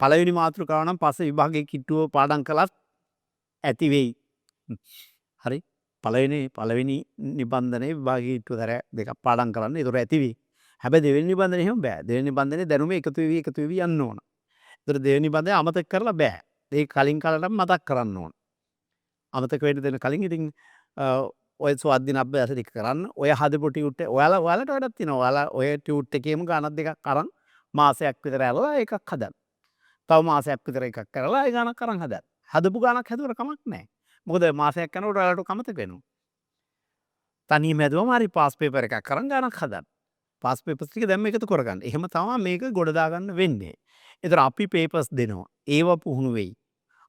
පළවෙනි මාතෘකාව නම් පස්සේ විභාගයේ කිට්ටුව පාඩම් කළත් ඇති වෙයි. හරි? පළවෙනි නිබන්ධනයේ විභාගයේ කිට්ටුව දෙකක් පාඩම් කරන්න. ඒතර ඇති වෙයි. හැබැයි දෙවෙනි නිබන්ධනේ එහෙම බෑ. දෙවෙනි නිබන්ධනේ දැනුම එකතු වෙවි යන්න ඕන. ඒතර දෙවෙනි නිබන්ධනේ අමතක කරලා බෑ. ඒක කලින් කලටම මතක් කරන්න ඕන. අමතක වෙන්න දෙන කලින් ඉතින් ඔය ස්වාධීන අභ්‍යාස ටික කරන්න. ඔය හදපු ටියුට් එක ඔයාලට වැඩක් තියෙනවා. ඔයාලා ඔය ටියුට් එකේම ගානක් දෙකක් අරන් මාසයක් විතර ඇරලා එකක් හදන්න. තව මාසයක් විතර එකක් කරලා ඒ ගානක් අරන් හදන්න. හදපු ගානක් හැදුවට කමක් නැහැ. මොකද මාසයක් යනකොට ඔයාලට කමතක වෙනවා. තනියම හැදුවම හරි පාස් පේපර් එකක් අරන් ගානක් හදන්න. පාස් පේපර්ස් ටික දැම්ම එකතු කරගන්න. එහෙම තමයි මේක ගොඩ දාගන්න වෙන්නේ. ඒතර අපි පේපර්ස් දෙනවා. ඒව පුහුණු වෙයි.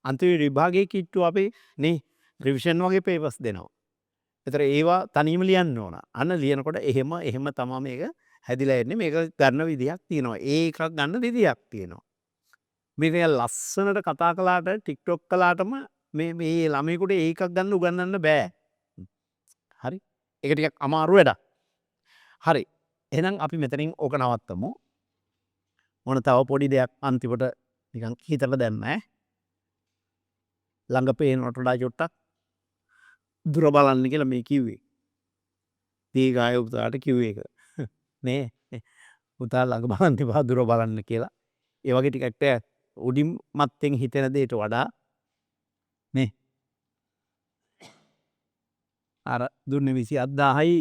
අන්තිම විභාගයේ කිට්ටුව අපි නේ රිවිෂන් වගේ පේපර්ස් දෙනවා. ඒතර ඒවා තනියම ලියන්න ඕන. අන්න ලියනකොට එහෙම තමයි මේක හැදිලා එන්නේ මේක ගන්න විදිහක් තියෙනවා. ඒ එකක් ගන්න විදිහක් තියෙනවා. මේක ලස්සනට කතා කළාට ටික්ටොක් කළාටම මේ ළමයෙකුට ඒකක් ගන්න උගන්වන්න බෑ. හරි? ඒක ටිකක් අමාරු වැඩක්. හරි. එහෙනම් අපි මෙතනින් ඕක නවත්තමු. මොන තව පොඩි දෙයක් අන්තිමට නිකන් හිතලා දැම්ම ඈ. ළඟ පේනවට වඩා චුට්ටක් දුර බලන්න කියලා මේ කිව්වේ. දීගාය පුතාට කිව්වේ ඒක. නේ පුතා ළඟ බලන්න එපා දුර බලන්න කියලා. ඒ වගේ ටිකක් උඩින් මත්තෙන් හිතෙන දෙයට වඩා නේ අර දුන්නේ 27000යි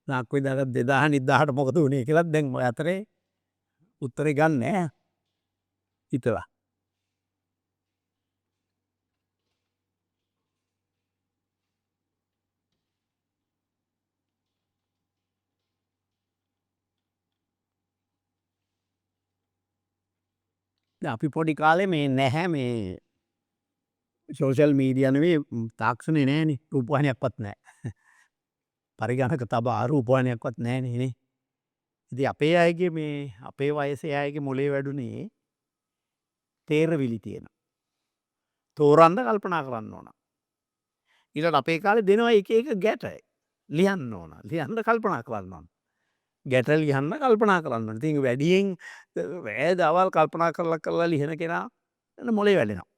නාක්කේ දාලා 2000 මොකද උනේ කියලා දැන් ඔය අතරේ උත්තරේ ගන්න ඈ හිතලා. දැන් අපි පොඩි කාලේ මේ නැහැ මේ සෝෂල් මීඩියා නෙවෙයි තාක්ෂණේ නැහැනේ රූපවාහිනියක්වත් නැහැ. පරිගණක තබා රූපවාහිනියක්වත් නැහැනේ නේ. ඉතින් අපේ අයගේ මේ අපේ වයසේ අයගේ මොලේ වැඩුණේ තේරවිලි තියෙනවා. තෝරන්න කල්පනා කරන්න ඕන. ඊළඟ අපේ කාලේ දෙනවා එක එක ගැට ලියන්න ඕන. ලියන්න කල්පනා කරන්න ඕන. ගැට ලියන්න කල්පනා කරන්න ඕන. ඉතින් වැඩියෙන් රෑ දවල් කල්පනා කරලා ලියන කෙනා මොලේ වැඩෙනවා.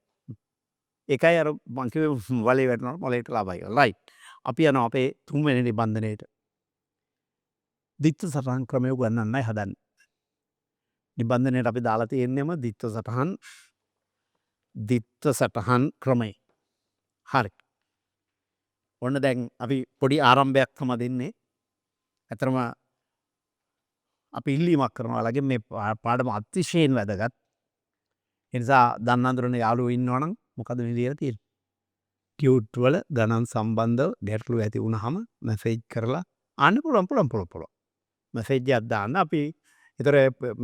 ඒකයි අර මං කිව්වේ වලේ වැටෙනවා මොලේට ලාභයි කියලා. රයිට්. අපි යනවා අපේ තුන්වෙනි නිබන්ධනයේට. දිත්ත සටහන් ක්‍රමය උගන්වන්නයි හදන්නේ. නිබන්ධනයේට අපි දාලා තියෙන්නේම දිත්ත සටහන් ක්‍රමය. හරි. ඔන්න දැන් අපි පොඩි ආරම්භයක් තමයි දෙන්නේ. ඇතරම අපි ඉල්ලීමක් කරනවා වගේ මේ පාඩම අතිශයින් වැදගත්. ඒ නිසා දන්න අඳුරන යාළුවෝ ඉන්නවනම් මොකද මේ ලියලා තියෙන්නේ? ටියුට් වල ගණන් සම්බන්ධව ගැටලු ඇති වුණාම මැසේජ් කරලා අන්න පුළුවන්. මැසේජ් එකක් දාන්න අපි ඒතර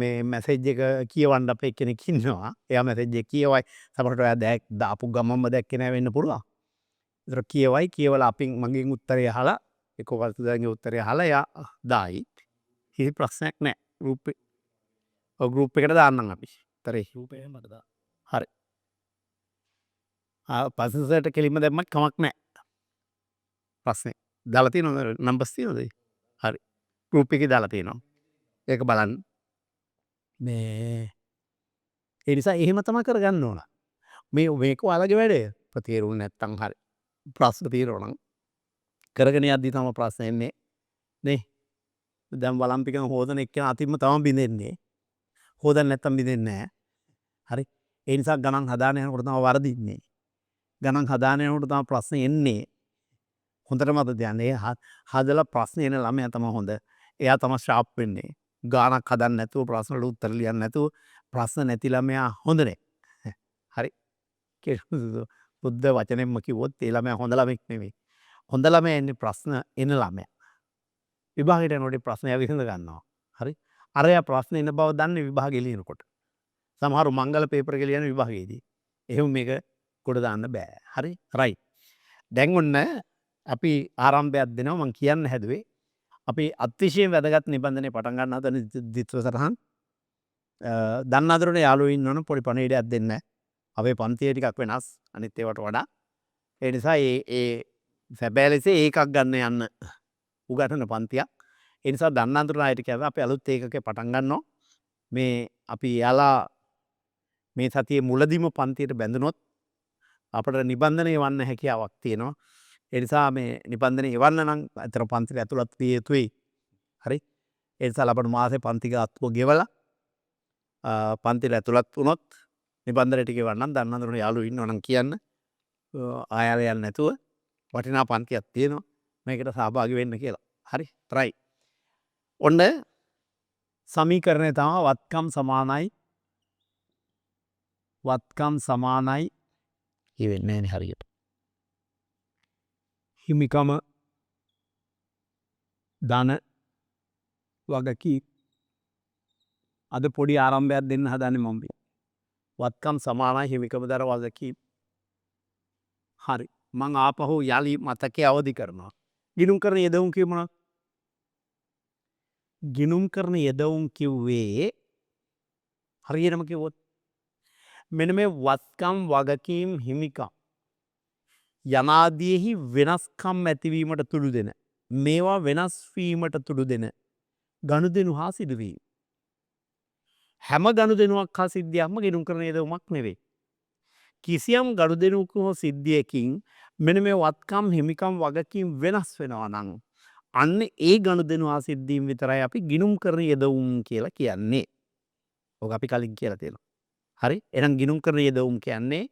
මේ මැසේජ් එක කියවන්න අපේ කෙනෙක් ඉන්නවා. එයා මැසේජ් එක කියවයි. සමහරට ඔයා දාපු ගමන්ම දැක්කේ නැහැ වෙන්න පුළුවන්. ඒතර කියවයි කියවලා අපින් මගෙන් උත්තරය අහලා එක්ක වර්තදාගේ උත්තරය අහලා එයා දායි. කිසි ප්‍රශ්නයක් නැහැ. ගෲප් එකට දාන්නම් අපි. තරේ ගෲප් එකෙන් මට දාන්න. හරි. පස්සට කෙලින්ම දැම්මත් කමක් නැහැ. ප්‍රශ්නේ. දාලා තියෙනවද? නම්බර්ස් තියෙනවද? හරි. ගෲප් එකේ දාලා තියෙනවා. ඒක බලන්න. මේ ඒ නිසා එහෙම තමයි කරගන්න ඕන. මේක ඔයාලගේ වැඩේ. ප්‍රතිරුණ නැත්තම් හරි. ප්‍රශ්න තියෙනවා නම් කරගෙන යද්දි තමයි ප්‍රශ්න එන්නේ. නේ? දැන් වලම්පිකන් හොදන එක්කෙනා අතින්ම තමයි බින්දෙන්නේ. හොදන්න නැත්තම් බින්දෙන්නේ නැහැ. හරි. ඒ නිසා ගණන් හදාන යනකොට තමයි වරදින්නේ. ගණන් හදාන යනකොට තමයි ප්‍රශ්න එන්නේ. හොඳට මතක තියාගන්න. ඒ හදලා ප්‍රශ්න එන ළමයා තමයි හොඳ. එයා තමයි ෂාප් වෙන්නේ. ගානක් හදන්න නැතුව ප්‍රශ්න වලට උත්තර ලියන්න නැතුව ප්‍රශ්න නැති ළමයා හොඳ නැහැ. හරි. බුද්ධ වචනෙන්ම කිව්වොත් ඒ ළමයා හොඳ ළමෙක් නෙමෙයි. හොඳ ළමයා එන්නේ ප්‍රශ්න එන ළමයා. විභාගයට යනකොට ප්‍රශ්න එයා විසඳ ගන්නවා. හරි. අරයා ප්‍රශ්න එන බව දන්නේ විභාගෙ ලියනකොට. සමහරු මංගල පේපර් එක ලියන විභාගයේදී. එහෙම මේක කොට දාන්න බෑ. හරි. රයිට්. දැන් ඔන්න අපි ආරම්භයක් දෙනවා මං කියන්න හැදුවේ. අපි අතිශයින් වැදගත් නිබන්ධනය පටන් ගන්න හදන ද්විත්ව සටහන්. දන්න අඳුරන යාළුවෝ ඉන්නවනම් පොඩි පණිවිඩයක් දෙන්න. අපේ පන්තිය ටිකක් වෙනස් අනිත් ඒවාට වඩා. ඒ නිසා ඒ සැබෑ ලෙසේ ඒකක් ගන්න යන්න උගන්වන පන්තියක්. ඒ නිසා දන්න අඳුරන අයට කියනවා අපි අලුත් ඒකකේ පටන් ගන්නවා. මේ අපි යාලා මේ සතියේ මුලදීම පන්තියට බැඳුනොත් අපට නිබන්ධනය වන්න හැකියාවක් තියෙනවා. ඒ නිසා මේ නිබන්ධනය එවන්න නම් අතර පන්තිට ඇතුළත් විය යුතුයි. හරි. ඒ නිසා ලබන මාසේ පන්ති ගාස්තුව ගෙවලා පන්තිට ඇතුළත් වුණොත් නිබන්ධනය ටික එවන්නම් දන්න අඳුරන යාළුවෝ ඉන්නවනම් කියන්න. ආයෙ යන්නේ නැතුව වටිනා පන්තියක් තියෙනවා. මේකට සහභාගී වෙන්න කියලා. හරි. try. ඔන්න සමීකරණය තමයි වත්කම් සමානයි වෙන්නේ නැහැ හරියට. හිමිකම ධන වගකීම් අද පොඩි ආරම්භයක් දෙන්න හදන්නේ මම. වත්කම් සමානයි හිමිකම ධන වගකීම්. හරි. මං ආපහු යලි මතකයේ අවදි කරනවා. ගිණුම් කරන යෙදවුම් කියමු. ගිනුම් කරන යෙදවුම් කිව්වේ හරියටම කිව්වොත් මෙන්න මේ වත්කම් වගකීම් හිමිකම් යනාදියෙහි වෙනස්කම් ඇතිවීමට තුඩු දෙන මේවා වෙනස් වීමට තුඩු දෙන ගනුදෙනු හා සිදුවීම. හැම ගනුදෙනුවක් හා සිද්ධියක්ම ගිණුම් කරන යෙදවුමක් නෙවෙයි. කිසියම් ගනුදෙනුවක හෝ සිද්ධියකින් මෙන්න මේ වත්කම් හිමිකම් වගකීම් වෙනස් වෙනවා නම් අන්න ඒ ගනුදෙනු හා සිද්ධීම් විතරයි අපි ගිණුම් කරන යෙදවුම් කියලා කියන්නේ. ඕක අපි කලින් කියලා තියෙනවා. හරි? එහෙනම් ගිණුම් කරන යෙදවුම් කියන්නේ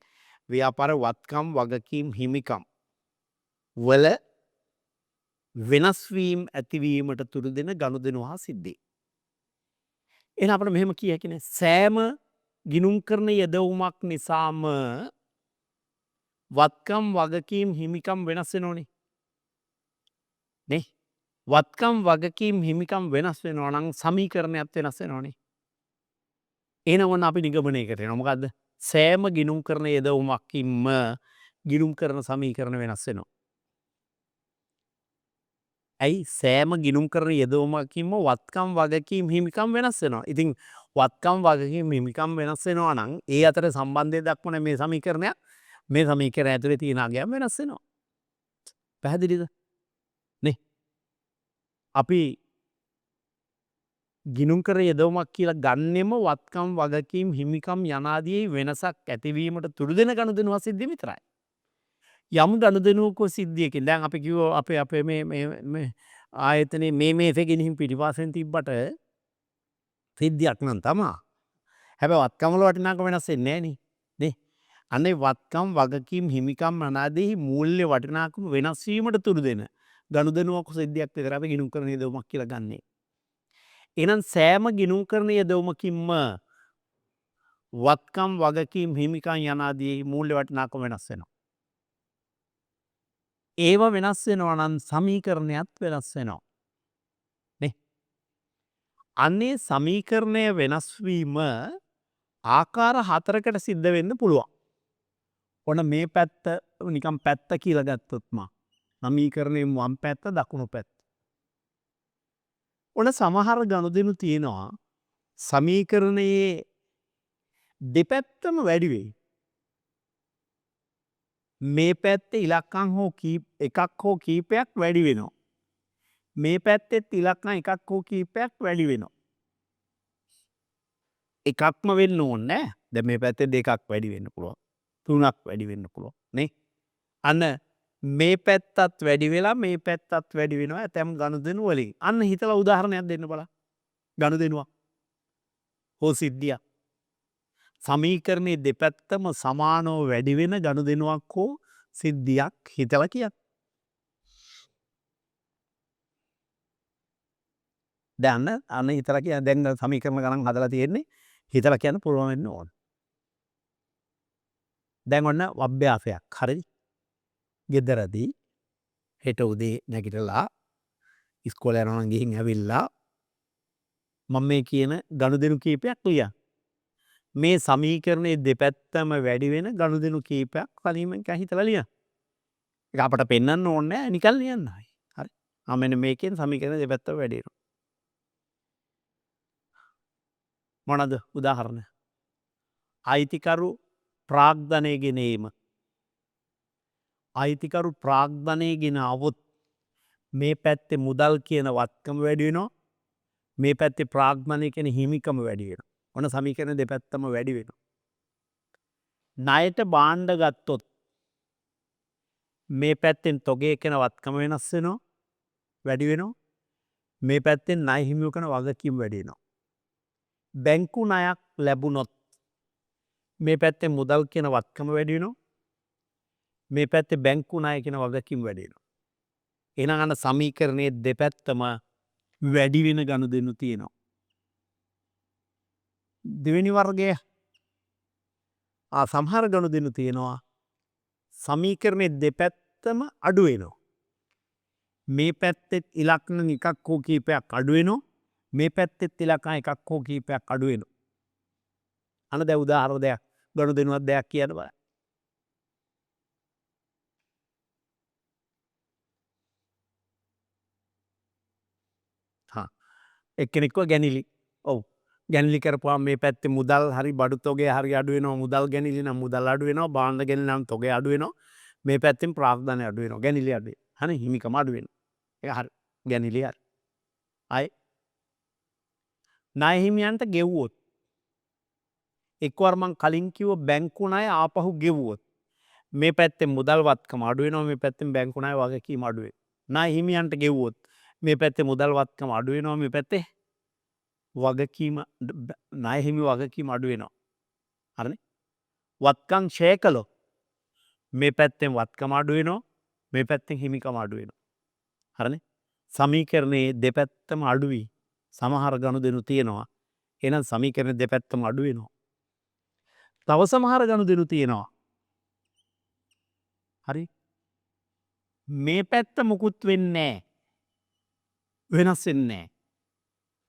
ව්‍යාපාර වත්කම් වගකීම් හිමිකම් වල වෙනස් වීම ඇතිවීමට තුඩු දෙන ගනුදෙනු හා සිද්ධි. එහෙනම් අපිට මෙහෙම කිය හැකිනේ සෑම ගිණුම් කරන යෙදවුමක් නිසාම වත්කම් වගකීම් හිමිකම් වෙනස් වෙනෝනේ. නේ? වත්කම් වගකීම් හිමිකම් වෙනස් වෙනවා නම් සමීකරණයත් වෙනස් වෙනෝනේ. එහෙනම් ඔන්න අපි නිගමනයකට එනවා. මොකද්ද? සෑම ගිණුම් කරන යෙදවුමකින්ම ගිණුම් කරන සමීකරණ වෙනස් වෙනවා. ඇයි සෑම ගිණුම් කරන යෙදවුමකින්ම වත්කම් වගකීම් හිමිකම් වෙනස් වෙනවා. ඉතින් වත්කම් වගකීම් හිමිකම් වෙනස් වෙනවා නම් ඒ අතර සම්බන්ධය දක්වන මේ සමීකරණය මේ සමීකරණය ඇතුලේ තියෙන අගයන් වෙනස් වෙනවා. පැහැදිලිද? නේ? අපි ගිණුම් කර යෙදවුමක් කියලා ගන්නෙම වත්කම් වගකීම් හිමිකම් යනාදී වෙනසක් ඇතිවීමට තුඩු දෙන ගනුදෙනු හා සිද්ධිය විතරයි. යම් ගනුදෙනුවක සිද්ධියකින් දැන් අපි කිව්වා අපේ මේ ආයතනයේ මේ මේසේ ගෙනිහින් පිටිපස්සෙන් තිබ්බට සිද්ධියක් නම් තමා. හැබැයි වත්කම් වල වටිනාකම වෙනස් වෙන්නේ නැහැ නේ. අනේ වත්කම් වගකීම් හිමිකම් අනාදී මූල්‍ය වටිනාකම වෙනස් වීමට තුඩු දෙන ගනුදෙනුවක සිද්ධියක් විතර අපි ගිණුම් කරන යෙදවුමක් කියලා ගන්නෙ. එහෙනම් සෑම ගිණුම් කරන යෙදවුමකින්ම වත්කම් වගකීම් හිමිකම් යනාදී මූල්‍ය වටිනාකම වෙනස් වෙනවා. ඒව වෙනස් වෙනවා නම් සමීකරණයත් වෙනස් වෙනවා. නේ? අන්නේ සමීකරණය වෙනස් වීම ආකාර හතරකට සිද්ධ වෙන්න පුළුවන්. ඔන්න මේ පැත්ත නිකන් පැත්ත කියලා ගත්තොත් සමීකරණයෙන් වම් පැත්ත දකුණු පැත්ත. ඔන්න සමහර ගනුදෙනු තියෙනවා සමීකරණයේ දෙපැත්තම වැඩි වෙයි. මේ පැත්තේ ඉලක්කම් හෝ එකක් හෝ කීපයක් වැඩි වෙනවා. මේ පැත්තෙත් ඉලක්කම් එකක් හෝ කීපයක් වැඩි වෙනවා. එකක්ම වෙන්න ඕනේ නැහැ. දැන් මේ පැත්තේ දෙකක් වැඩි වෙන්න පුළුවන්. තුනක් වැඩි වෙන්න පුළුවන් නේ. අන්න මේ පැත්තත් වැඩි වෙලා මේ පැත්තත් වැඩි වෙනවා ඇතැම් ගනුදෙනු වලින්. අන්න හිතලා උදාහරණයක් දෙන්න බලන්න. ගනුදෙනුවක්. හෝ සිද්ධියක්. සමීකරණයේ දෙපැත්තම සමානව වැඩි වෙන ගනුදෙනුවක් හෝ සිද්ධියක් හිතලා කියන්න. දැන් අන්න හිතලා කියන්න දැන් සමීකරණ ගණන් හදලා තියෙන්නේ හිතලා කියන්න පුළුවන් වෙන්න ඕන. දැන් ඔන්න අභ්‍යාසයක් හරිද? ගෙදරදී හෙට උදේ නැගිටලා ඉස්කෝලේ යනවා නම් ගිහින් ඇවිල්ලා මම මේ කියන ගනුදෙනු කීපයක් ලියන්න. මේ සමීකරණයේ දෙපැත්තම වැඩි වෙන ගනුදෙනු කීපයක් කලින්ම හිතලා ලියන්න. ඒක අපට පෙන්වන්න ඕනේ නැහැ නිකන් ලියන්නයි. හරි. මෙන්න මේකෙන් සමීකරණ දෙපැත්තම වැඩි වෙනවා. මොනවාද උදාහරණ? අයිතිකරු ප්‍රාග්ධනය ගෙන ඒම. අයිතිකරු ප්‍රාග්ධනය ගෙන આવොත් මේ පැත්තේ මුදල් කියන වත්කම වැඩි වෙනවා. මේ පැත්තේ ප්‍රාග්ධනය කියන හිමිකම වැඩි වෙනවා. ඔන්න සමීකරණ දෙපැත්තම වැඩි වෙනවා. ණයට භාණ්ඩ ගත්තොත් මේ පැත්තෙන් තොගේ කියන වත්කම වෙනස් වෙනවා වැඩි වෙනවා. මේ පැත්තෙන් ණය හිමිව කරන වගකීම් වැඩි වෙනවා. බැංකු ණයක් ලැබුණොත් මේ පැත්තේ මුදල් කියන වත්කම වැඩි වෙනවා. මේ පැත්තේ බැංකු ණය කියන වගකීම් වැඩි වෙනවා. එහෙනම් අන්න සමීකරණයේ දෙපැත්තම වැඩි වෙන ගනුදෙනු තියෙනවා. දෙවෙනි වර්ගය සමහර ගනුදෙනු තියෙනවා සමීකරණයේ දෙපැත්තම අඩු වෙනවා. මේ පැත්තෙත් ඉලක්කම් එකක් හෝ කීපයක් අඩු වෙනවා. මේ පැත්තෙත් ඉලක්කම් එකක් හෝ කීපයක් අඩු වෙනවා. අන්න දැන් උදාහරණ දෙයක් ගනුදෙනුවක් දෙයක් කියන්න බලන්න. එක්කෙනෙක්ව ගැනිලි. ඔව්. ගැනිලි කරපුවාම මේ පැත්තේ මුදල් හරි බඩු තොගේ හරි අඩු වෙනවා. මුදල් ගැනිලි නම් මුදල් අඩු වෙනවා. භාණ්ඩ ගැනිලි නම් තොගේ අඩු වෙනවා. මේ පැත්තෙන් ප්‍රාග්ධනය අඩු වෙනවා. ගැනිලි අඩු වෙනවා. හරි හිමිකම අඩු වෙනවා. ඒක හරි. ගැනිලි හරි. ආයි ණය හිමියන්ට ගෙව්වොත් එක්වර මං කලින් කිව්ව බැංකු ණය ආපහු ගෙව්වොත් මේ පැත්තෙන් මුදල් වත්කම අඩු වෙනවා. මේ පැත්තෙන් බැංකු ණය වගකීම අඩු වෙනවා. ණය හිමියන්ට ගෙව්වොත් මේ පැත්තේ මුදල් වත්කම අඩු වෙනවා. මේ පැත්තේ වගකීම ණය හිමි වගකීම අඩු වෙනවා. හරිනේ? වත්කම් ෂෙයා කළොත් මේ පැත්තෙන් වත්කම අඩු වෙනවා. මේ පැත්තෙන් හිමිකම අඩු වෙනවා. හරිනේ? සමීකරණයේ දෙපැත්තම අඩුයි. සමහර ගනුදෙනු තියෙනවා. එහෙනම් සමීකරණ දෙපැත්තම අඩු වෙනවා. තව සමහර ගනුදෙනු තියෙනවා. හරි? මේ පැත්ත මුකුත් වෙන්නේ නැහැ. වෙනස් වෙන්නේ නැහැ.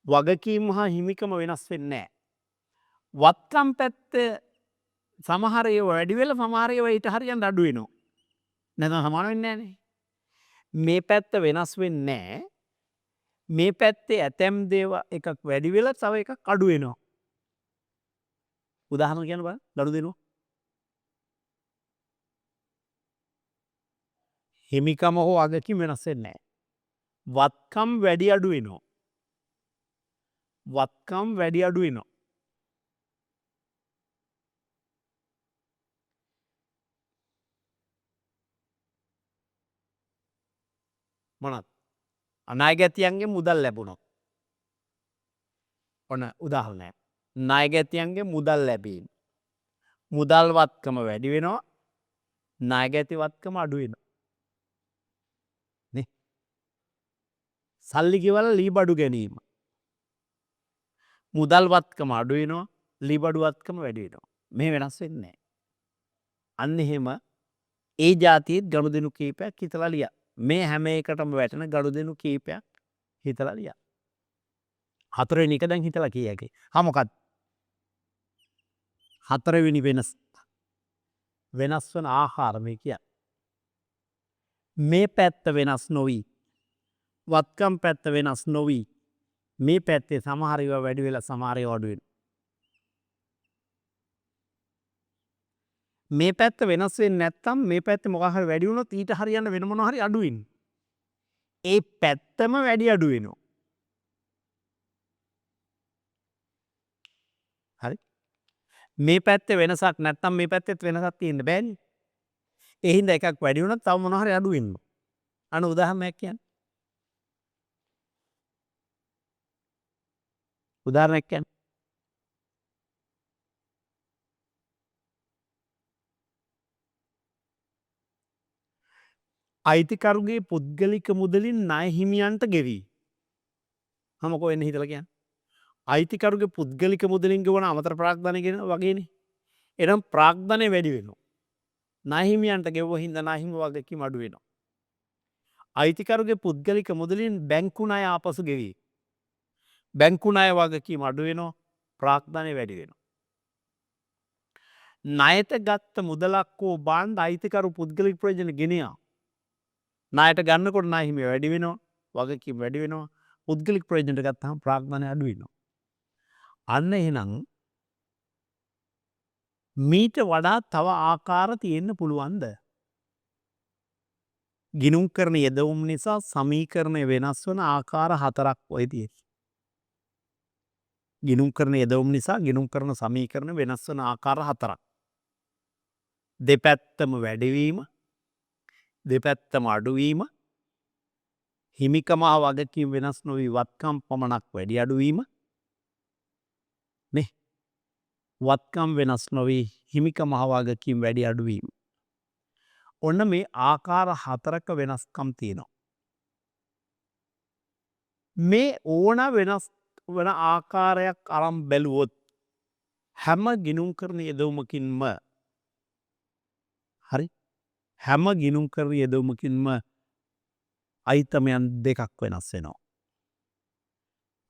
වගකීම් හා හිමිකම වෙනස් වෙන්නේ නැහැ. වත්කම් පැත්ත සමහර ඒවා වැඩි වෙලා සමහර ඒවා ඊට හරියන්න අඩු වෙනවා. නැත්නම් සමාන වෙන්නේ නැහනේ. මේ පැත්ත වෙනස් වෙන්නේ නැහැ. මේ පැත්තේ ඇතැම් දේවල් එකක් වැඩි වෙලා තව එකක් අඩු වෙනවා. උදාහරණ කියන්න බලන්න ගනුදෙනුව. හිමිකම හෝ වගකීම් වෙනස් වෙන්නේ නැහැ. වත්කම් වැඩි අඩු වෙනවා. වත්කම් වැඩි අඩු වෙනවා. මොනවද? ණයගැතියන්ගේ මුදල් ලැබුණොත්. ඔන්න උදාහරණයක්. ණයගැතියන්ගේ මුදල් ලැබීම. මුදල් වත්කම වැඩි වෙනවා. ණයගැති වත්කම අඩු වෙනවා. නේ? සල්ලි ගෙවලා ලී බඩු ගැනීම. මුදල් වත්කම අඩු වෙනවා. ලී බඩු වත්කම වැඩි වෙනවා. මේ වෙනස් වෙන්නේ නැහැ. අන්න එහෙම ඒ જાතියෙත් ගනුදෙනු කීපයක් හිතලා ලියා. මේ හැම එකටම වැටෙන ගනුදෙනු කීපයක් හිතලා ලියා. හතරවෙනි එක දැන් හිතලා කිය හැකියි. මොකක්ද? හතරවෙනි වෙනස්. වෙනස් වන ආහාර මේ කියන්නේ. මේ පැත්ත වෙනස් නොවි. වත්කම් පැත්ත වෙනස් නොවි. මේ පැත්තේ සමහර ඒවා වැඩි වෙලා සමහර ඒවා අඩු වෙනවා. මේ පැත්ත වෙනස් වෙන්නේ නැත්නම් මේ පැත්තේ මොකක් හරි වැඩි වුණොත් ඊට හරියන්න වෙන මොනවා හරි අඩු වෙනවා. ඒ පැත්තම වැඩි අඩු වෙනවා. හරි? මේ පැත්තේ වෙනසක් නැත්නම් මේ පැත්තෙත් වෙනසක් තියෙන්න බෑනේ. ඒ හින්දා එකක් වැඩි වුණොත් තව මොනවා හරි අඩු වෙනවා. අන්න උදාහරණයක් කියන්න. උදාහරණයක් කියන්න. අයිතිකරුගේ පුද්ගලික මුදලින් ණය හිමියන්ට ගෙවී. මොකෝ වෙන්නේ හිතලා කියන්න. අයිතිකරුගේ පුද්ගලික මුදලින් ගෙවන අමතර ප්‍රාග්ධනය ගෙන වගේනේ. එනම් ප්‍රාග්ධනය වැඩි වෙනවා. ණය හිමියන්ට ගෙවුව හින්දා ණය හිමි වගකීම අඩු වෙනවා. අයිතිකරුගේ පුද්ගලික මුදලින් බැංකු ණය ආපසු ගෙවී. බැංකු ණය වගකීම අඩු වෙනවා. ප්‍රාග්ධනය වැඩි වෙනවා. ණයට ගත්ත මුදලක් හෝ බාණ්ඩ අයිතිකරු පුද්ගලික ප්‍රයෝජන ගෙනියා. ණයට ගන්නකොට ණය හිමි වැඩි වෙනවා. වගකීම් වැඩි වෙනවා. පුද්ගලික ප්‍රයෝජනට ගත්තාම ප්‍රාග්ධනය අඩු වෙනවා. අන්න එහෙනම් මීට වඩා තව ආකාර තියෙන්න පුළුවන්ද? ගිණුම් කරන යෙදවුම් නිසා සමීකරණය වෙනස් වන ආකාර හතරක් ඔය තියෙන්නේ. ගිණුම් කරන යෙදවුම් නිසා ගිණුම් කරන සමීකරණ වෙනස් වන ආකාර හතරක්. දෙපැත්තම වැඩිවීම, දෙපැත්තම අඩුවීම, හිමිකම හා වගකීම් වෙනස් නොවී වත්කම් පමණක් වැඩි අඩුවීම, නේ? වත්කම් වෙනස් නොවී හිමිකම හා වගකීම් වැඩි අඩුවීම. ඔන්න මේ ආකාර හතරක වෙනස්කම් තියෙනවා. මේ ඕන වෙනස් වන ආකාරයක් අරන් බැලුවොත් හැම ගිණුම් කරන යෙදවුමකින්ම හරි හැම ගිණුම් කරන යෙදවුමකින්ම අයිතමයන් දෙකක් වෙනස් වෙනවා.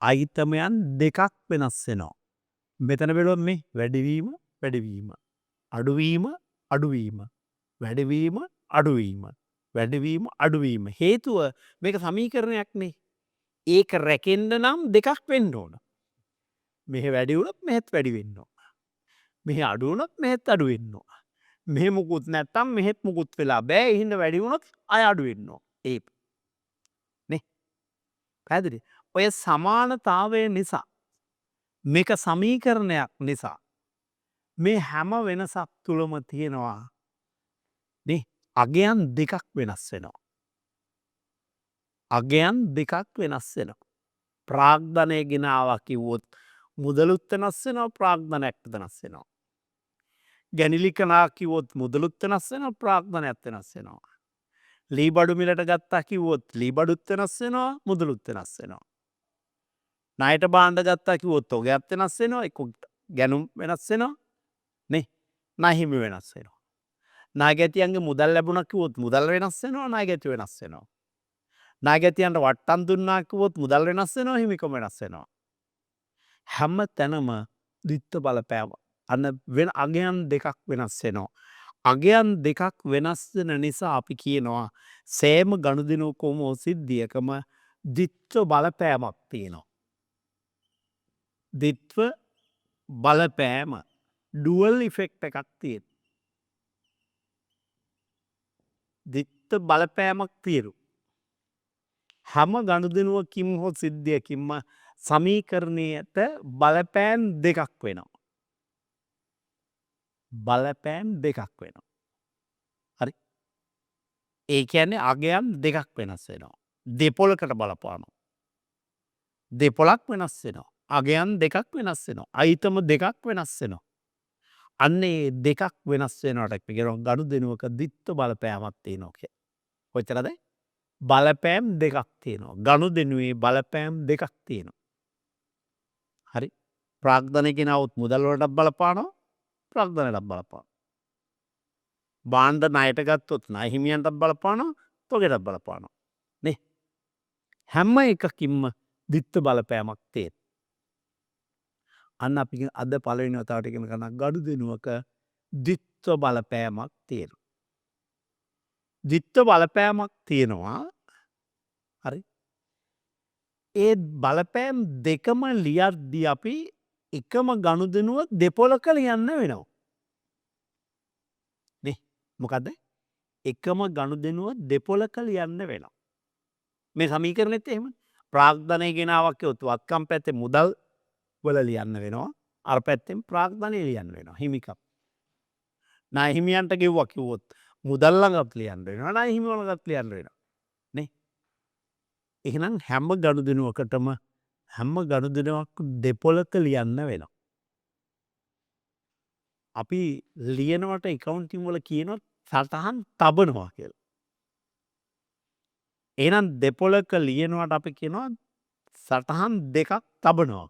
අයිතමයන් දෙකක් වෙනස් වෙනවා. මෙතන බැලුවොත් මේ වැඩිවීම වැඩිවීම අඩුවීම අඩුවීම වැඩිවීම අඩුවීම වැඩිවීම අඩුවීම හේතුව මේක සමීකරණයක් නේ. ඒක රැකෙන්න නම් දෙකක් වෙන්න ඕන. මෙහෙ වැඩි වුණොත් මෙහෙත් වැඩි වෙන්න ඕන. මෙහෙ අඩු වුණොත් මෙහෙත් අඩු වෙන්න ඕන. මෙහෙ මුකුත් නැත්තම් මෙහෙත් මුකුත් වෙලා බෑ. ඒ හින්දා වැඩි වුණොත් අය අඩු වෙන්න ඕන. ඒ නේ. පැහැදිලි? ඔය සමානතාවය නිසා මේක සමීකරණයක් නිසා මේ හැම වෙනසක් තුළම තියෙනවා නේ අගයන් දෙකක් වෙනස් වෙනවා. අගයන් දෙකක් වෙනස් වෙනවා. ප්‍රාග්ධනය ගෙනාවා කිව්වොත් මුදලුත් වෙනස් වෙනවා ප්‍රාග්ධනයක් වෙනස් වෙනවා. ගැනිලි කලා කිව්වොත් මුදලුත් වෙනස් වෙනවා ප්‍රාග්ධනයක් වෙනස් වෙනවා. ලී බඩු මිලට ගත්තා කිව්වොත් ලී බඩුත් වෙනස් වෙනවා මුදලුත් වෙනස් වෙනවා. ණයට බාණ්ඩ ගත්තා කිව්වොත් ඔගයත් වෙනස් වෙනවා ඒක ගැනුම් වෙනස් වෙනවා නේ ණය හිමි වෙනස් වෙනවා. නාගැතියන්ගේ මුදල් ලැබුණා කිව්වොත් මුදල් වෙනස් වෙනවා නාගැති වෙනස් වෙනවා. නාගැතියන්ට වට්ටම් දුන්නා කිව්වොත් මුදල් වෙනස් වෙනවා හිමිකම වෙනස් වෙනවා. හැම තැනම ද්විත්ව බලපෑම අන්න වෙන අගයන් දෙකක් වෙනස් වෙනවා. අගයන් දෙකක් වෙනස් වෙන නිසා අපි කියනවා සෑම ගනුදෙනුවකම සිද්ධියකම ද්විත්ව බලපෑමක් තියෙනවා. ද්විත්ව බලපෑම ඩුවල් ඉෆෙක්ට් එකක් තියෙනවා. ද්විත්ව බලපෑමක් තියෙනවා. හැම ගනුදෙනුවකින් හෝ සිද්ධියකින්ම සමීකරණයට බලපෑම් දෙකක් වෙනවා. බලපෑම් දෙකක් වෙනවා. හරි. ඒ කියන්නේ අගයන් දෙකක් වෙනස් වෙනවා. දෙපොලකට බලපානවා. දෙපොලක් වෙනස් වෙනවා. අගයන් දෙකක් වෙනස් වෙනවා. අයිතම දෙකක් වෙනස් වෙනවා. අන්න ඒ දෙකක් වෙනස් වෙනවට අපි කියනවා ගනුදෙනුවක ද්විත්ව බලපෑමක් තියෙනවා කියලා. කොච්චරද? බලපෑම් දෙකක් තියෙනවා. ගනුදෙනුවේ බලපෑම් දෙකක් තියෙනවා. හරි. ප්‍රාග්ධනය ගෙනාවොත් මුදල් වලටත් බලපානවා ප්‍රාග්ධනයටත් බලපානවා. භාණ්ඩ ණයට ගත්තොත් ණය හිමියන්ටත් බලපානවා තොගෙටත් බලපානවා. නේ? හැම එකකින්ම ද්විත්ව බලපෑමක් තියෙනවා. අන්න අපි අද පළවෙනි වතාවට ඉගෙන ගන්න ගනුදෙනුවක ද්විත්ව බලපෑමක් තියෙනවා. ද්විත්ව බලපෑමක් තියෙනවා. හරි. ඒ බලපෑම් දෙකම ලියද්දී අපි එකම ගනුදෙනුව දෙපොලක ලියන්න වෙනවා. නේ? මොකද්ද? එකම ගනුදෙනුව දෙපොලක ලියන්න වෙනවා. මේ සමීකරණෙත් එහෙමනේ. ප්‍රාග්ධනය ගෙනාවක් කිව්වොත් වත්කම් පැත්තේ මුදල් වල ලියන්න වෙනවා. අර පැත්තෙන් ප්‍රාග්ධනය ලියන්න වෙනවා. හිමිකම්. ණය හිමියන්ට ගෙව්වා කිව්වොත් මුදල් ළඟත් ලියන්න වෙනවා. ණය හිමි ළඟත් ලියන්න වෙනවා. නේ? එහෙනම් හැම ගනුදෙනුවකටම හැම ගනුදෙනුවක් දෙපොලක ලියන්න වෙනවා. අපි ලියනවට එකවුන්ටින් වල කියනවා සටහන් තබනවා කියලා. එහෙනම් දෙපොලක ලියනවට අපි කියනවා සටහන් දෙකක් තබනවා.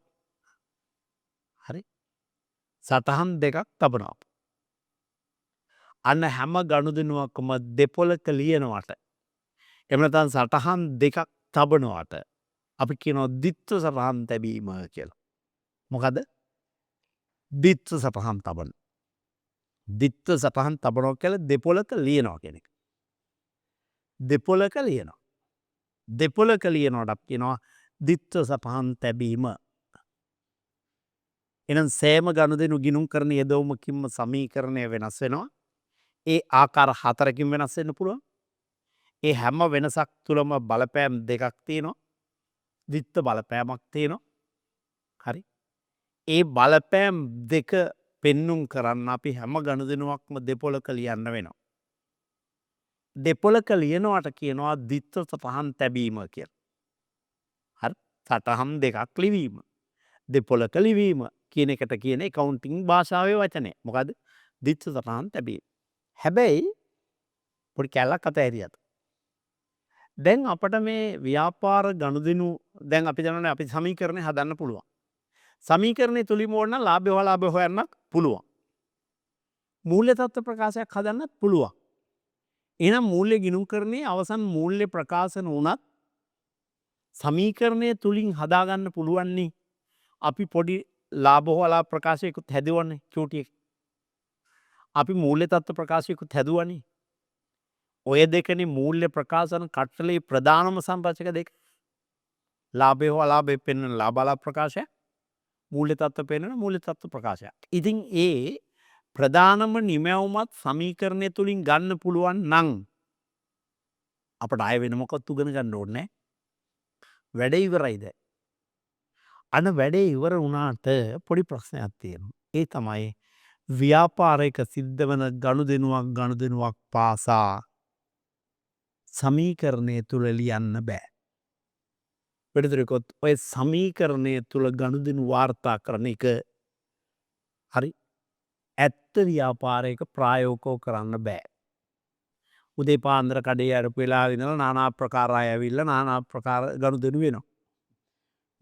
හරි? සටහන් දෙකක් තබනවා. අන්න හැම ගනුදෙනුවක්ම දෙපොලක ලියනවට එහෙම නැත්නම් සටහන් දෙකක් තබනවට අපි කියනවා ද්විත්ව සටහන් තැබීම කියලා. මොකද? ද්විත්ව සටහන් තබන. ද්විත්ව සටහන් තබනවා කියලා දෙපොලක ලියනවා කියන එක. දෙපොලක ලියනවා. දෙපොලක ලියනවට අපි කියනවා ද්විත්ව සටහන් තැබීම. එහෙනම් සෑම ගනුදෙනු ගිණුම් කරන යෙදවුමකින්ම සමීකරණය වෙනස් වෙනවා. ඒ ආකාර හතරකින් වෙනස් වෙන්න පුළුවන්. ඒ හැම වෙනසක් තුළම බලපෑම් දෙකක් තියෙනවා. ද්විත්ව බලපෑමක් තියෙනවා. හරි. ඒ බලපෑම් දෙක පෙන්නුම් කරන්න අපි හැම ගනුදෙනුවක්ම දෙපොලක ලියන්න වෙනවා. දෙපොලක ලියනවට කියනවා ද්විත්ව සටහන් තැබීම කියලා. හරි. සටහන් දෙකක් ලිවීම. දෙපොලක ලිවීම කියන එකට කියන එකවුන්ටිං භාෂාවේ වචනය. මොකද්ද? ද්විත්ව සටහන් තැබීම. හැබැයි පොඩි කැලලක් අතහැරියද? දැන් අපට මේ ව්‍යාපාර ගනුදෙනු දැන් අපි දන්නවනේ අපි සමීකරණය හදන්න පුළුවන්. සමීකරණය තුලින්ම ඕන නම් ලාභය හොලාභය හොයන්නත් පුළුවන්. මූල්‍ය තත්ත්ව ප්‍රකාශයක් හදන්නත් පුළුවන්. එහෙනම් මූල්‍ය ගිණුම්කරණයේ අවසන් මූල්‍ය ප්‍රකාශන වුණත් සමීකරණය තුලින් හදාගන්න පුළුවන් නේ. අපි පොඩි ලාභ හොලාභ ප්‍රකාශයකුත් හැදුවනේ චූටි එක. අපි මූල්‍ය තත්ත්ව ප්‍රකාශයකුත් හැදුවනේ. ඔය දෙකනේ මූල්‍ය ප්‍රකාශන කට්ටලේ ප්‍රධානම සංරචක දෙක. ලාභය හෝ අලාභය පෙන්වන ලාභාලාභ ප්‍රකාශයක්, මූල්‍ය තත්ත්ව පෙන්වන මූල්‍ය තත්ත්ව ප්‍රකාශයක්. ඉතින් ඒ ප්‍රධානම නිමැවුමත් සමීකරණය තුලින් ගන්න පුළුවන් නම් අපට ආයෙ වෙන මොකක්වත් උගෙන ගන්න ඕනේ නැහැ. වැඩේ ඉවරයිද? අන්න වැඩේ ඉවර වුණාට පොඩි ප්‍රශ්නයක් තියෙනවා. ඒ තමයි ව්‍යාපාරයක සිද්ධ වන ගනුදෙනුවක් පාසා සමීකරණය තුල ලියන්න බෑ. වෙනතුරකොත් ඔය සමීකරණය තුල ගනුදෙනු වාර්තා කරන එක හරි ඇත්ත ව්‍යාපාරයක ප්‍රායෝගිකව කරන්න බෑ. උදේ පාන්දර කඩේ අරපු වෙලාවේ ඉඳලා নানা ආකාර අය ඇවිල්ලා নানা ආකාර ගනුදෙනු වෙනවා.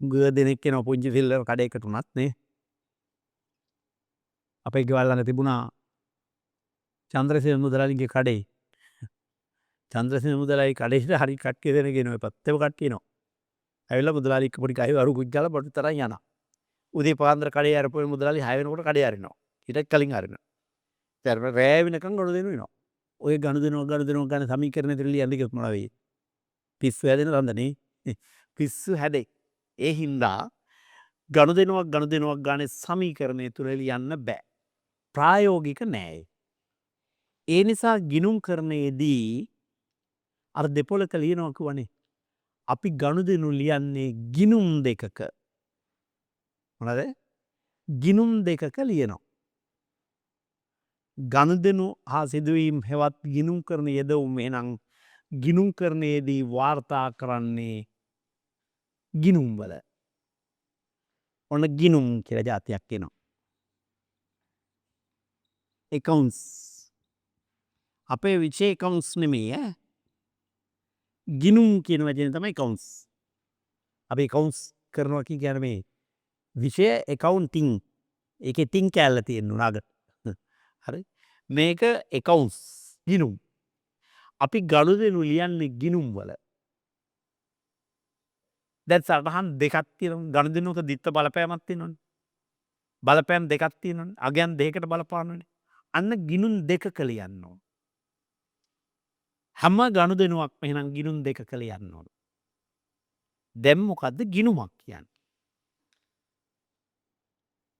ගොඩ දෙනෙක් එනවා පුංචි සිල්ලර් කඩේකට උනත් නේ. අපේ ගෙවල් ළඟ තිබුණා චන්ද්‍රසේන මුදලාලිගේ කඩේ. චන්ද්‍රසේන මුදලාලි කඩේට හරි කට්ටිය දෙනෙක් එනවා. පත්තේම කට්ටිය එනවා. ඇවිල්ලා මුදලාලි එක්ක පොඩි කයි අරු කුජ්ජාලා බඩු තරම් යනවා. උදේ පාන්දර කඩේ අරපු මුදලාලි 6 වෙනකොට කඩේ අරිනවා. ඊට කලින් අරිනවා. ඊට රෑ වෙනකන් ගනුදෙනු වෙනවා. ඔය ගනුදෙනුව ගන්න සමීකරණය තුල ලියන්න කිව්වොත් මොනවා වෙයි? පිස්සු හැදෙන රන්දනේ. පිස්සු හැදෙයි. ඒ හින්දා ගනුදෙනුවක් ගන්න සමීකරණය තුල ලියන්න බෑ. ප්‍රායෝගික නෑ. ඒ නිසා ගිණුම් කරණයේදී අර දෙපොලක ලියනවා කියවනේ. අපි ගනුදෙනු ලියන්නේ ගිණුම් දෙකක. මොනවාද? ගිණුම් දෙකක ලියනවා. ගනුදෙනු හා සිදුවීම් හෙවත් ගිණුම් කරන යෙදවුම් එහෙනම් ගිණුම් කරණයේදී වාර්තා කරන්නේ ගිණුම් වල. ඔන්න ගිණුම් කියලා જાතියක් එනවා. accounts. අපේ විෂය accounts නෙමෙයි ඈ. ගිණුම් කියන වචනේ තමයි accounts. අපි accounts කරනවා කියන්නේ මේ විෂය accounting. ඒකේ තින් කැල්ල තියෙන උනාග. හරි. මේක accounts ගිණුම්. අපි ගනුදෙනු ලියන්නේ ගිණුම් වල. දැන් සටහන් දෙකක් තියෙනවා. ගනුදෙනුවක දිත්ත බලපෑමක් තියෙනවනේ. බලපෑම් දෙකක් තියෙනවනේ. අගයන් දෙකකට බලපානවනේ. අන්න ගිණුම් දෙකක ලියන්න ඕන. හැම ගනුදෙනුවක්ම එහෙනම් ගිණුම් දෙකක ලියන්න ඕන. දැන් මොකද්ද ගිණුමක් කියන්නේ?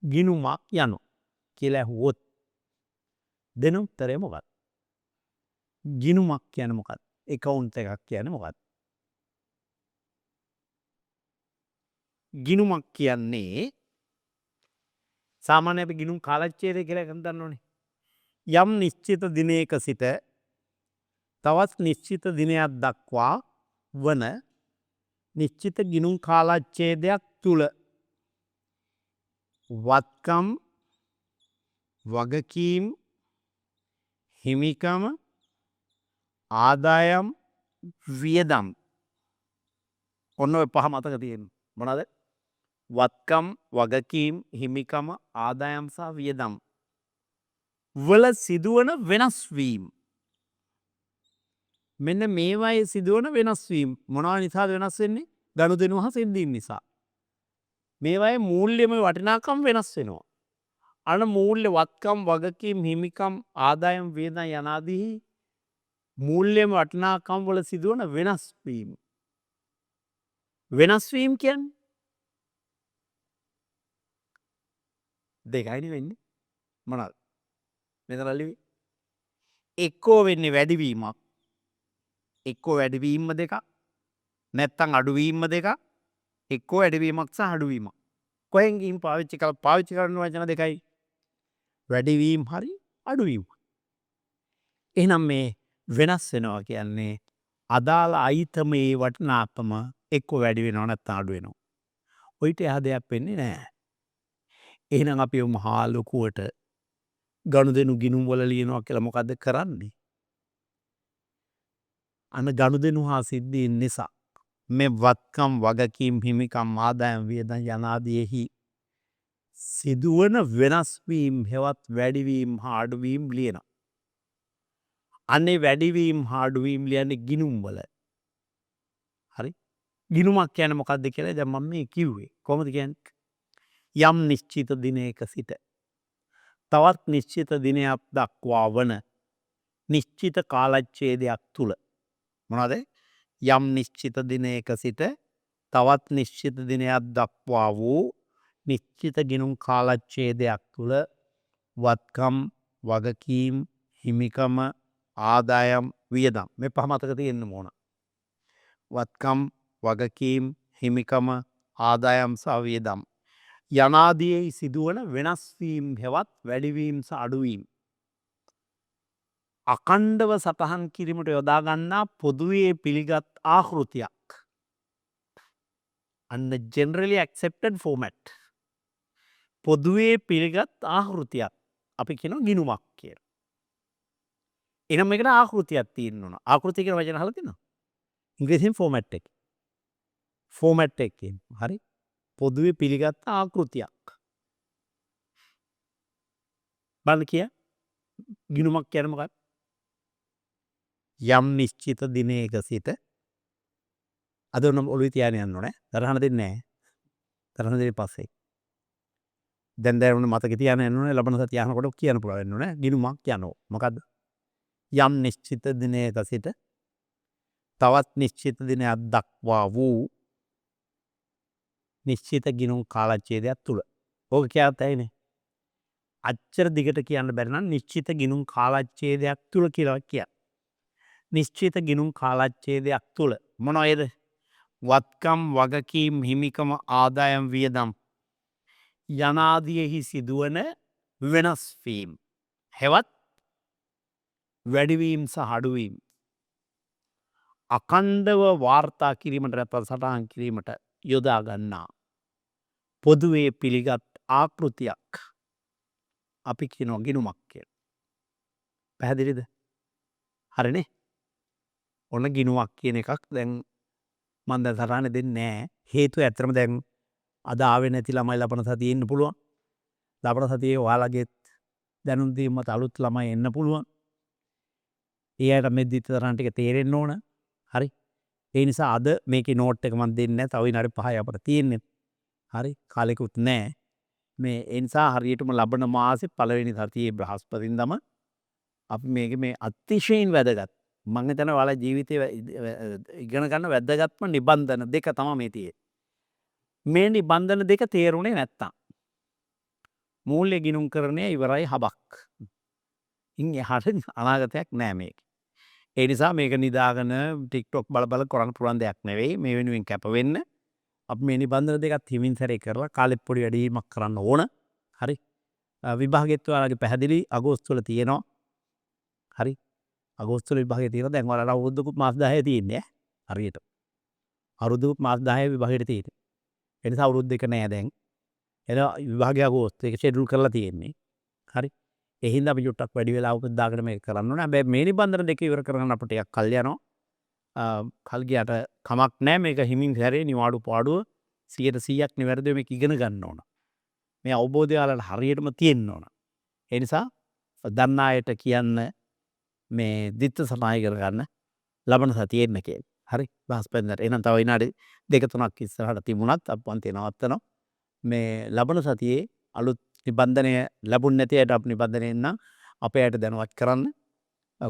ගිණුමක් යනවා කියලා ඇහුවොත් දෙන උත්තරය මොකක්ද? ගිණුමක් කියන්නේ මොකක්ද? account එකක් කියන්නේ මොකක්ද? ගිණුමක් කියන්නේ සාමාන්‍ය අපි ගිණුම් කාලච්ඡේදය කියලා එකක් දන්නවනේ. යම් නිශ්චිත දිනයක සිට තවත් නිශ්චිත දිනයක් දක්වා වන නිශ්චිත ගිණුම් කාලච්ඡේදයක් තුල වත්කම් වගකීම් හිමිකම ආදායම් වියදම් ඔන්න ඔය පහ මතක තියෙනවා. මොනවාද? වත්කම් වගකීම් හිමිකම ආදායම් සහ වියදම් වල සිදුවන වෙනස් වීම. මෙන්න මේවායේ සිදුවන වෙනස් වීම මොනවා නිසාද වෙනස් වෙන්නේ? ගනුදෙනු හා සිද්ධීන් නිසා. මේවායේ මූල්‍යමය වටිනාකම් වෙනස් වෙනවා. අන මූල්‍ය වත්කම් වගකීම් හිමිකම් ආදායම් වියදම් යනාදී මූල්‍යමය වටිනාකම් වල සිදුවන වෙනස් වීම. වෙනස් වීම කියන්නේ දෙකයිනේ වෙන්නේ. මොනවාද? මෙතන ලිවි. එක්කෝ වෙන්නේ වැඩිවීමක්. එක්කෝ වැඩිවීම දෙකක්. නැත්තම් අඩුවීම දෙකක්. එක්කෝ වැඩිවීමක් සහ අඩුවීමක්. කොහෙන් ගිහින් පාවිච්චි කරන වචන දෙකයි. වැඩිවීම හරි අඩුවීම. එහෙනම් මේ වෙනස් වෙනවා කියන්නේ අදාළ අයිතමේ වටිනාකම එක්කෝ වැඩි වෙනවා නැත්නම් අඩු වෙනවා. ඔයිට එහා දෙයක් වෙන්නේ නැහැ. එහෙනම් අපි මහා ලොකුවට ගනුදෙනු ගිණුම් වල ලියනවා කියලා මොකද්ද කරන්නේ? අන ගනුදෙනු හා සිද්ධීන් නිසා මේ වත්කම් වගකීම් හිමිකම් ආදායම් වියදම් යනාදීෙහි සිදුවන වෙනස් වීම හෙවත් වැඩිවීම හා අඩුවීම ලියනවා. අනේ වැඩිවීම හා අඩුවීම ලියන්නේ ගිණුම් වල. හරි? ගිණුමක් කියන්නේ මොකද්ද කියලා දැන් මම මේ කිව්වේ. කොහොමද කියන්නේ? යම් නිශ්චිත දිනයක සිට තවත් නිශ්චිත දිනයක් දක්වා වන නිශ්චිත කාලච්ඡේදයක් තුල මොනවාද? යම් නිශ්චිත දිනයක සිට තවත් නිශ්චිත දිනයක් දක්වා වූ නිශ්චිත ගිනුම් කාලච්ඡේදයක් තුළ වත්කම් වගකීම් හිමිකම ආදායම් වියදම් මේ පහ මතක තියෙන්න ඕන. වත්කම් වගකීම් හිමිකම ආදායම් සහ වියදම් යනාදියේ සිදුවන වෙනස් වීම් හෙවත් වැඩිවීම් සහ අඩුවීම් අකණ්ඩව සටහන් කිරීමට යොදා ගන්නා පොදුවේ පිළිගත් ආකෘතියක්. අන්න generally accepted format. පොදුවේ පිළිගත් ආකෘතියක් අපි කියනවා ගිණුමක් කියලා. එහෙනම් මේකට ආකෘතියක් තියෙන්න ඕන. ආකෘතිය කියන වචන අහලා තියෙනවද? ඉංග්‍රීසියෙන් format එක. format එක කියන්නේ. හරි. පොදුවේ පිළිගත් ආකෘතියක්. බලන්න කිය. ගිණුමක් කියන්නේ මොකක්ද? යම් නිශ්චිත දිනයක සිට අද ඔන්න ඔළුවේ තියාගෙන යන්න ඕනේ. තරහන දෙන්නේ නැහැ. තරහන දෙන්නේ පස්සේ. දැන් ඔන්න මතක තියාගෙන යන්න ඕනේ. ලබන සතිය අහනකොට කියන්න පුළුවන් වෙන්න ඕනේ. ගිණුමක් කියනවා. මොකද්ද? යම් නිශ්චිත දිනයක සිට තවත් නිශ්චිත දිනයක් දක්වා වූ නිශ්චිත ගිණුම් කාලච්ඡේදයක් තුල. ඕක කියත් ඇයිනේ. අච්චර දිගට කියන්න බැරි නම් නිශ්චිත ගිණුම් කාලච්ඡේදයක් තුල කියලා කියන්න. නිශ්චිත ගිණුම් කාලච්ඡේදයක් තුල මොනවද? වත්කම් වගකීම් හිමිකම ආදායම් වියදම් යනාදියෙහි සිදුවන වෙනස් වීම් හෙවත් වැඩිවීම් සහ අඩුවීම් අකණ්ඩව වාර්තා කිරීමට නැත්නම් සටහන් කිරීමට යොදා ගන්නා පොදුවේ පිළිගත් ආකෘතියක් අපි කියනවා ගිණුමක් කියලා. පැහැදිලිද? හරිනේ. ඔන්න ගිණුමක් කියන එකක් දැන් මම දැන් සටහන දෙන්නේ නැහැ. හේතුව ඇත්තටම දැන් අද ආවේ නැති ළමයි ලබන සතියේ ඉන්න පුළුවන්. ලබන සතියේ ඔයාලගෙත් දැනුම් දීමත් අලුත් ළමයි එන්න පුළුවන්. ඒ අයට මේ දිත්ත තරන් ටික තේරෙන්න ඕන. හරි. ඒ නිසා අද මේකේ නෝට් එක මම දෙන්නේ නැහැ. තව විනාඩි 5යි අපිට තියෙන්නේ. හරි. කාලෙකුත් නැහැ. මේ ඒ නිසා හරියටම ලබන මාසේ පළවෙනි සතියේ බ්‍රහස්පතින්දම අපි මේ අතිශයින් වැදගත් මම හිතනවා ඔයාලා ජීවිතේ ඉගෙන ගන්න වැදගත්ම නිබන්ධන දෙක තමයි මේ තියෙන්නේ. මේ නිබන්ධන දෙක තේරුනේ නැත්තම් මූල්‍ය ගිණුම්කරණය ඉවරයි හබක්. ඉන් එහාට අනාගතයක් නෑ මේක. ඒ නිසා මේක නිදාගෙන TikTok බල කරන්න පුළුවන් දෙයක් නෙවෙයි. මේ වෙනුවෙන් කැප වෙන්න. අපි මේ නිබන්ධන දෙකත් හිමින් සැරේ කරලා කාලෙත් පොඩි වැඩිවීමක් කරන්න ඕන. හරි. විභාගෙත් ඔයාලගේ පැහැදිලි අගෝස්තු වල තියෙනවා. හරි. අගෝස්තු වල විභාගය තියෙනවා. දැන් ඔයාලට අවුරුද්දකුත් මාස 10 තියෙන්නේ ඈ. හරියට. අවුරුද්දකුත් මාස 10 විභාගෙට තියෙන්නේ. ඒ නිසා අවුරුදු දෙක නෑ දැන්. එන විභාගය අගෝස්තු එක ෂෙඩියුල් කරලා තියෙන්නේ. හරි. ඒ හින්දා අපි චුට්ටක් වැඩි වෙලාවකට දාගෙන මේක කරන්න ඕනේ. හැබැයි මේ නිබන්ධන දෙක ඉවර කරගන්න අපිට ටිකක් කල් යනවා. කල් ගියට කමක් නෑ මේක හිමින් හැරේ නිවාඩු පාඩුව 100% නිවැරදිව මේක ඉගෙන ගන්න ඕන. මේ අවබෝධය ඔයාලට හරියටම තියෙන්න ඕන. ඒ නිසා දන්න අයට කියන්න මේ දිත්ත සමාය කරගන්න ලබන සතියේ එන්න කියලා. හරි. බ්‍රහස්පතින්දට. එහෙනම් තව විනාඩි 2-3ක් ඉස්සරහට තිබුණත් අපි පන්ති නවත්තනවා. මේ ලබන සතියේ අලුත් නිබන්ධනය ලැබුණ නැති අයට අපි නිබන්ධනය එන්න අපේ අයට දැනුවත් කරන්න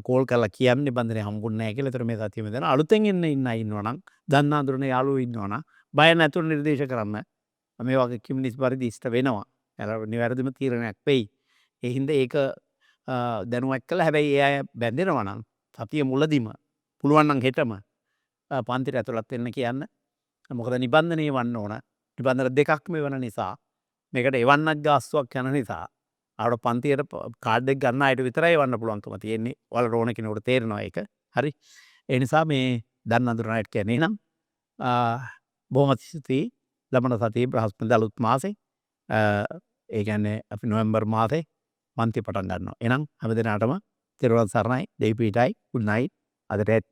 කෝල් කරලා කියන්න නිබන්ධනය හම්බුන්නේ නැහැ කියලා. ඒතර මේ සතියෙම දෙන අලුතෙන් ඉන්න ඉන්නවනම් දන්න අඳුරන යාළුවෝ ඉන්නවනම් බය නැතුව නිර්දේශ කරන්න. මේ වගේ කිමිනිස් පරිදි ඉෂ්ට වෙනවා. එයාලා නිවැරදිම තීරණයක් වෙයි. ඒ හින්දා ඒක දැනුවත් කළා. හැබැයි ඒ අය බැඳෙනවා නම් සතිය මුලදීම පුළුවන් නම් හෙටම පන්තිට ඇතුළත් වෙන්න කියන්න. මොකද නිබන්ධනය වන්න ඕන. නිබන්ධන දෙකක් මේ වන නිසා මේකට එවන්නක් ගාස්තුවක් යන නිසා අපිට පන්තියට කාඩ් එක ගන්න අයට විතරයි එවන්න පුළුවන්කම තියෙන්නේ. ඔයාලා ඕන කෙනෙකුට තේරෙනවා ඒක. හරි. ඒ නිසා මේ දන්න අඳුරන අයට කියන්නේ නම් බොහොම ස්තුතියි. ලබන සතියේ බ්‍රහස්පතින්දා අලුත් මාසේ ඒ කියන්නේ අපි නොවැම්බර් මාසේ පන්ති පටන් ගන්නවා. එහෙනම් හැමදෙනාටම තෙරුවන් සරණයි. දෙවි පීඨයි. good night. අදට